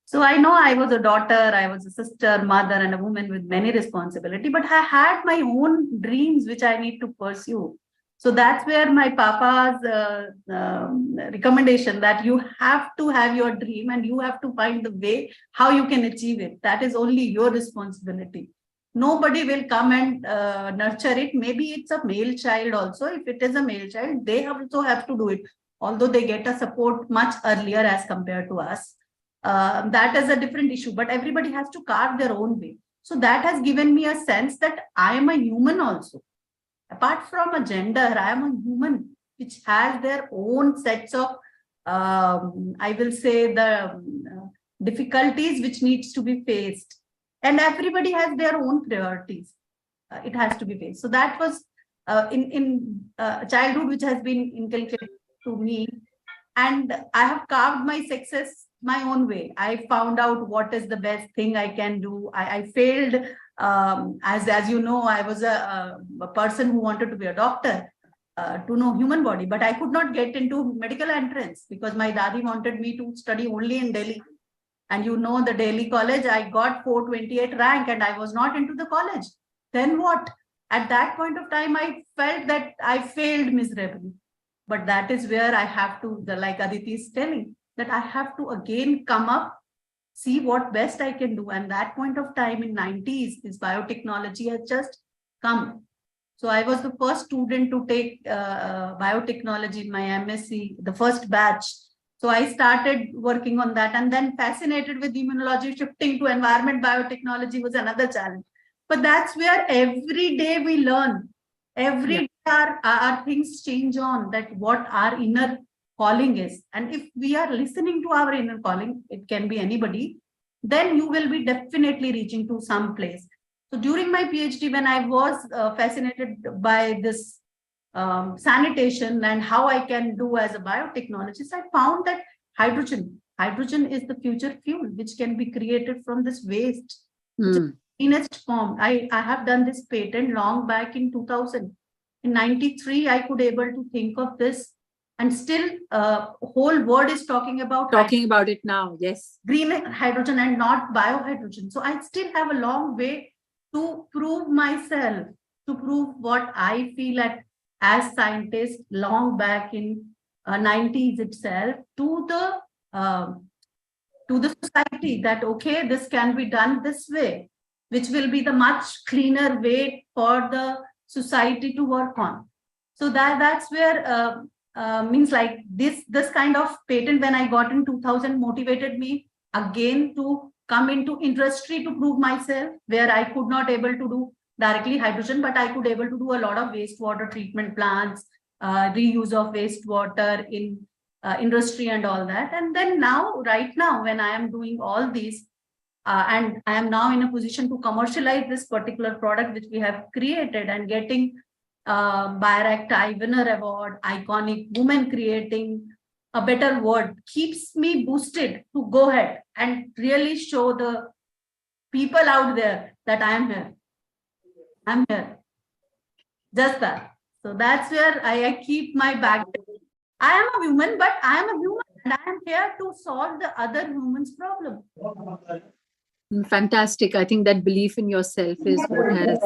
So I know I was a daughter, I was a sister, mother, and a woman with many responsibility, but I had my own dreams which I need to pursue. So that's where my papa's recommendation that you have to have your dream and you have to find the way how you can achieve it. That is only your responsibility. Nobody will come and nurture it. Maybe it's a male child also. If it is a male child, they also have to do it. Although they get a support much earlier as compared to us. That is a different issue, but everybody has to carve their own way. So that has given me a sense that I am a human also. Apart from a gender, I am a human which has their own sets of, I will say, the difficulties which needs to be faced. And everybody has their own priorities. It has to be faced. So that was in childhood which has been inculcated to me. And I have carved my success my own way. I found out what is the best thing I can do. I failed. As you know, I was a person who wanted to be a doctor to know human body, but I could not get into medical entrance because my daddy wanted me to study only in Delhi. And you know, the Delhi college, I got 428 rank and I was not into the college. Then what? At that point of time, I felt that I failed miserably. But that is where I have to, like Aditi is telling, that I have to again come up, see what best I can do. And that point of time in 90s, this biotechnology has just come. So I was the first student to take biotechnology in my MSc, the first batch. So I started working on that, and then fascinated with immunology, shifting to environment biotechnology was another challenge. But that's where every day we learn. Every day our things change on, that what our inner calling is. And if we are listening to our inner calling, it can be anybody, then you will be definitely reaching to some place. So during my PhD, when I was fascinated by this sanitation and how I can do as a biotechnologist, I found that hydrogen is the future fuel which can be created from this waste. In its form. I have done this patent long back in 2000. In 93, I could able to think of this, and still whole world is talking about it now. Yes, green hydrogen and not biohydrogen. So I still have a long way to prove myself, to prove what I feel as scientist long back in 90s itself to the society, that okay, this can be done this way, which will be the much cleaner way for the society to work on. So that's where means like this kind of patent when I got in 2000 motivated me again to come into industry to prove myself, where I could not able to do directly hydrogen, but I could able to do a lot of wastewater treatment plants, reuse of wastewater in industry and all that. And then right now, when I am doing all these, and I am now in a position to commercialize this particular product which we have created, and getting Bioract Eye Winner Award, iconic woman creating a better world, keeps me boosted to go ahead and really show the people out there that I am here. I'm here. Just that. So that's where I keep my back. I am a human, but I am a human, and I am here to solve the other humans' problem. Fantastic. I think that belief in yourself is what has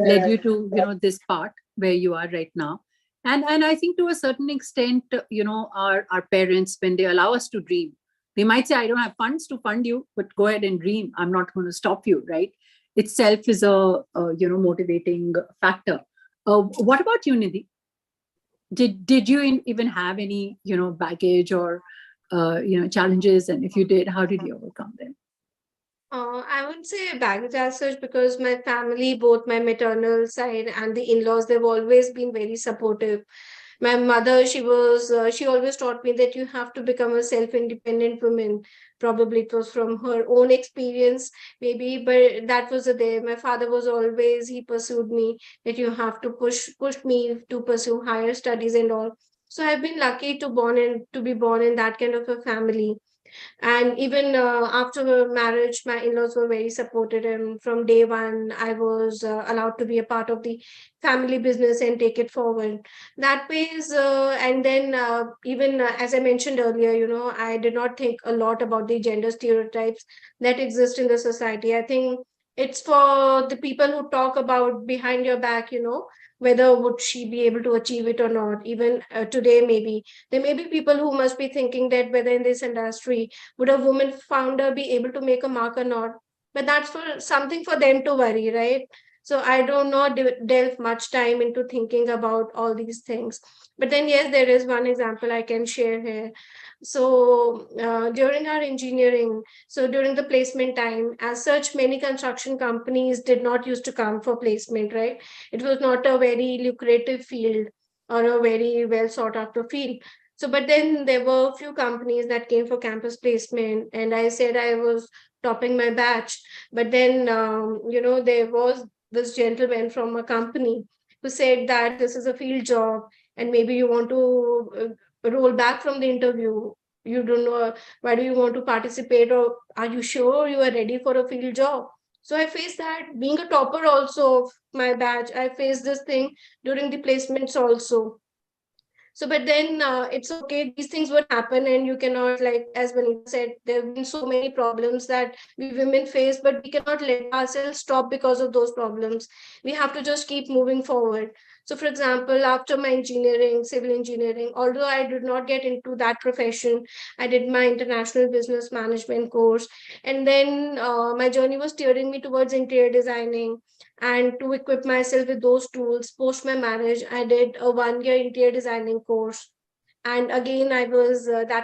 led you to this part where you are right now. And I think to a certain extent, our parents, when they allow us to dream, they might say, I don't have funds to fund you, but go ahead and dream. I'm not going to stop you, right? Itself is a motivating factor. What about you, Nidhi? Did you even have any baggage or challenges? And if you did, how did you overcome them? I wouldn't say baggage as such because my family, both my maternal side and the in-laws, they've always been very supportive. My mother, she always taught me that you have to become a self-independent woman. Probably it was from her own experience, maybe, but that was there. My father was always, he pursued me that you have to push me to pursue higher studies and all. So I've been lucky to be born in that kind of a family. And even after marriage, my in-laws were very supportive, and from day one I was allowed to be a part of the family business and take it forward. That pays and then even as I mentioned earlier, I did not think a lot about the gender stereotypes that exist in the society. I think it's for the people who talk about behind your back, whether would she be able to achieve it or not. Even today, maybe there may be people who must be thinking that whether in this industry would a woman founder be able to make a mark or not. But that's for something for them to worry, right? So I do not delve much time into thinking about all these things. But then yes, there is one example I can share here. So during our engineering, so during the placement time, as such, many construction companies did not used to come for placement, right? It was not a very lucrative field or a very well sought after field. So, but then there were a few companies that came for campus placement, and I said I was topping my batch. But then, there was this gentleman from a company who said that this is a field job, and maybe you want to roll back from the interview. You don't know why do you want to participate, or are you sure you are ready for a field job? So I faced that being a topper also of my batch. I faced this thing during the placements also. So, but then it's okay. These things would happen, and you cannot, like as Vanita said, there have been so many problems that we women face, but we cannot let ourselves stop because of those problems. We have to just keep moving forward. So, for example, after my engineering, civil engineering, although I did not get into that profession, I did my international business management course, and then my journey was steering me towards interior designing. And to equip myself with those tools, post my marriage, I did a 1 year interior designing course. And again, that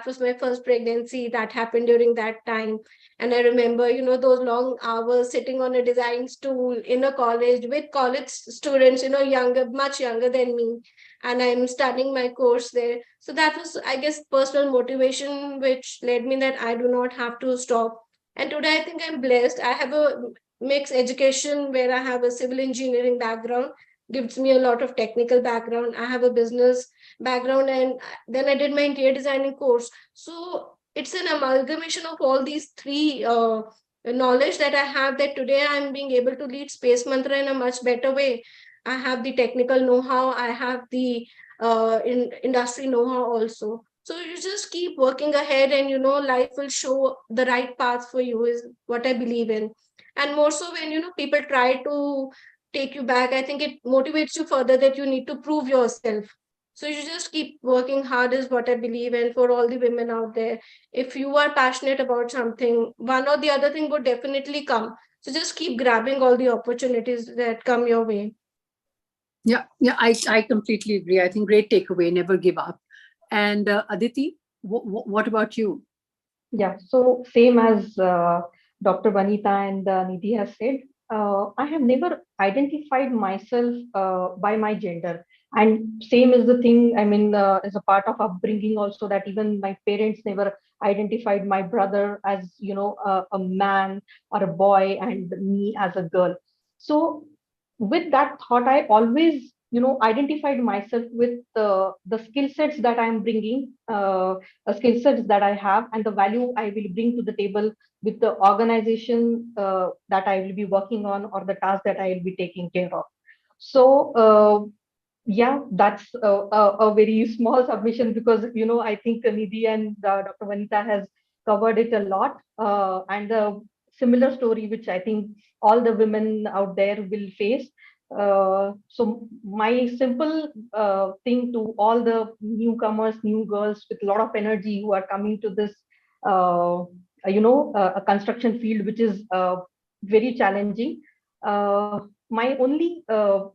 was my first pregnancy that happened during that time. And I remember, those long hours sitting on a design stool in a college with college students, younger, much younger than me. And I'm studying my course there. So that was, I guess, personal motivation, which led me that I do not have to stop. And today I think I'm blessed. I have a mixed education where I have a civil engineering background, gives me a lot of technical background. I have a business background, and then I did my interior designing course. So it's an amalgamation of all these three knowledge that I have, that today I'm being able to lead Space Mantra in a much better way. I have the technical know-how, I have the industry know-how also. So you just keep working ahead, and life will show the right path for you, is what I believe in. And more so when people try to take you back, I think it motivates you further that you need to prove yourself. So you just keep working hard, is what I believe. And for all the women out there, if you are passionate about something, one or the other thing would definitely come. So just keep grabbing all the opportunities that come your way. Yeah, I completely agree. I think great takeaway, never give up. And Aditi, what about you? Yeah, so same as Dr. Vanita and Nidhi has said, I have never identified myself by my gender. And same is the thing, I mean, as a part of upbringing also, that even my parents never identified my brother as, a man or a boy and me as a girl. So with that thought, I always, identified myself with the skill sets that I'm bringing, skill sets that I have, and the value I will bring to the table with the organization that I will be working on, or the task that I will be taking care of. So yeah, that's a very small submission, because I think Nidhi and Dr. Vanita has covered it a lot, and the similar story which I think all the women out there will face. So my simple thing to all the newcomers, new girls with a lot of energy who are coming to this, a construction field which is very challenging. My only I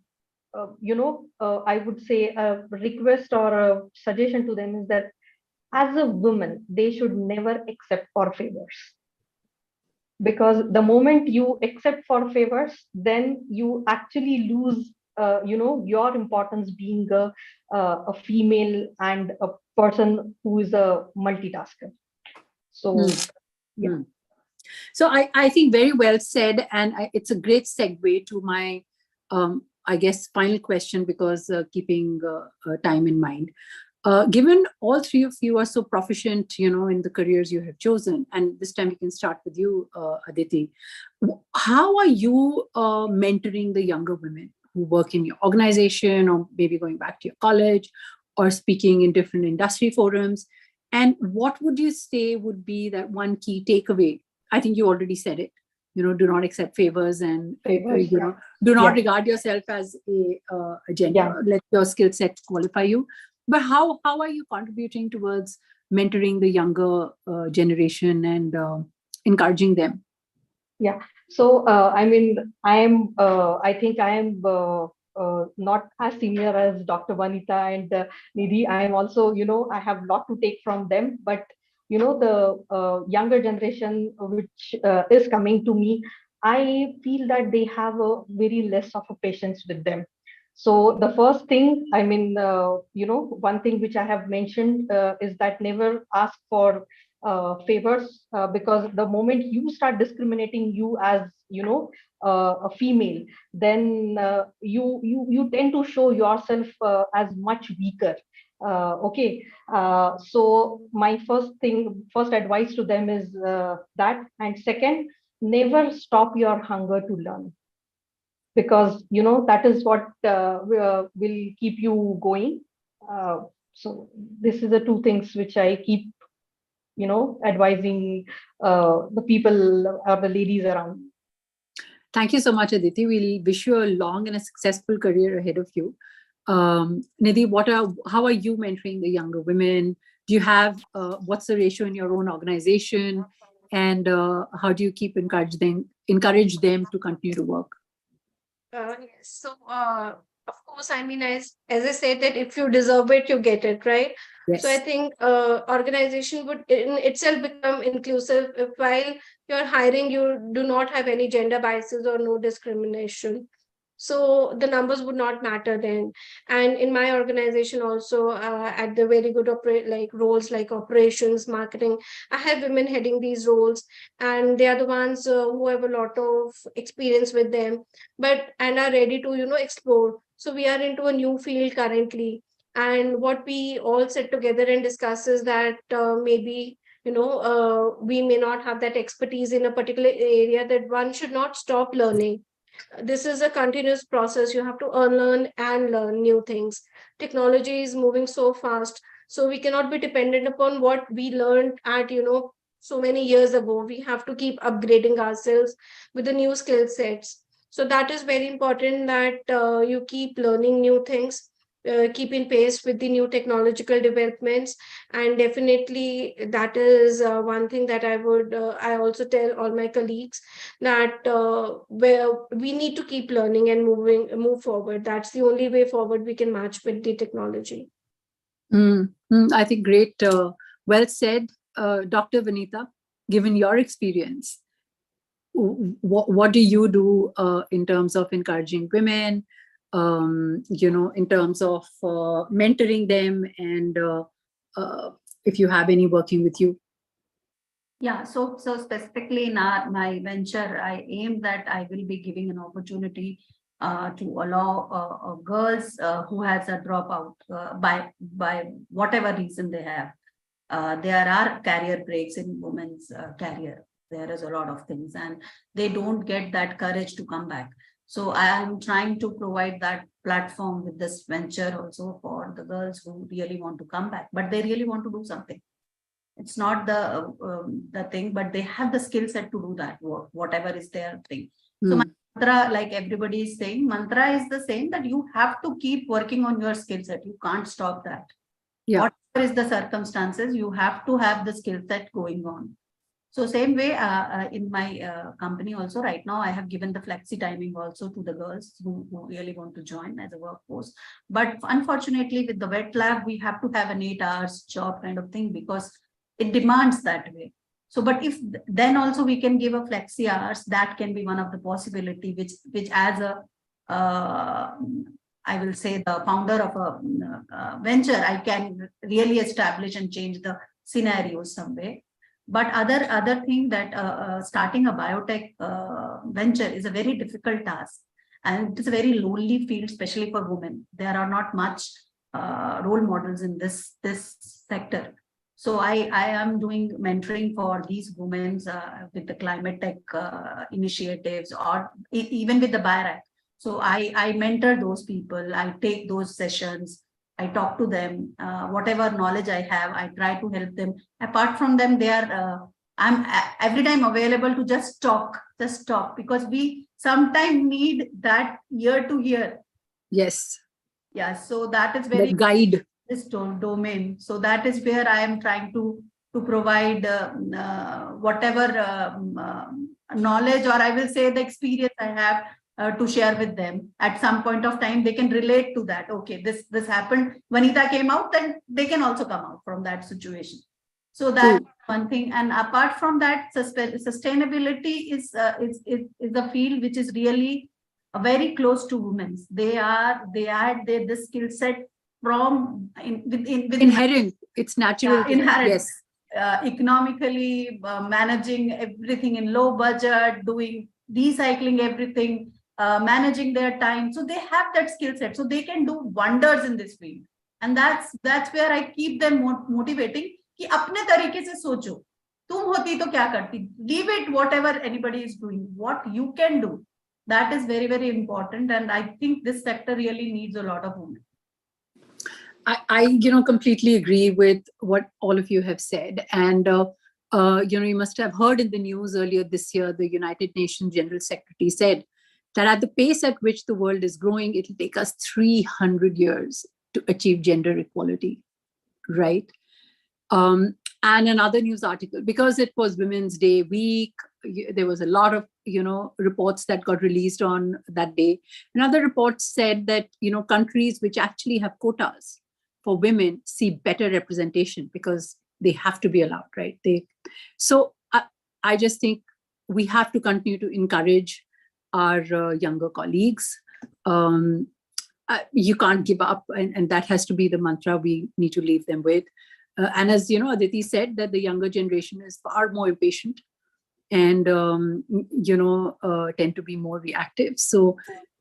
would say a request or a suggestion to them is that as a woman, they should never accept for favors. because the moment you accept for favors, then you actually lose, your importance being a female and a person who is a multitasker. So, yeah. So I think very well said, and it's a great segue to my, I guess, final question, because keeping time in mind. Given all three of you are so proficient, in the careers you have chosen, and this time we can start with you, Aditi. How are you mentoring the younger women who work in your organization, or maybe going back to your college, or speaking in different industry forums? And what would you say would be that one key takeaway? I think you already said it. Do not accept favors, and do not regard yourself as a gender. Let your skill set qualify you. But how are you contributing towards mentoring the younger generation and encouraging them? Yeah. So I think I am not as senior as Dr. Vanita and Nidhi. I am also, I have a lot to take from them. But the younger generation which is coming to me, I feel that they have a very less of a patience with them. So the first thing, one thing which I have mentioned is that never ask for favors, because the moment you start discriminating you as a female, then you tend to show yourself as much weaker. So my first advice to them is that, and second, never stop your hunger to learn, because that is what will keep you going. So this is the two things which I keep advising the people or the ladies around. Thank you so much, Aditi. We'll wish you a long and a successful career ahead of you. Nidhi, how are you mentoring the younger women? Do you have, what's the ratio in your own organization? And how do you keep encourage them to continue to work? Yes. So, of course, as I said, that if you deserve it, you get it, right? Yes. So I think organization would in itself become inclusive if while you're hiring, you do not have any gender biases or no discrimination. So the numbers would not matter then. And in my organization also, at the very good roles like operations, marketing, I have women heading these roles, and they are the ones who have a lot of experience with them, and are ready to explore. So we are into a new field currently, and what we all sit together and discuss is that maybe we may not have that expertise in a particular area, that one should not stop learning. This is a continuous process. You have to unlearn and learn new things. Technology is moving so fast, so we cannot be dependent upon what we learned at so many years ago. We have to keep upgrading ourselves with the new skill sets. So that is very important, that you keep learning new things, keep in pace with the new technological developments. And definitely that is one thing that I also tell all my colleagues, that where we need to keep learning and move forward. That's the only way forward we can match with the technology. I think great. Well said, Dr. Vanita. Given your experience, what do you do in terms of encouraging women, in terms of mentoring them, and if you have any working with you? Yeah, so specifically in my venture, I aim that I will be giving an opportunity to allow girls who has a dropout by whatever reason they have. There are career breaks in women's career. There is a lot of things, and they don't get that courage to come back. So I am trying to provide that platform with this venture also for the girls who really want to come back, but they really want to do something. It's not the thing, but they have the skill set to do that work, whatever is their thing. So my mantra, like everybody is saying, mantra is the same, that you have to keep working on your skill set. You can't stop that. Yeah. Whatever is the circumstances, you have to have the skill set going on. So same way in my company also right now, I have given the flexi timing also to the girls who really want to join as a workforce. But unfortunately with the wet lab, we have to have an 8 hours job kind of thing, because it demands that way. So, but if then also we can give a flexi hours, that can be one of the possibility, which as a, I will say the founder of a venture, I can really establish and change the scenario some way. But other thing that starting a biotech venture is a very difficult task, and it is a very lonely field, especially for women. There are not much role models in this sector. So I am doing mentoring for these women with the climate tech initiatives, or even with the BioAct. So I mentor those people. I take those sessions. I talk to them. Whatever knowledge I have, I try to help them. Apart from them, they are. I'm every time available to just talk, because we sometimes need that ear to ear. Yes. Yeah. So that is very guide this domain. So that is where I am trying to provide whatever knowledge, or I will say the experience I have to share with them. At some point of time, they can relate to that. Okay, this happened. Vanita came out, then they can also come out from that situation. So that's one thing. And apart from that, sustainability is a field which is really very close to women. They add the skill set from inherent. It's natural. Inherent. Yes. Economically managing everything in low budget, doing recycling everything, managing their time. So they have that skill set. So they can do wonders in this field. And that's where I keep them motivating. कि अपने तरीके से सोचो, तुम होती तो क्या करती? Leave it whatever anybody is doing. What you can do, that is very, very important. And I think this sector really needs a lot of women. I completely agree with what all of you have said. And, you must have heard in the news earlier this year, the United Nations General Secretary said that at the pace at which the world is growing, it'll take us 300 years to achieve gender equality, right? And another news article, because it was Women's Day week, there was a lot of, reports that got released on that day. Another report said that, countries which actually have quotas for women see better representation because they have to be allowed, right? So I just think we have to continue to encourage our younger colleagues. You can't give up, and that has to be the mantra we need to leave them with. And as Aditi said, that the younger generation is far more impatient and tend to be more reactive. So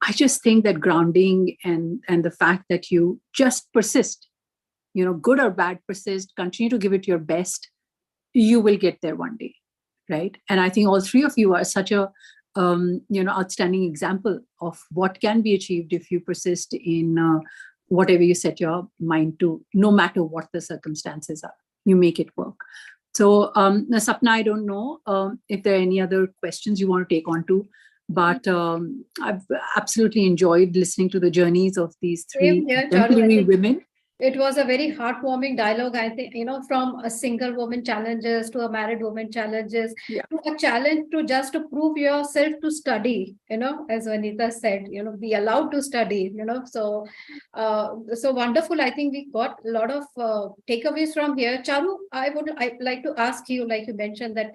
I just think that grounding and the fact that you just persist, good or bad, persist, continue to give it your best, you will get there one day, right? And I think all three of you are such a outstanding example of what can be achieved if you persist in whatever you set your mind to, no matter what the circumstances are, you make it work. So Sapna, I don't know if there are any other questions you want to take on to, but I've absolutely enjoyed listening to the journeys of these three exemplary women. It was a very heartwarming dialogue, I think, from a single woman challenges to a married woman challenges, to a challenge to just to prove yourself to study, as Vanita said, be allowed to study, so wonderful. I think we got a lot of takeaways from here. Charu, I'd like to ask you, like you mentioned that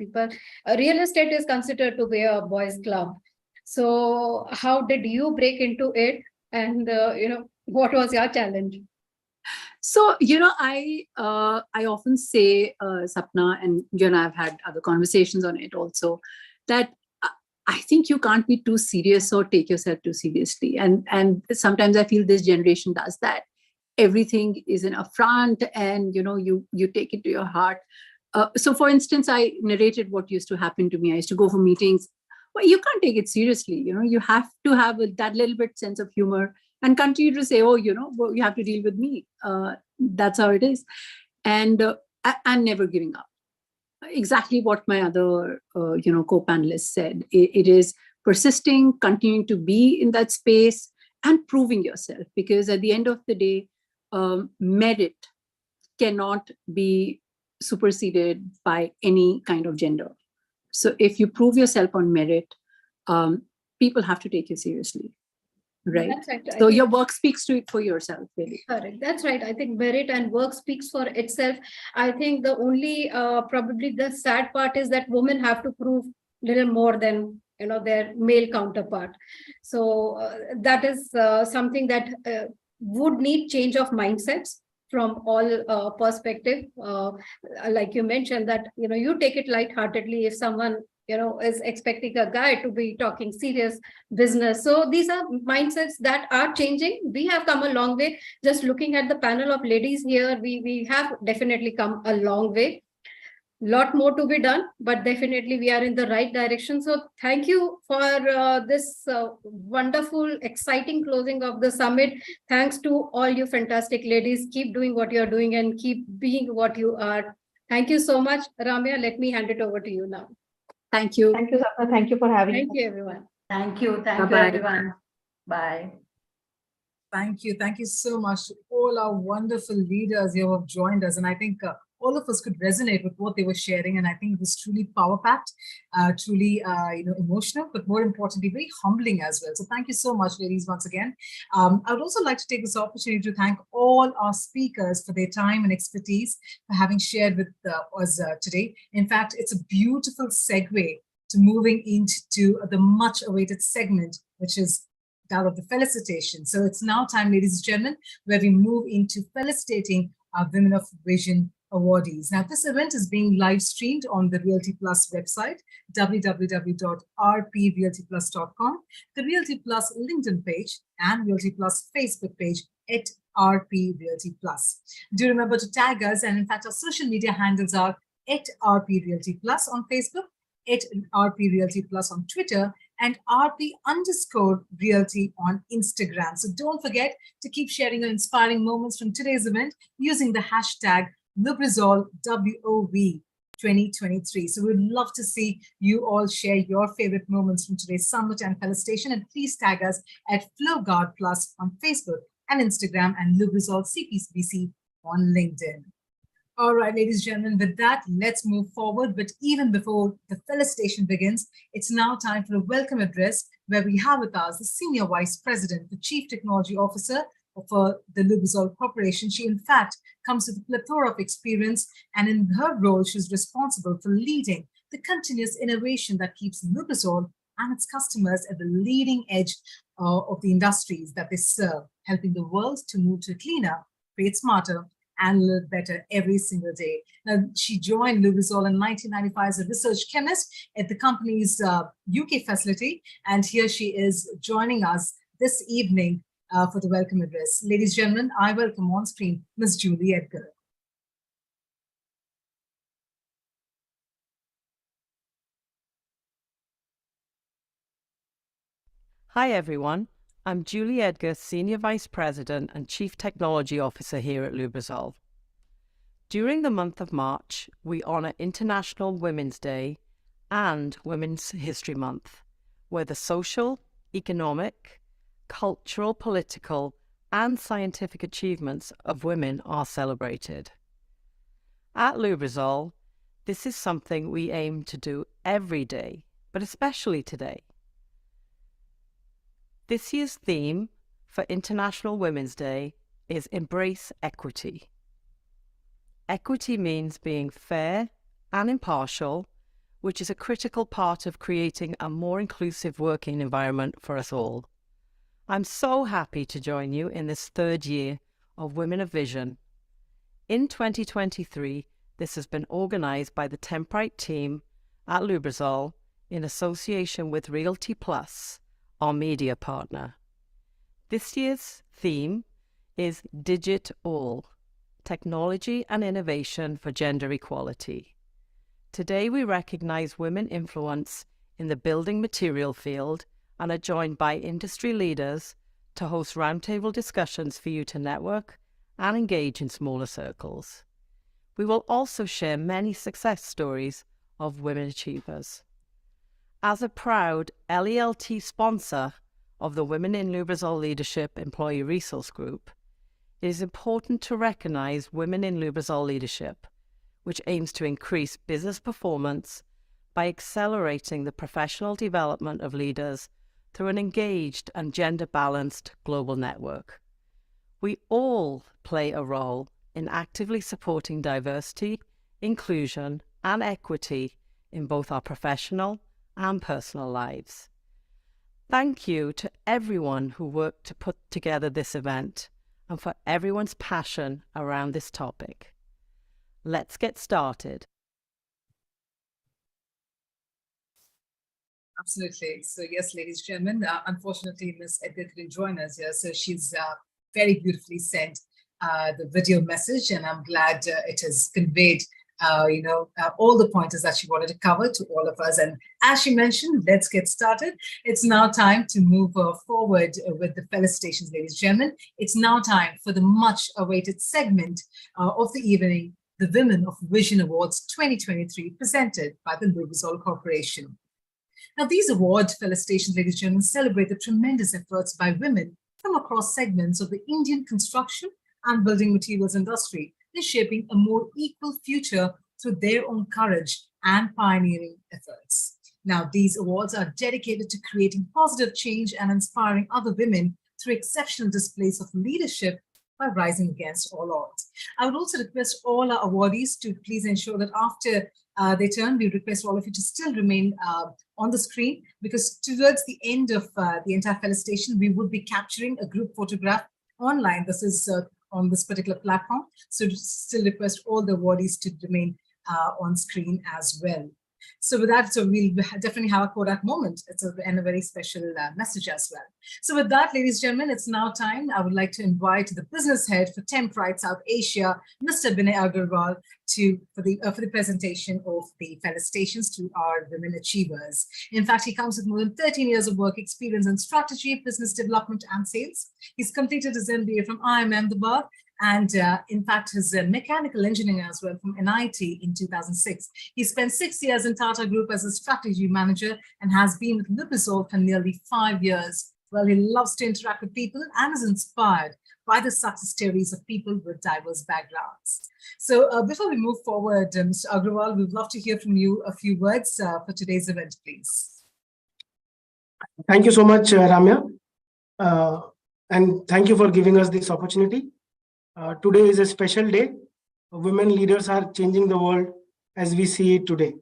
real estate is considered to be a boys' club. So how did you break into it? And, what was your challenge? So, I often say, Sapna, and I've had other conversations on it also, that I think you can't be too serious or take yourself too seriously. And sometimes I feel this generation does that. Everything is an affront and, you take it to your heart. So, for instance, I narrated what used to happen to me. I used to go for meetings. Well, you can't take it seriously. You have to have that little bit sense of humor and continue to say, well, you have to deal with me. That's how it is. And never giving up. Exactly what my other, co-panelists said. It is persisting, continuing to be in that space and proving yourself. Because at the end of the day, merit cannot be superseded by any kind of gender. So if you prove yourself on merit, people have to take you seriously. right? That's right. I So think- your work speaks to it for yourself, really. Correct. That's right. I think merit and work speaks for itself. I think the only probably the sad part is that women have to prove little more than their male counterpart. So that is something that would need change of mindsets from all perspective. Like you mentioned that you take it lightheartedly if someone is expecting a guy to be talking serious business. So these are mindsets that are changing. We have come a long way. Just looking at the panel of ladies here, we have definitely come a long way. Lot more to be done, but definitely we are in the right direction. So thank you for this wonderful, exciting closing of the summit. Thanks to all you fantastic ladies. Keep doing what you're doing and keep being what you are. Thank you so much. Ramya, let me hand it over to you now. Thank you. Thank you, Sapna. Thank you for having me. Thank you, everyone. Thank you. Thank you, Bye-bye. everyone. Bye. Thank you. Thank you so much to all our wonderful leaders who have joined us. And I think all of us could resonate with what they were sharing. And I think it was truly power-packed, truly emotional, but more importantly, very humbling as well. So thank you so much, ladies, once again. I would also like to take this opportunity to thank all our speakers for their time and expertise, for having shared with us today. In fact, it's a beautiful segue to moving into the much-awaited segment, which is that of the felicitation. So it's now time, ladies and gentlemen, where we move into felicitating our Women of Vision awardees. Now, this event is being live streamed on the Realty Plus website, www.rprealtyplus.com, the Realty Plus LinkedIn page, and Realty Plus Facebook page at RP Realty Plus. Do remember to tag us, and in fact, our social media handles are at RP Realty Plus on Facebook, at RP Realty Plus on Twitter, and RP_Realty on Instagram. So don't forget to keep sharing your inspiring moments from today's event using the hashtag LUBRIZOL WOV 2023. So we'd love to see you all share your favorite moments from today's summit and felicitation, and please tag us at FlowGuard Plus on Facebook and Instagram, and LUBRIZOL CPVC on LinkedIn. All right, ladies and gentlemen, with that, let's move forward. But even before the felicitation begins, it's now time for a welcome address where we have with us the Senior Vice President, the Chief Technology Officer for the LUBRIZOL Corporation. She, in fact, comes with a plethora of experience, and in her role, she's responsible for leading the continuous innovation that keeps LUBRIZOL and its customers at the leading edge of the industries that they serve, helping the world to move to cleaner, create smarter, and live better every single day. Now, she joined LUBRIZOL in 1995 as a research chemist at the company's UK facility, and here she is joining us this evening for the welcome address. Ladies and gentlemen, I welcome on screen Ms. Julie Edgar. Hi everyone, I'm Julie Edgar, Senior Vice President and Chief Technology Officer here at LUBRIZOL. During the month of March, we honour International Women's Day and Women's History Month, where the social, economic, cultural, political, and scientific achievements of women are celebrated. At LUBRIZOL, this is something we aim to do every day, but especially today. This year's theme for International Women's Day is Embrace Equity. Equity means being fair and impartial, which is a critical part of creating a more inclusive working environment for us all. I'm so happy to join you in this third year of Women of Vision. In 2023, this has been organised by the Temprite team at LUBRIZOL in association with Realty Plus, our media partner. This year's theme is Digit All, Technology and Innovation for Gender Equality. Today we recognise women influence in the building material field and are joined by industry leaders to host roundtable discussions for you to network and engage in smaller circles. We will also share many success stories of women achievers. As a proud LELT sponsor of the Women in LUBRIZOL Leadership Employee Resource Group, it is important to recognise Women in LUBRIZOL Leadership, which aims to increase business performance by accelerating the professional development of leaders through an engaged and gender-balanced global network. We all play a role in actively supporting diversity, inclusion, and equity in both our professional and personal lives. Thank you to everyone who worked to put together this event and for everyone's passion around this topic. Let's get started. Absolutely. So yes, ladies and gentlemen, unfortunately, Ms. Edgar couldn't join us here. So she's very beautifully sent the video message, and I'm glad it has conveyed all the pointers that she wanted to cover to all of us. And as she mentioned, let's get started. It's now time to move forward with the felicitations, ladies and gentlemen. It's now time for the much awaited segment of the evening, the Women of Vision Awards 2023, presented by the LUBRIZOL Corporation. Now, these award felicitations, ladies and gentlemen, celebrate the tremendous efforts by women from across segments of the Indian construction and building materials industry in shaping a more equal future through their own courage and pioneering efforts. Now, these awards are dedicated to creating positive change and inspiring other women through exceptional displays of leadership by rising against all odds. I would also request all our awardees to please ensure that after their turn, we request all of you to still remain on the screen, because towards the end of the entire felicitation, we would be capturing a group photograph online. This is on this particular platform. So still request all the awardees to remain on screen as well. So with that, we'll definitely have a Kodak moment. It's a very special message as well. So with that, ladies and gentlemen, it's now time. I would like to invite the business head for Temprite South Asia, Mr. Binay Agarwal, for the presentation of the felicitations to our women achievers. In fact, he comes with more than 13 years of work experience in strategy, business development, and sales. He's completed his MBA from IIM Ahmedabad, and in fact, his mechanical engineering as well from NIT in 2006. He spent 6 years in Tata Group as a strategy manager and has been with LUBRIZOL for nearly 5 years. Well, he loves to interact with people and is inspired by the success stories of people with diverse backgrounds. So before we move forward, Mr. Agarwal, we'd love to hear from you a few words for today's event, please. Thank you so much, Ramya. And thank you for giving us this opportunity. Today is a special day. Women leaders are changing the world as we see it today.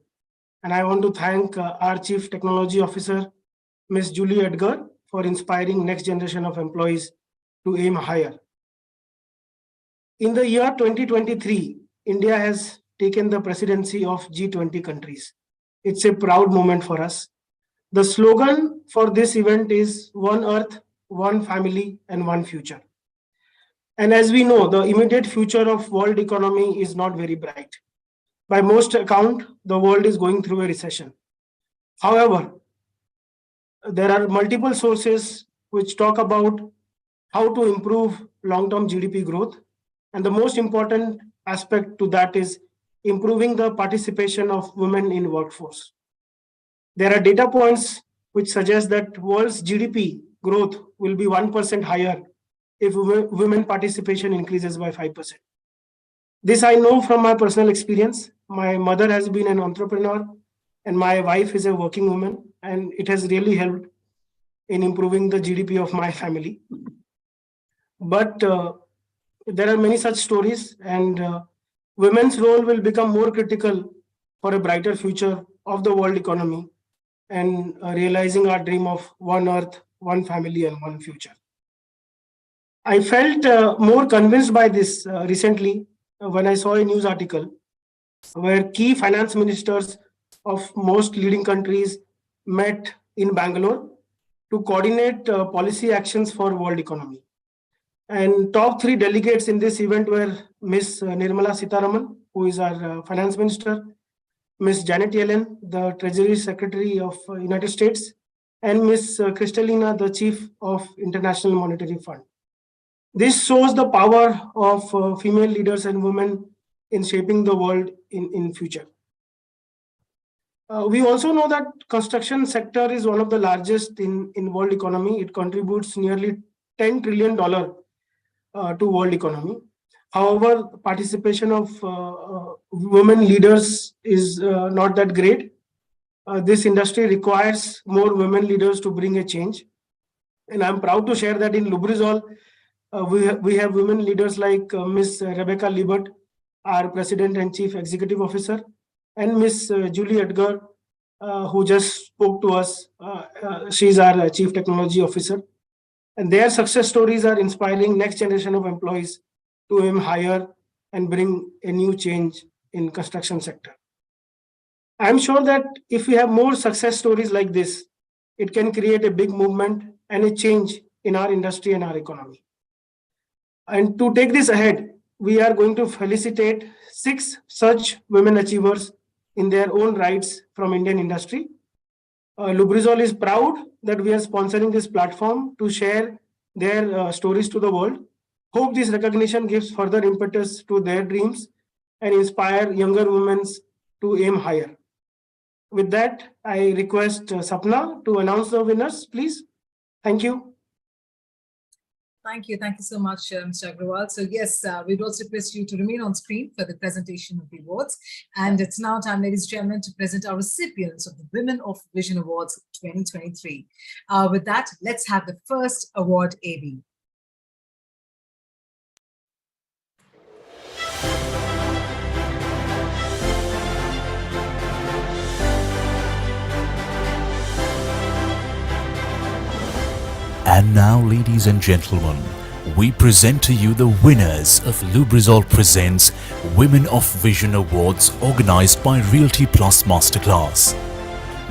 And I want to thank our Chief Technology Officer, Ms. Julie Edgar, for inspiring next generation of employees to aim higher. In the year 2023, India has taken the presidency of G20 countries. It's a proud moment for us. The slogan for this event is One Earth, One Family, and One Future. And as we know, the immediate future of world economy is not very bright. By most account, the world is going through a recession. However, there are multiple sources which talk about how to improve long-term GDP growth. And the most important aspect to that is improving the participation of women in workforce. There are data points which suggest that world's GDP growth will be 1% higher if women participation increases by 5%. This I know from my personal experience. My mother has been an entrepreneur and my wife is a working woman, and it has really helped in improving the GDP of my family. But there are many such stories, and women's role will become more critical for a brighter future of the world economy and realizing our dream of one earth, one family, and one future. I felt more convinced by this recently when I saw a news article where key finance ministers of most leading countries met in Bangalore to coordinate policy actions for world economy. And top 3 delegates in this event were Ms. Nirmala Sitharaman, who is our finance minister, Ms. Janet Yellen, the Treasury Secretary of United States, and Ms. Kristalina, the Chief of International Monetary Fund. This shows the power of female leaders and women in shaping the world in future. We also know that construction sector is one of the largest in world economy. It contributes nearly $10 trillion to world economy. However, participation of women leaders is not that great. this industry requires more women leaders to bring a change. And I'm proud to share that in Lubrizol, we have women leaders like Miss Rebecca Liebert, our President and Chief Executive Officer, and Miss Julie Edgar, who just spoke to us. She's our Chief Technology Officer. And their success stories are inspiring next generation of employees to aim higher and bring a new change in construction sector. I'm sure that if we have more success stories like this, it can create a big movement and a change in our industry and our economy. And to take this ahead, we are going to felicitate 6 such women achievers in their own rights from Indian industry. Lubrizol is proud that we are sponsoring this platform to share their stories to the world. Hope this recognition gives further impetus to their dreams and inspire younger women to aim higher. With that, I request Sapna to announce the winners, please. Thank you. Thank you. Thank you so much, Mr. Agrawal. So yes, we'd also request you to remain on screen for the presentation of the awards. And it's now time, ladies and gentlemen, to present our recipients of the Women of Vision Awards 2023. With that, let's have the first award, AB. And now, ladies and gentlemen, we present to you the winners of Lubrizol Presents Women of Vision Awards organized by Realty Plus Masterclass.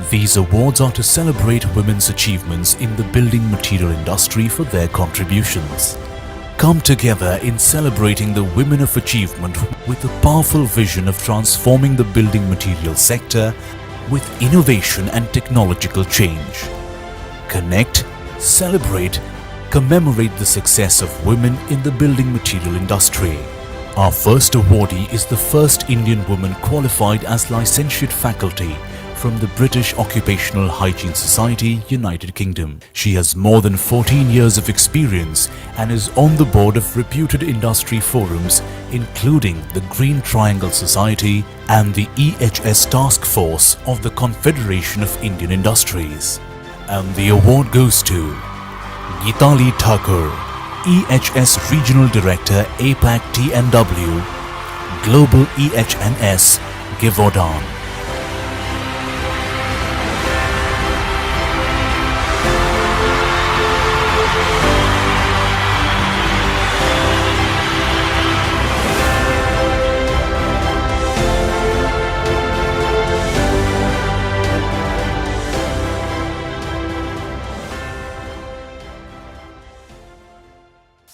These awards are to celebrate women's achievements in the building material industry for their contributions. Come together in celebrating the women of achievement with a powerful vision of transforming the building material sector with innovation and technological change. Connect, celebrate, commemorate the success of women in the building material industry. Our first awardee is the first Indian woman qualified as licentiate faculty from the British Occupational Hygiene Society, United Kingdom. She has more than 14 years of experience and is on the board of reputed industry forums including the Green Triangle Society and the EHS Task Force of the Confederation of Indian Industries. And the award goes to Geetali Thakur, EHS Regional Director, APAC TNW, Global EHS Givaudan.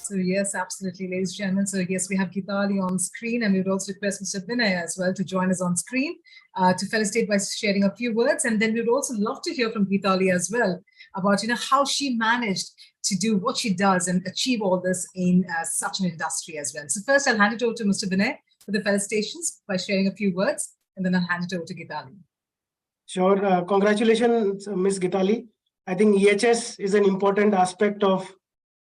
So yes, absolutely, ladies and gentlemen. So yes, we have Geetali on screen, and we would also request Mr. Vinay as well to join us on screen to felicitate by sharing a few words. And then we'd also love to hear from Geetali as well about how she managed to do what she does and achieve all this in such an industry as well. So first, I'll hand it over to Mr. Vinay for the felicitations by sharing a few words, and then I'll hand it over to Geetali. Sure. Congratulations, Ms. Geetali. I think EHS is an important aspect of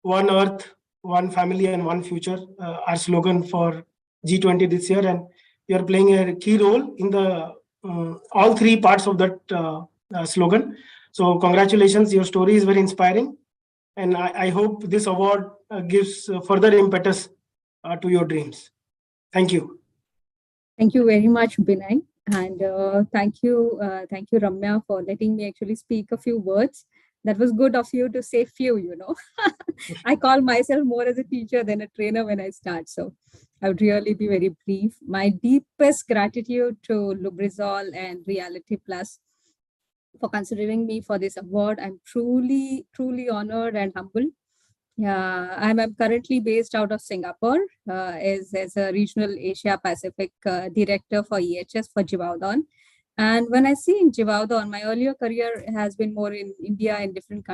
One Earth, One Family and One Future, our slogan for G20 this year. And you're playing a key role in the all 3 parts of that slogan. So congratulations, your story is very inspiring. And I hope this award gives further impetus to your dreams. Thank you. Thank you very much, Binay. And thank you, Ramya, for letting me actually speak a few words. That was good of you to say few, I call myself more as a teacher than a trainer when I start. So I would really be very brief. My deepest gratitude to Lubrizol and Reality Plus for considering me for this award. I'm truly, truly honored and humbled. I'm currently based out of Singapore as a regional Asia Pacific director for EHS for Givaudan. And when I see in Givaudan, my earlier career has been more in India and different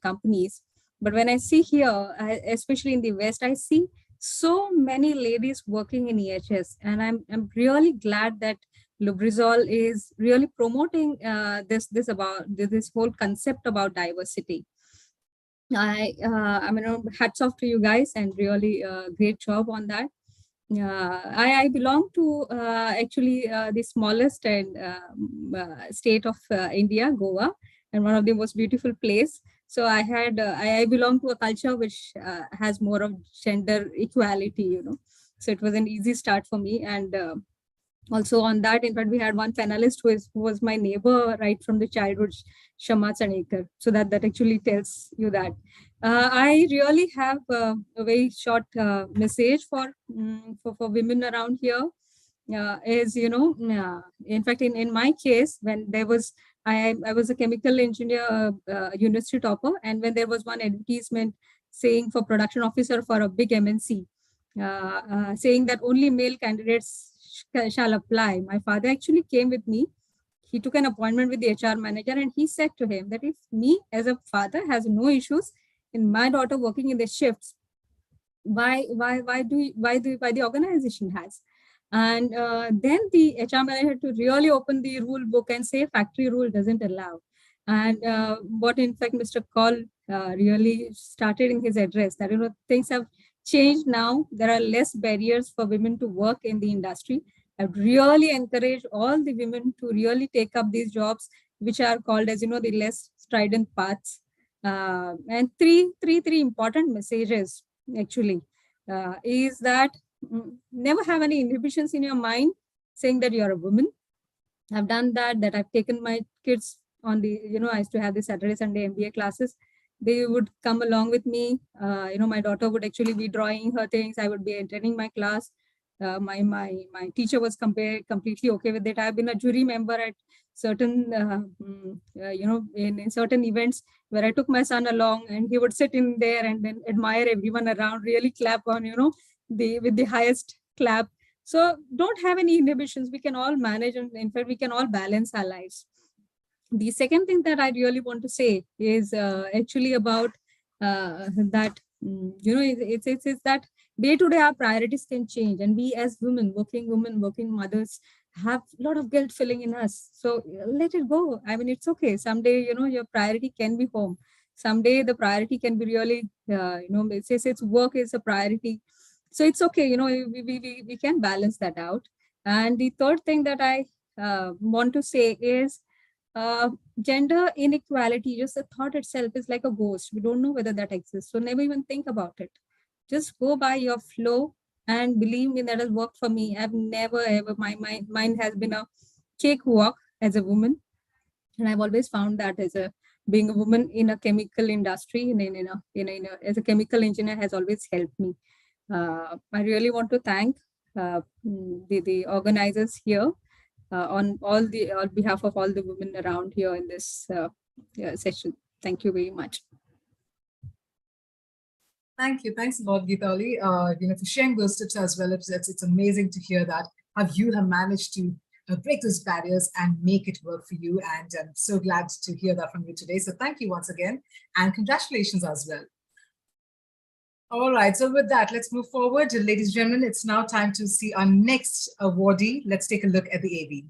companies. But when I see here, especially in the West, I see so many ladies working in EHS. And I'm really glad that Lubrizol is really promoting this whole concept about diversity. I mean, hats off to you guys and really great job on that. I belong to actually the smallest and state of India, Goa, and one of the most beautiful place. So I belong to a culture which has more of gender equality, So it was an easy start for me, and also on that, in fact, we had one panelist who was my neighbor right from the childhood, Shama Chanekar. So that actually tells you that. I really have a very short message for women around here. Is in fact, in my case, when there was I was a chemical engineer, university topper, and when there was one advertisement saying for production officer for a big MNC, saying that only male candidates shall apply. My father actually came with me. He took an appointment with the HR manager, and he said to him that if me as a father has no issues in my daughter working in the shifts, why the organization has? And then the HR manager had to really open the rule book and say factory rule doesn't allow. And what in fact Mr. Kaul really started in his address, that things have changed now. There are less barriers for women to work in the industry. I would really encourage all the women to really take up these jobs, which are called as the less strident paths. And three important messages actually is that never have any inhibitions in your mind saying that you're a woman. I've done that I've taken my kids on the, I used to have the Saturday, Sunday MBA classes. They would come along with me. My daughter would actually be drawing her things. I would be attending my class. My teacher was completely okay with it. I've been a jury member at certain, in certain events where I took my son along, and he would sit in there and then admire everyone around, really clap on, with the highest clap. So don't have any inhibitions. We can all manage, and in fact, we can all balance our lives. The second thing that I really want to say is actually about that, it's that day to day our priorities can change, and we as women, working mothers, have a lot of guilt filling in us. So let it go. I mean, it's okay. Someday, your priority can be home. Someday the priority can be really, it says it's work is a priority. So it's okay. We can balance that out. And the third thing that I want to say is gender inequality, just the thought itself is like a ghost. We don't know whether that exists. So never even think about it. Just go by your flow, and believe me, that has worked for me. I've never ever, mine has been a cakewalk as a woman. And I've always found that being a woman in a chemical industry, as a chemical engineer, has always helped me. I really want to thank the organizers here on behalf of all the women around here in this session. Thank you very much. Thank you. Thanks a lot, Geetali, for sharing those tips as well. It's amazing to hear that, how you have managed to break those barriers and make it work for you. And I'm so glad to hear that from you today. So thank you once again, and congratulations as well. All right, so with that, let's move forward. Ladies and gentlemen, it's now time to see our next awardee. Let's take a look at the AV.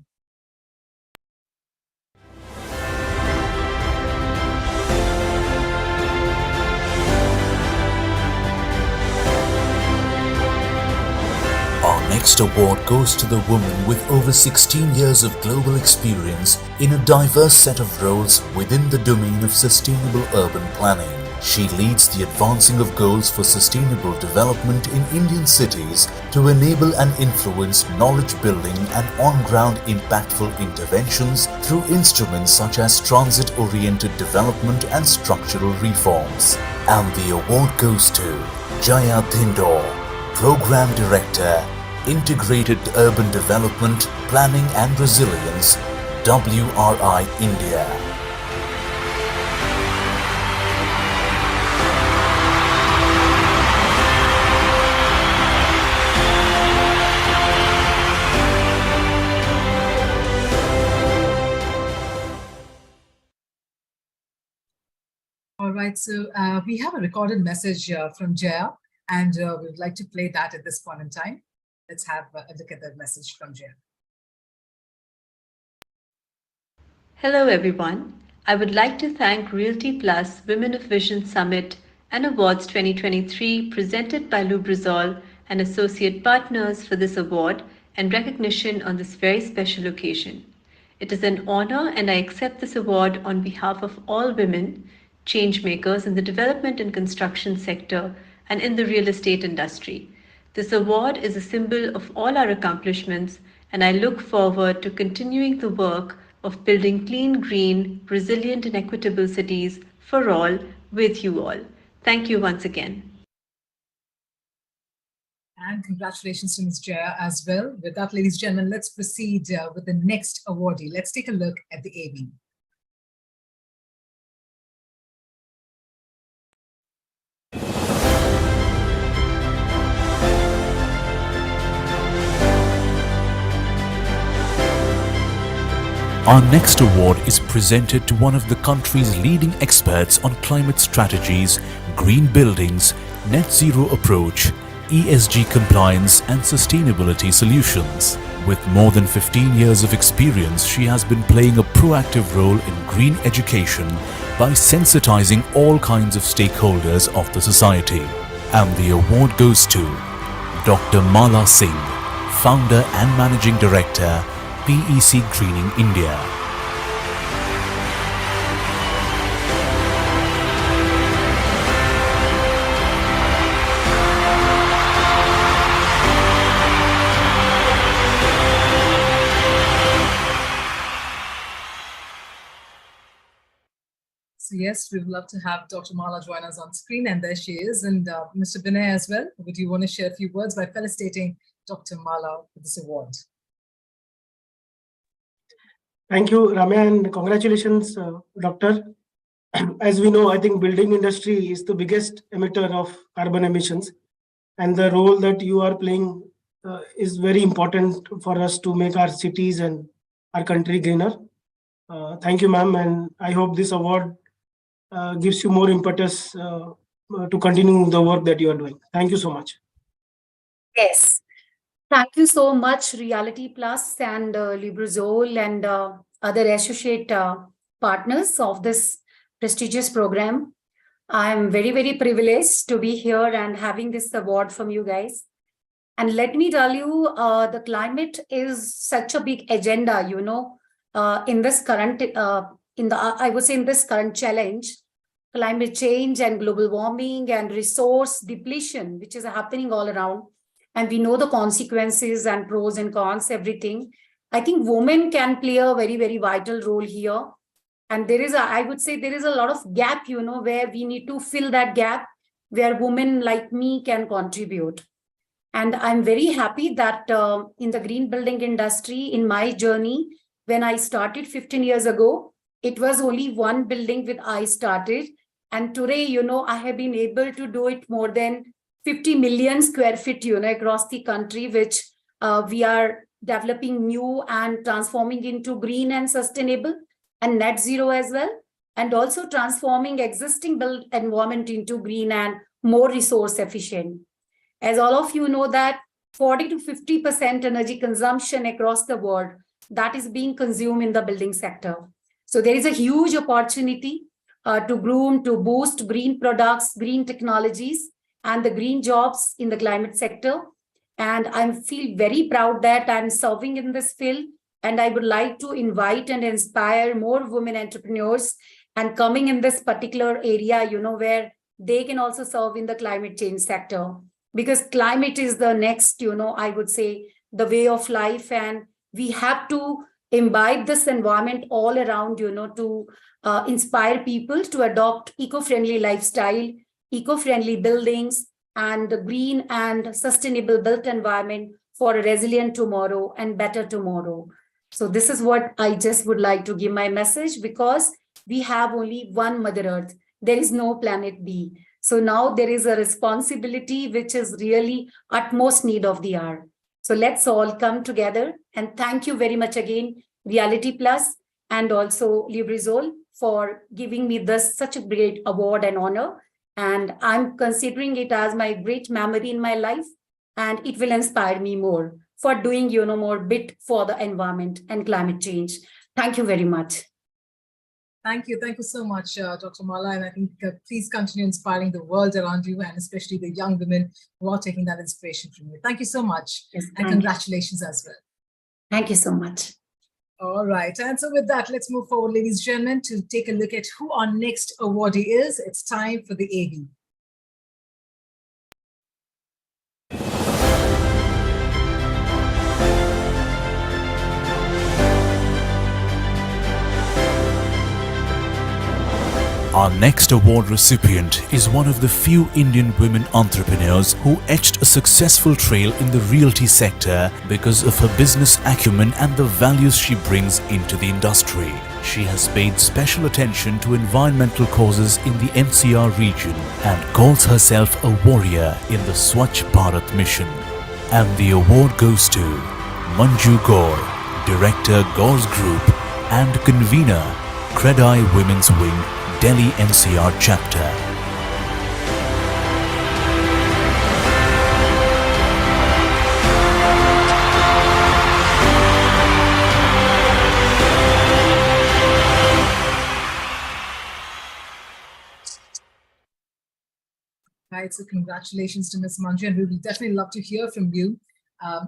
Our next award goes to the woman with over 16 years of global experience in a diverse set of roles within the domain of sustainable urban planning. She leads the advancing of goals for sustainable development in Indian cities to enable and influence knowledge building and on-ground impactful interventions through instruments such as transit-oriented development and structural reforms. And the award goes to Jaya Thindor, Program Director, Integrated Urban Development, Planning and Resilience, WRI India. All right, so we have a recorded message from Jaya, and we would like to play that at this point in time. Let's have a look at that message from Jaya. Hello everyone. I would like to thank Realty Plus Women of Vision Summit and Awards 2023 presented by LUBRIZOL and associate partners for this award and recognition on this very special occasion. It is an honor, and I accept this award on behalf of all women, changemakers in the development and construction sector and in the real estate industry. This award is a symbol of all our accomplishments, and I look forward to continuing the work of building clean, green, resilient, and equitable cities for all with you all. Thank you once again. And congratulations to Ms. Jaya as well. With that, ladies and gentlemen, let's proceed with the next awardee. Let's take a look at the AV. Our next award is presented to one of the country's leading experts on climate strategies, green buildings, net zero approach, ESG compliance and sustainability solutions. With more than 15 years of experience, she has been playing a proactive role in green education by sensitizing all kinds of stakeholders of the society. And the award goes to Dr. Mala Singh, Founder and Managing Director, PEC Greening India. So yes, we would love to have Dr. Mala join us on screen, and there she is. And Mr. Binay as well, would you want to share a few words by felicitating Dr. Mala for this award? Thank you, Ramya, and congratulations, Doctor. As we know, I think building industry is the biggest emitter of carbon emissions, and the role that you are playing is very important for us to make our cities and our country greener. Thank you, ma'am, and I hope this award gives you more impetus to continue the work that you are doing. Thank you so much. Yes. Thank you so much, Reality Plus and LUBRIZOL and other associate partners of this prestigious program. I'm very, very privileged to be here and having this award from you guys. And let me tell you, the climate is such a big agenda, you know, in this current, I would say in this current challenge, climate change and global warming and resource depletion, which is happening all around. And we know the consequences and pros and cons, everything. I think women can play a very, very vital role here. And there is I would say there is a lot of gap, you know, where we need to fill that gap, where women like me can contribute. And I'm very happy that in the green building industry, in my journey, when I started 15 years ago, it was only one building with I started. And today, you know, I have been able to do it more than 50 million square feet, you know, across the country, which we are developing new and transforming into green and sustainable and net zero as well. And also transforming existing built environment into green and more resource efficient. As all of you know that 40 to 50% energy consumption across the world that is being consumed in the building sector. So there is a huge opportunity to groom, to boost green products, green technologies, and the green jobs in the climate sector. And I feel very proud that I'm serving in this field. And I would like to invite and inspire more women entrepreneurs and coming in this particular area, you know, where they can also serve in the climate change sector. Because climate is the next, you know, I would say the way of life. And we have to imbibe this environment all around, you know, to inspire people to adopt eco-friendly lifestyle, eco-friendly buildings, and the green and sustainable built environment for a resilient tomorrow and better tomorrow. So this is what I just would like to give my message, because we have only one Mother Earth. There is no planet B. So now there is a responsibility which is really utmost need of the hour. So let's all come together, and thank you very much again, Reality Plus and also LUBRIZOL, for giving me this such a great award and honor. And I'm considering it as my great memory in my life, and it will inspire me more for doing, you know, more bit for the environment and climate change. Thank you very much. Thank you. Thank you so much, Dr. Mala. And I think please continue inspiring the world around you and especially the young women who are taking that inspiration from you. Thank you so much. Yes, and congratulations as well. Thank you so much. All right. And so with that, let's move forward, ladies and gentlemen, to take a look at who our next awardee is. It's time for the AV. Our next award recipient is one of the few Indian women entrepreneurs who etched a successful trail in the realty sector because of her business acumen and the values she brings into the industry. She has paid special attention to environmental causes in the NCR region and calls herself a warrior in the Swachh Bharat mission. And the award goes to Manju Gaur, Director Gaur's Group and Convener, Credai Women's Wing, Delhi NCR Chapter. Right, so congratulations to Ms. Manju, and we will definitely love to hear from you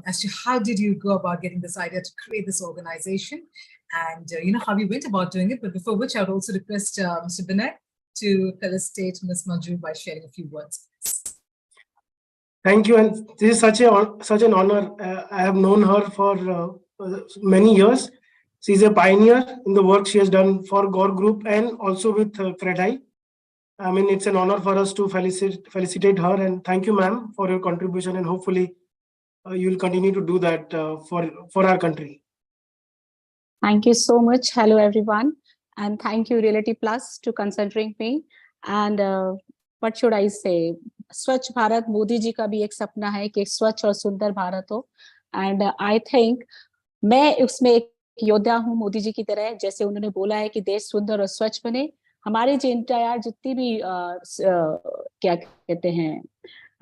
as to how did you go about getting this idea to create this organization and how you went about doing it. But before which I would also request Mr. Binay to felicitate Ms. Manju by sharing a few words. Thank you, and this is such an honor. I have known her for many years. She's a pioneer in the work she has done for Gaur Group and also with Credai. I mean, it's an honor for us to felicitate her, and thank you, ma'am, for your contribution, and hopefully you will continue to do that for our country. Thank you so much. Hello, everyone. And thank you, Reality Plus, to considering me. And what should I say? Swachh Bharat, Modi ji का भी एक सपना है कि स्वच्छ और सुंदर भारत हो. And I think मैं उसमें एक योद्धा हूँ मोदी जी की तरह. जैसे उन्होंने बोला है कि देश सुंदर और स्वच्छ बने. हमारे जितनी भी क्या कहते हैं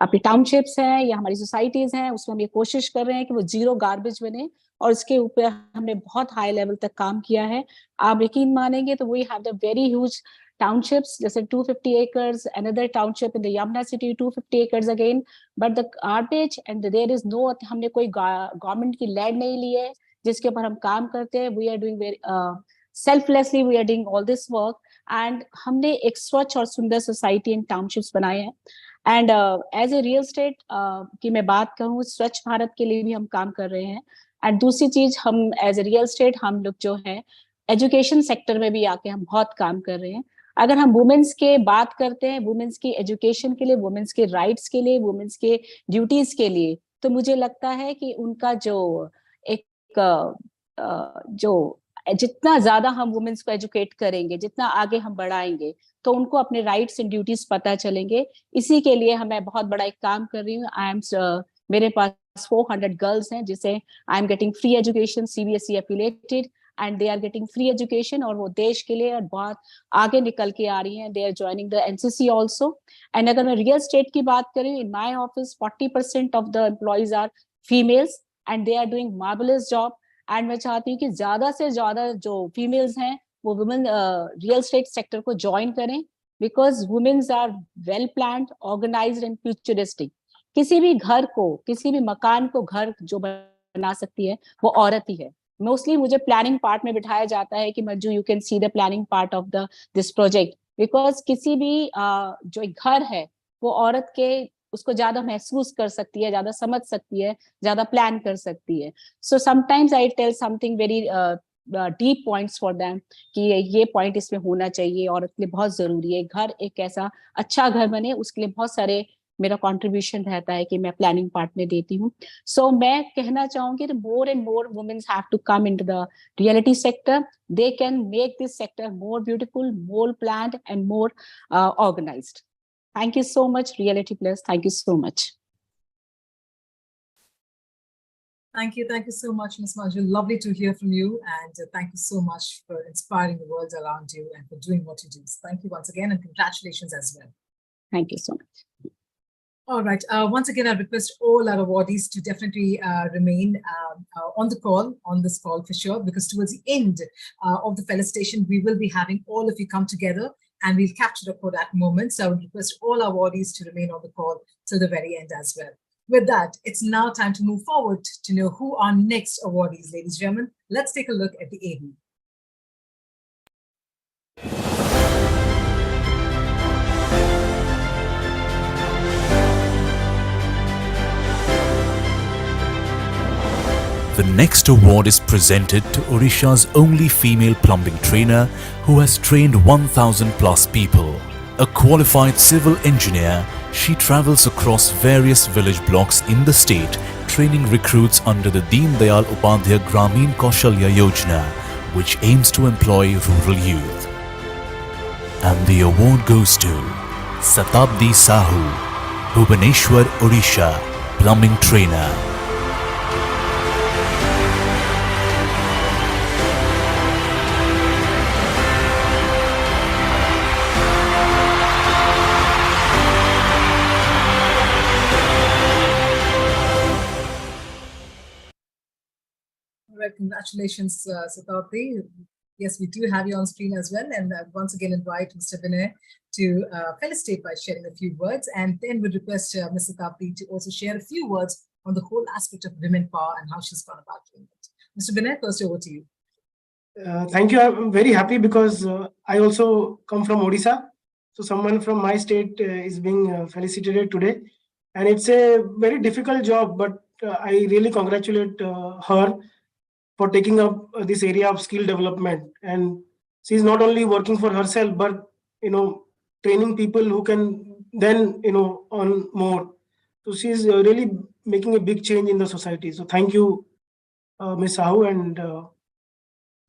अपनी टाउनशिप्स हैं या हमारी सोसाइटीज हैं, उसमें हम ये कोशिश कर रहे हैं कि वो जीरो गार्बेज बने और इसके ऊपर हमने बहुत हाई लेवल तक काम किया है. आप यकीन मानेंगे तो we have the very huge townships, जैसे 250 acres, another township in the Yamuna city, 250 acres again, but the garbage and there is no, हमने कोई गवर्नमेंट की लैंड नहीं ली है जिसके ऊपर हम काम करते हैं. We are doing very selflessly, we are doing all this work, and हमने एक स्वच्छ और सुंदर सोसाइटी एंड टाउनशिप्स बनाए हैं. And as a real estate की मैं बात करूँ, स्वच्छ भारत के लिए भी हम काम कर रहे हैं. एंड दूसरी चीज, हम एज ए रियल एस्टेट हम लोग जो है एजुकेशन सेक्टर में भी आके हम बहुत काम कर रहे हैं. अगर हम वुमेन्स के बात करते हैं, वुमेन्स की एजुकेशन के लिए, वुमेन्स के राइट्स के लिए, वुमेन्स के ड्यूटीज के लिए, तो मुझे लगता है कि उनका जो एक जो जितना ज्यादा हम वुमेन्स को एजुकेट करेंगे, जितना आगे हम बढ़ाएंगे, तो उनको अपने राइट्स एंड ड्यूटीज पता चलेंगे. इसी के लिए मैं बहुत बड़ा एक काम कर रही हूँ. मेरे पास 400 गर्ल्स हैं जिसे I am getting free education, CBSE affiliated, and they are getting free education, और वो देश के लिए बहुत आगे निकल के आ रही हैं. They are joining the NCC also. And अगर मैं रियल एस्टेट की बात करूँ, in my office 40% of the employees are females and they are doing marvellous job. And मैं चाहती हूँ कि ज्यादा से ज्यादा जो फीमेल्स हैं वो वुमेन रियल एस्टेट सेक्टर को ज्वाइन करें, because womens are well planned, organised and futuristic. किसी भी घर को, किसी भी मकान को घर जो बना सकती है वो औरत ही है. मोस्टली मुझे प्लानिंग पार्ट में बिठाया जाता है कि Manju, you can see the planning part of this project, because किसी भी जो एक घर है वो औरत के उसको ज्यादा महसूस कर सकती है, ज्यादा समझ सकती है, ज्यादा प्लान कर सकती है. So sometimes I tell something very deep points for them कि ये पॉइंट इसमें होना चाहिए, औरत के लिए बहुत जरूरी है. घर एक ऐसा अच्छा घर बने, उसके लिए बहुत सारे मेरा कंट्रीब्यूशन रहता है कि मैं प्लानिंग पार्ट में देती हूँ. सो मैं कहना चाहूंगी more and more womens have to come into the reality sector. They can make this sector more beautiful, more planned and more organised. Thank you so much, Reality Plus. Thank you so much. Thank you so much, Ms. Manju. Lovely to hear from you, and thank you so much for inspiring the world around you and for doing what you do. So thank you once again, and congratulations as well. Thank you so much. All right. Once again, I request all our awardees to definitely remain on the call, on this call for sure, because towards the end of the felicitation, we will be having all of you come together and we'll capture up for that moment. So I would request all our awardees to remain on the call till the very end as well. With that, it's now time to move forward to know who our next awardees, ladies and gentlemen. Let's take a look at the AV. The next award is presented to Odisha's only female plumbing trainer who has trained 1,000 plus people. A qualified civil engineer, she travels across various village blocks in the state, training recruits under the Deen Dayal Upadhyay Gramin Kaushalya Yojana, which aims to employ rural youth. And the award goes to Satabdi Sahu, Bhubaneswar, Odisha, plumbing trainer. Congratulations, Satabdi. Yes, we do have you on screen as well. And once again, invite Mr. Vinay to felicitate by sharing a few words. And then we request Ms. Satabdi to also share a few words on the whole aspect of women power and how she's gone about doing it. Mr. Vinay, first over to you. Thank you. I'm very happy because I also come from Odisha. So someone from my state is being felicitated today. And it's a very difficult job, but I really congratulate her for taking up this area of skill development. And she's not only working for herself, but, training people who can then, earn more. So she's really making a big change in the society. So thank you, Ms. Sahu, and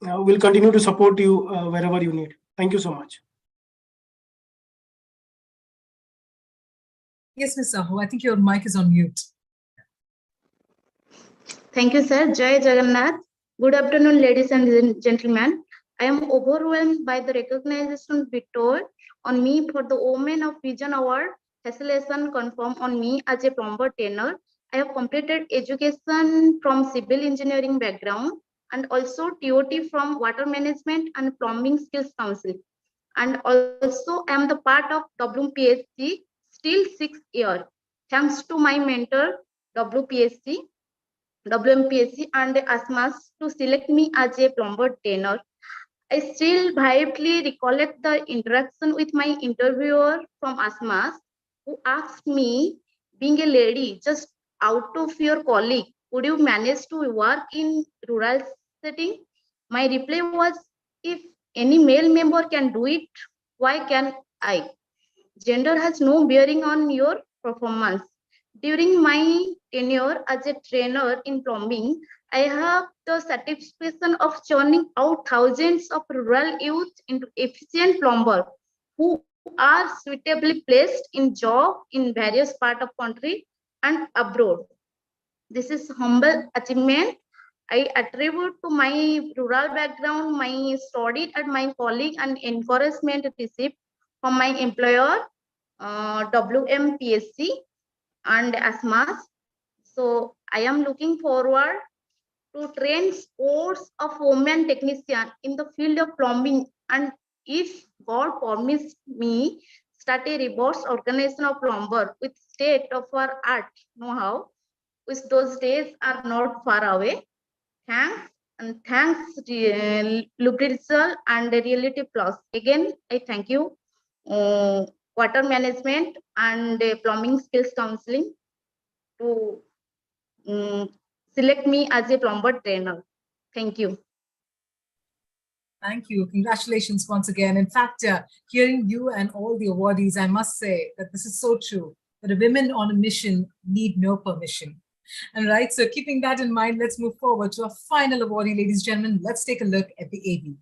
we'll continue to support you wherever you need. Thank you so much. Yes, Ms. Sahu, I think your mic is on mute. Thank you, sir. Jai Jagannath. Good afternoon, ladies and gentlemen. I am overwhelmed by the recognition bestowed on me for the Women of Vision Award. Facilitation confirmed on me as a plumber trainer. I have completed education from civil engineering background and also TOT from water management and plumbing skills council. And also I am the part of WPSC still 6 years. Thanks to my mentor, WMPSC and ASMAS to select me as a plumber trainer. I still vividly recollect the interaction with my interviewer from ASMAS who asked me, being a lady, just out of your colleague, would you manage to work in rural setting? My reply was, if any male member can do it, why can I? Gender has no bearing on your performance. During my tenure as a trainer in plumbing, I have the satisfaction of churning out thousands of rural youth into efficient plumbers who are suitably placed in job in various parts of country and abroad. This is humble achievement I attribute to my rural background, my studied at my colleague and encouragement received from my employer, WMPSC and ASMAS. So I am looking forward to train scores of women technicians in the field of plumbing, and if God permits me, start a reverse organization of plumber with state-of-the-art know-how, which those days are not far away. Thanks, and thanks LUBRIZOL and Reality Plus. Again, I thank you, water management and plumbing skills counseling to select me as a plumber trainer. Thank you. Thank you. Congratulations once again. In fact, hearing you and all the awardees, I must say that this is so true, that a women on a mission need no permission. All right, so keeping that in mind, let's move forward to our final awardee, ladies and gentlemen. Let's take a look at the AV.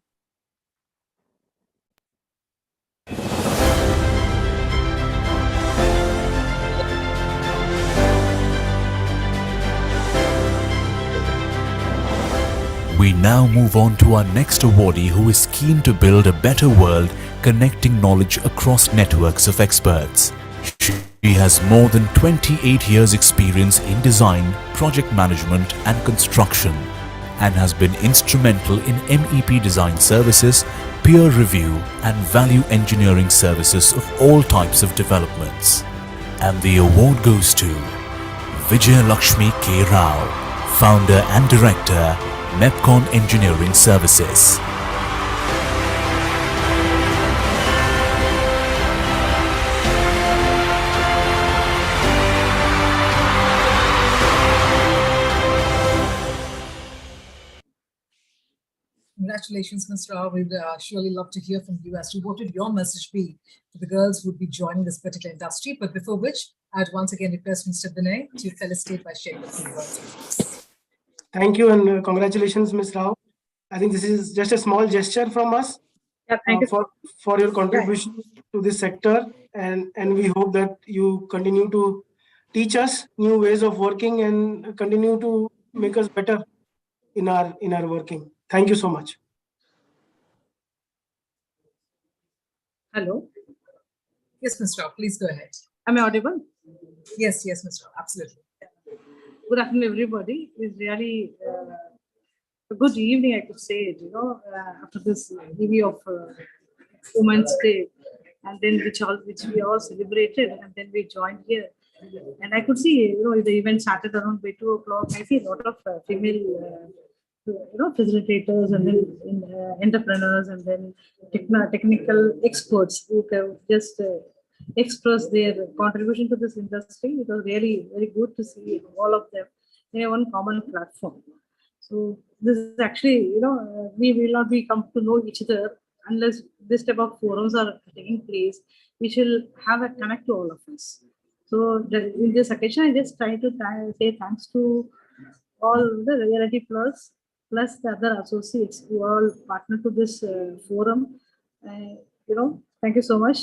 We now move on to our next awardee who is keen to build a better world, connecting knowledge across networks of experts. She has more than 28 years experience in design, project management and construction, and has been instrumental in MEP design services, peer review and value engineering services of all types of developments. And the award goes to Vijay Lakshmi K. Rao, Founder and Director, MEPCON Engineering Services. Congratulations, Mr. Rao. We'd surely love to hear from you as to what would your message be to the girls who would be joining this particular industry. But before which, I'd once again request Mr. Vinay to felicitate by sharing a few words. Thank you and congratulations, Ms. Rao. I think this is just a small gesture from us for your contribution to this sector, and we hope that you continue to teach us new ways of working and continue to make us better in our working. Thank you so much. Hello. Yes, Mr. Rao, please go ahead. Am I audible? Yes, Mr. Rao, absolutely. Good afternoon, everybody. It's really a good evening, I could say, after this review of Women's Day, and then which we all celebrated, and then we joined here. And I could see, the event started around by 2 o'clock. I see a lot of female, facilitators, and then entrepreneurs, and then technical experts who have just express their contribution to this industry. It was really very good to see all of them in one common platform. So this is actually, we will not be come to know each other unless this type of forums are taking place, which will have a connect to all of us. So in this occasion, I just try to say thanks to all the Reality Plus the other associates who all partner to this forum. Thank you so much.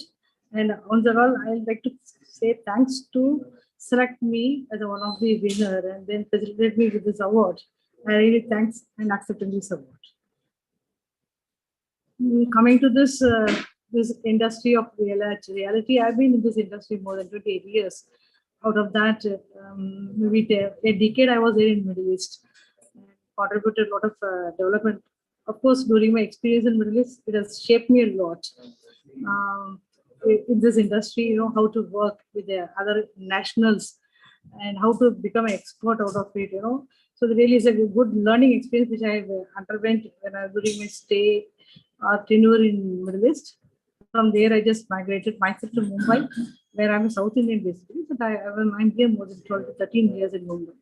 And on the all, I'd like to say thanks to select me as one of the winner and then facilitate me with this award. I really thanks and accepting this award. Coming to this this industry of reality, I've been in this industry more than 28 years. Out of that, maybe a decade I was there in Middle East. Contributed a lot of development. Of course, during my experience in Middle East, it has shaped me a lot. In this industry, how to work with the other nationals and how to become an expert out of it, So it really is a good learning experience which I underwent when I was during my stay or tenure in Middle East. From there, I just migrated myself to Mumbai, where I'm a South Indian basically, but I'm here more than 12 to 13 years in Mumbai.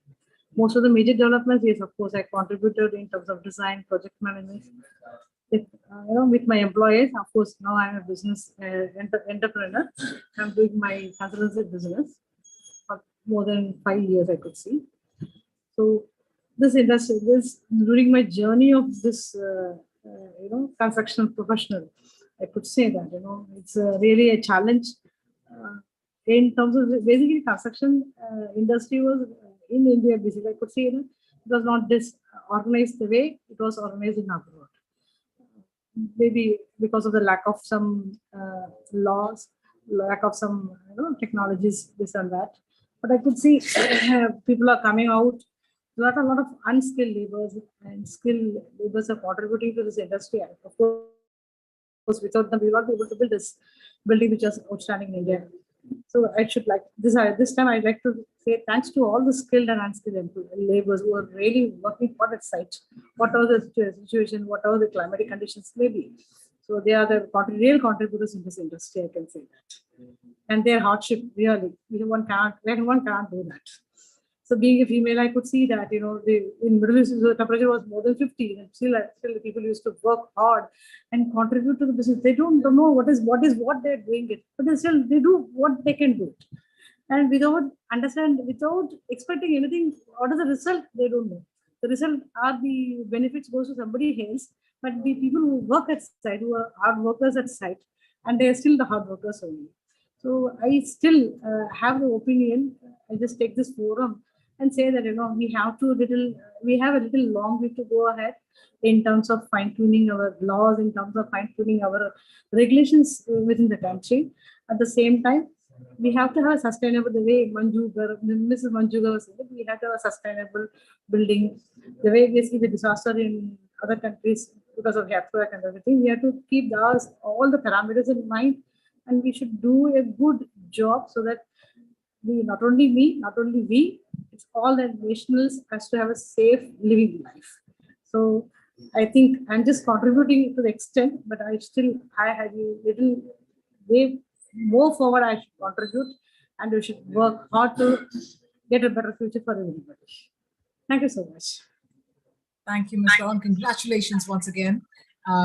Most of the major developments, yes, of course, I contributed in terms of design, project management. With my employees, of course, now I'm a business entrepreneur. I'm doing my consultancy business for more than 5 years, I could see. So this industry, during my journey of this, construction professional, I could say that, it's really a challenge in terms of basically construction industry was in India, basically, I could say, it was not this organized the way it was organized in abroad. Maybe because of the lack of some laws, lack of some technologies, this and that. But I could see people are coming out. A lot of unskilled laborers and skilled laborers are contributing to this industry. Of course, without them, we will not be able to build this building which is outstanding in India. So I should like this time I'd like to say thanks to all the skilled and unskilled laborers who are really working for that site, whatever the situation, whatever the climatic conditions may be. So they are the real contributors in this industry, I can say that. And their hardship, really, one can't do that. So being a female, I could see that, in Middle East, the temperature was more than 50, and still the people used to work hard and contribute to the business. They don't know what they're doing it, but they do what they can do it. And without expecting anything, what is the result? They don't know. The result are the benefits goes to somebody else, but the people who work at site, who are hard workers at site, and they are still the hard workers only. So I still have the opinion. I just take this forum and say that we have a little long way to go ahead in terms of fine-tuning our laws, in terms of fine-tuning our regulations within the country. At the same time, we have to have a sustainable, the way Mrs. Manjuga was saying, we have to have a sustainable building. The way we see the disaster in other countries because of earthquake and everything, we have to keep those all the parameters in mind, and we should do a good job so that not only we, it's all the nationals has to have a safe living life. So I think I'm just contributing to the extent, but I have a little way more forward I should contribute, and we should work hard to get a better future for everybody. Thank you so much. Thank you, Ms. Ron. Congratulations once again.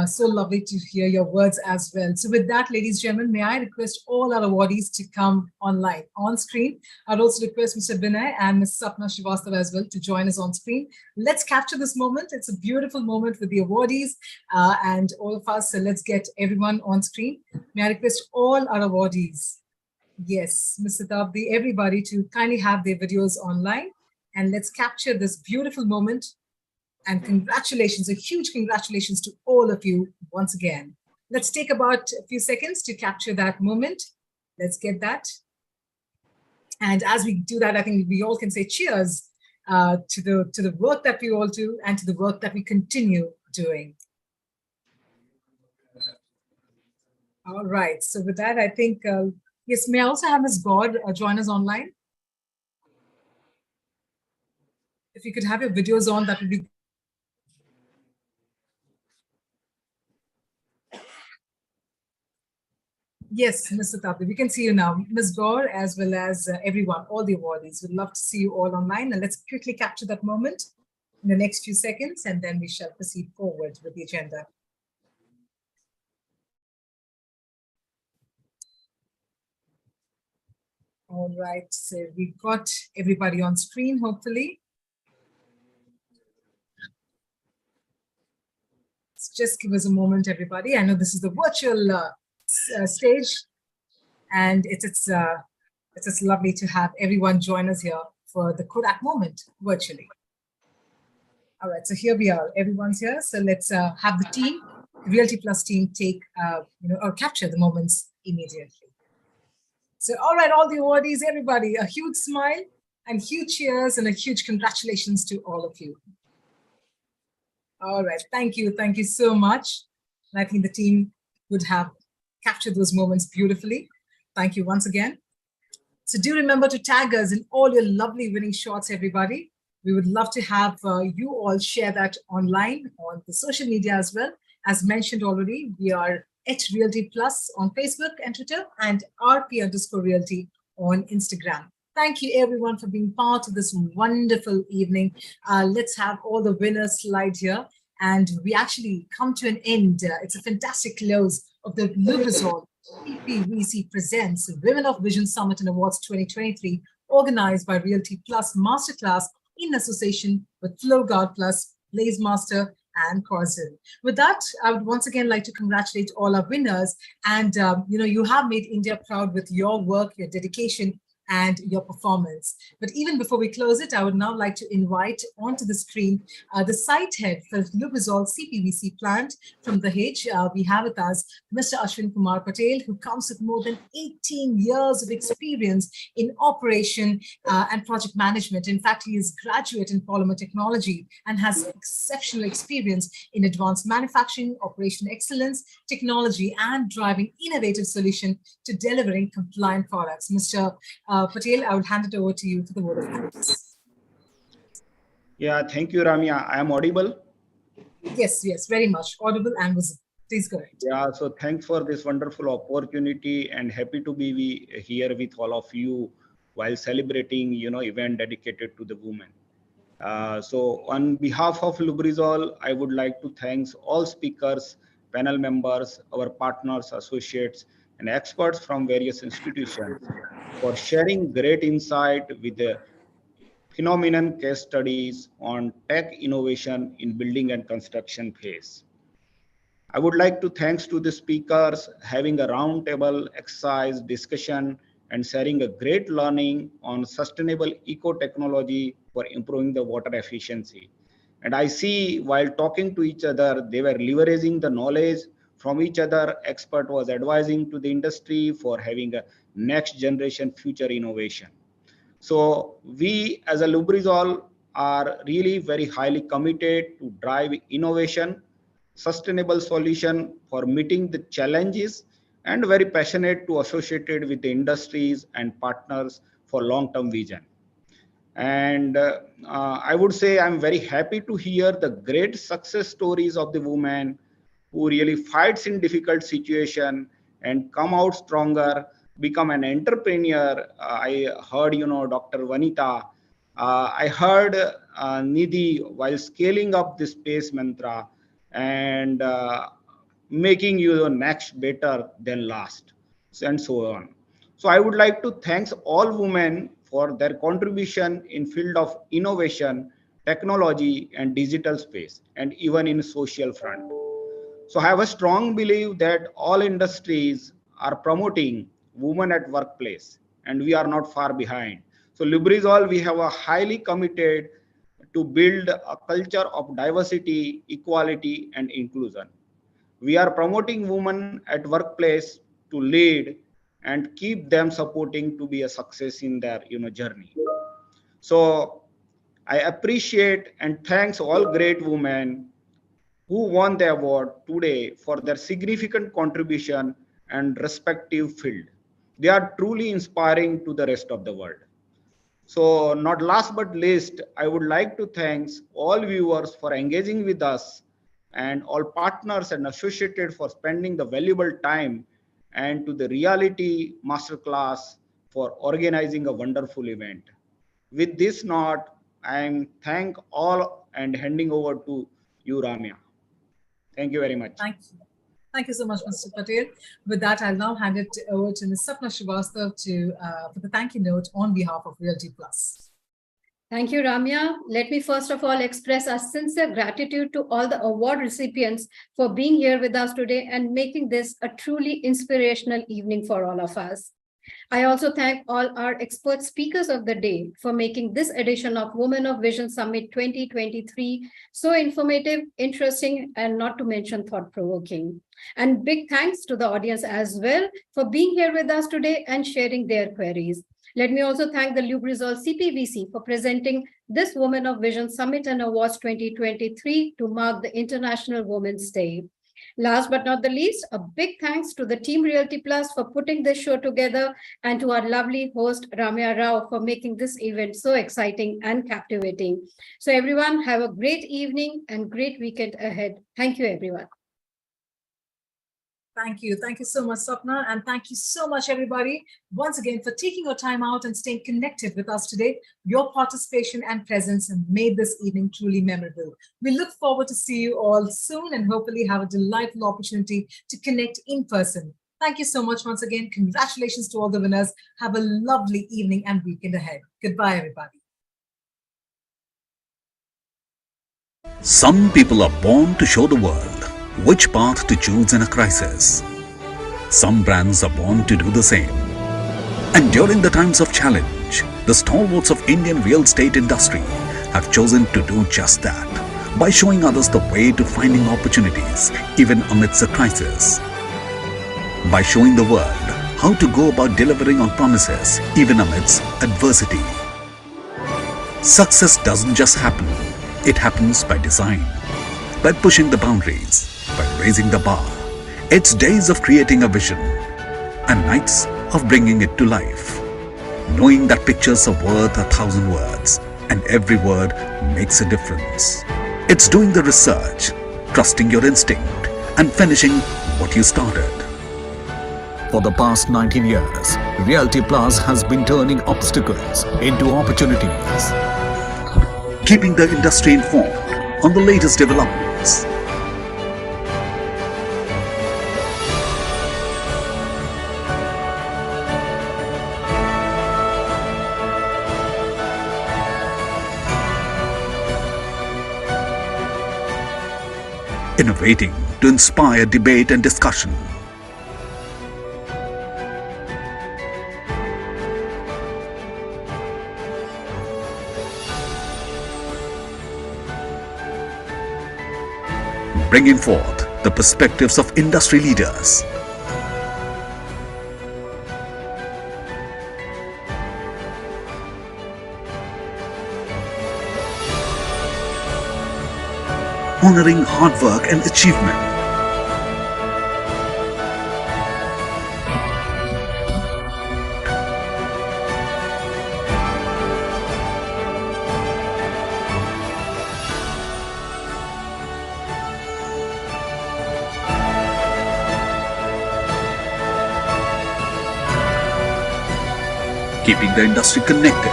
So lovely to hear your words as well. So with that, ladies and gentlemen, may I request all our awardees to come online, on screen. I'd also request Mr. Binay and Ms. Sapna Srivastava as well to join us on screen. Let's capture this moment. It's a beautiful moment with the awardees and all of us. So let's get everyone on screen. May I request all our awardees, yes, Mr. Tabdi, everybody to kindly have their videos online. And let's capture this beautiful moment. And congratulations, a huge congratulations to all of you once again. Let's take about a few seconds to capture that moment. Let's get that. And as we do that, I think we all can say cheers to the work that we all do and to the work that we continue doing. All right, so with that, I think, yes, may I also have Ms. God join us online? If you could have your videos on, that would be. Yes, Mr. Tabdi, we can see you now. Ms. Gaur, as well as everyone, all the awardees. We'd love to see you all online. And let's quickly capture that moment in the next few seconds, and then we shall proceed forward with the agenda. All right, so we've got everybody on screen, hopefully. Just give us a moment, everybody. I know this is the virtual stage, and it's lovely to have everyone join us here for the Kodak moment virtually. All right, so here we are. Everyone's here. So let's have the team, Realty Plus team, take or capture the moments immediately. So, all right, all the awardees, everybody, a huge smile and huge cheers and a huge congratulations to all of you. All right, thank you so much. And I think the team would have captured those moments beautifully. Thank you once again. So do remember to tag us in all your lovely winning shots, everybody. We would love to have you all share that online on the social media as well. As mentioned already, we are at Realty Plus on Facebook and Twitter, and RP_Realty on Instagram. Thank you everyone for being part of this wonderful evening. Let's have all the winners slide here. And we actually come to an end. It's a fantastic close of the LUBRIZOL CPVC Presents Women of Vision Summit and Awards 2023, organized by Realty Plus Masterclass in association with FlowGuard Plus, BlazeMaster, and Corzel. With that, I would once again like to congratulate all our winners. And you have made India proud with your work, your dedication, and your performance. But even before we close it, I would now like to invite onto the screen the site head for LUBRIZOL CPVC plant from the Dahej. We have with us Mr. Ashwin Kumar Patel, who comes with more than 18 years of experience in operation and project management. In fact, he is graduate in polymer technology and has exceptional experience in advanced manufacturing, operation excellence, technology, and driving innovative solution to delivering compliant products. Mr. Patel, I will hand it over to you for the word of praise. Yeah, thank you, Ramya. I am audible? Yes, very much audible and visible. Please go ahead. Yeah, so thanks for this wonderful opportunity, and happy to be here with all of you while celebrating, event dedicated to the women. So on behalf of LUBRIZOL, I would like to thank all speakers, panel members, our partners, associates, and experts from various institutions for sharing great insight with the phenomenon case studies on tech innovation in building and construction phase. I would like to thanks to the speakers having a roundtable exercise discussion and sharing a great learning on sustainable eco-technology for improving the water efficiency. And I see while talking to each other, they were leveraging the knowledge from each other. Expert was advising to the industry for having a next generation future innovation. So we as a LUBRIZOL are really very highly committed to drive innovation, sustainable solution for meeting the challenges, and very passionate to associated with the industries and partners for long-term vision. And I would say I'm very happy to hear the great success stories of the women who really fights in difficult situation and come out stronger, become an entrepreneur. I heard, Dr. Vanita. I heard Nidhi while scaling up the space mantra and making you next better than last, and so on. So I would like to thank all women for their contribution in field of innovation, technology, and digital space, and even in social front. So I have a strong belief that all industries are promoting women at workplace, and we are not far behind. So LUBRIZOL, we have a highly committed to build a culture of diversity, equality, and inclusion. We are promoting women at workplace to lead and keep them supporting to be a success in their journey. So I appreciate and thanks all great women who won the award today for their significant contribution and respective field. They are truly inspiring to the rest of the world. So not last but least, I would like to thank all viewers for engaging with us and all partners and associated for spending the valuable time, and to the Reality Masterclass for organizing a wonderful event. With this note, I am thank all and handing over to you, Ramya. Thank you very much. Thank you. Thank you so much, Mr. Patel. With that, I'll now hand it over to Ms. Sapna Srivastav for the thank you note on behalf of Realty Plus. Thank you, Ramya. Let me first of all express our sincere gratitude to all the award recipients for being here with us today and making this a truly inspirational evening for all of us. I also thank all our expert speakers of the day for making this edition of Women of Vision Summit 2023 so informative, interesting, and not to mention thought-provoking. And big thanks to the audience as well for being here with us today and sharing their queries. Let me also thank the LUBRIZOL CPVC for presenting this Women of Vision Summit and Awards 2023 to mark the International Women's Day. Last but not the least, a big thanks to the Team Realty Plus for putting this show together, and to our lovely host, Ramya Rao, for making this event so exciting and captivating. So everyone, have a great evening and great weekend ahead. Thank you, everyone. Thank you. Thank you so much, Sapna. And thank you so much, everybody, once again, for taking your time out and staying connected with us today. Your participation and presence made this evening truly memorable. We look forward to see you all soon and hopefully have a delightful opportunity to connect in person. Thank you so much once again. Congratulations to all the winners. Have a lovely evening and weekend ahead. Goodbye, everybody. Some people are born to show the world which path to choose in a crisis. Some brands are born to do the same. And during the times of challenge, the stalwarts of Indian real estate industry have chosen to do just that by showing others the way to finding opportunities even amidst a crisis. By showing the world how to go about delivering on promises even amidst adversity. Success doesn't just happen, it happens by design, by pushing the boundaries, by raising the bar. It's days of creating a vision and nights of bringing it to life. Knowing that pictures are worth 1,000 words and every word makes a difference. It's doing the research, trusting your instinct and finishing what you started. For the past 19 years, Realty Plus has been turning obstacles into opportunities, keeping the industry informed on the latest developments. Innovating to inspire debate and discussion. Bringing forth the perspectives of industry leaders. honoring hard work and achievement. Keeping the industry connected.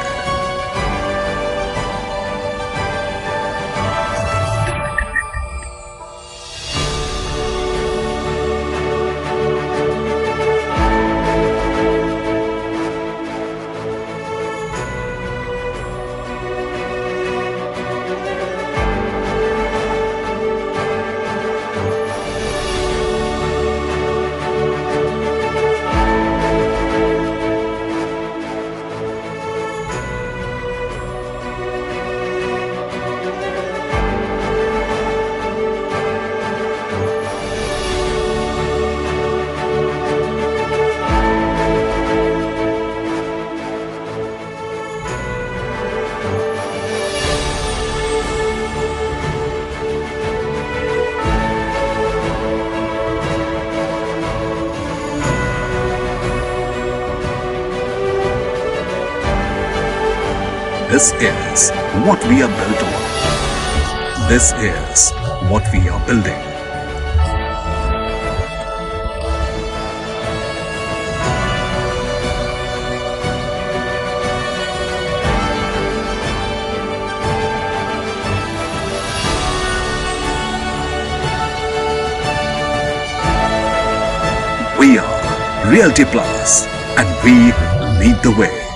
This is what we are built on. This is what we are building. We are Realty Plus, and we lead the way.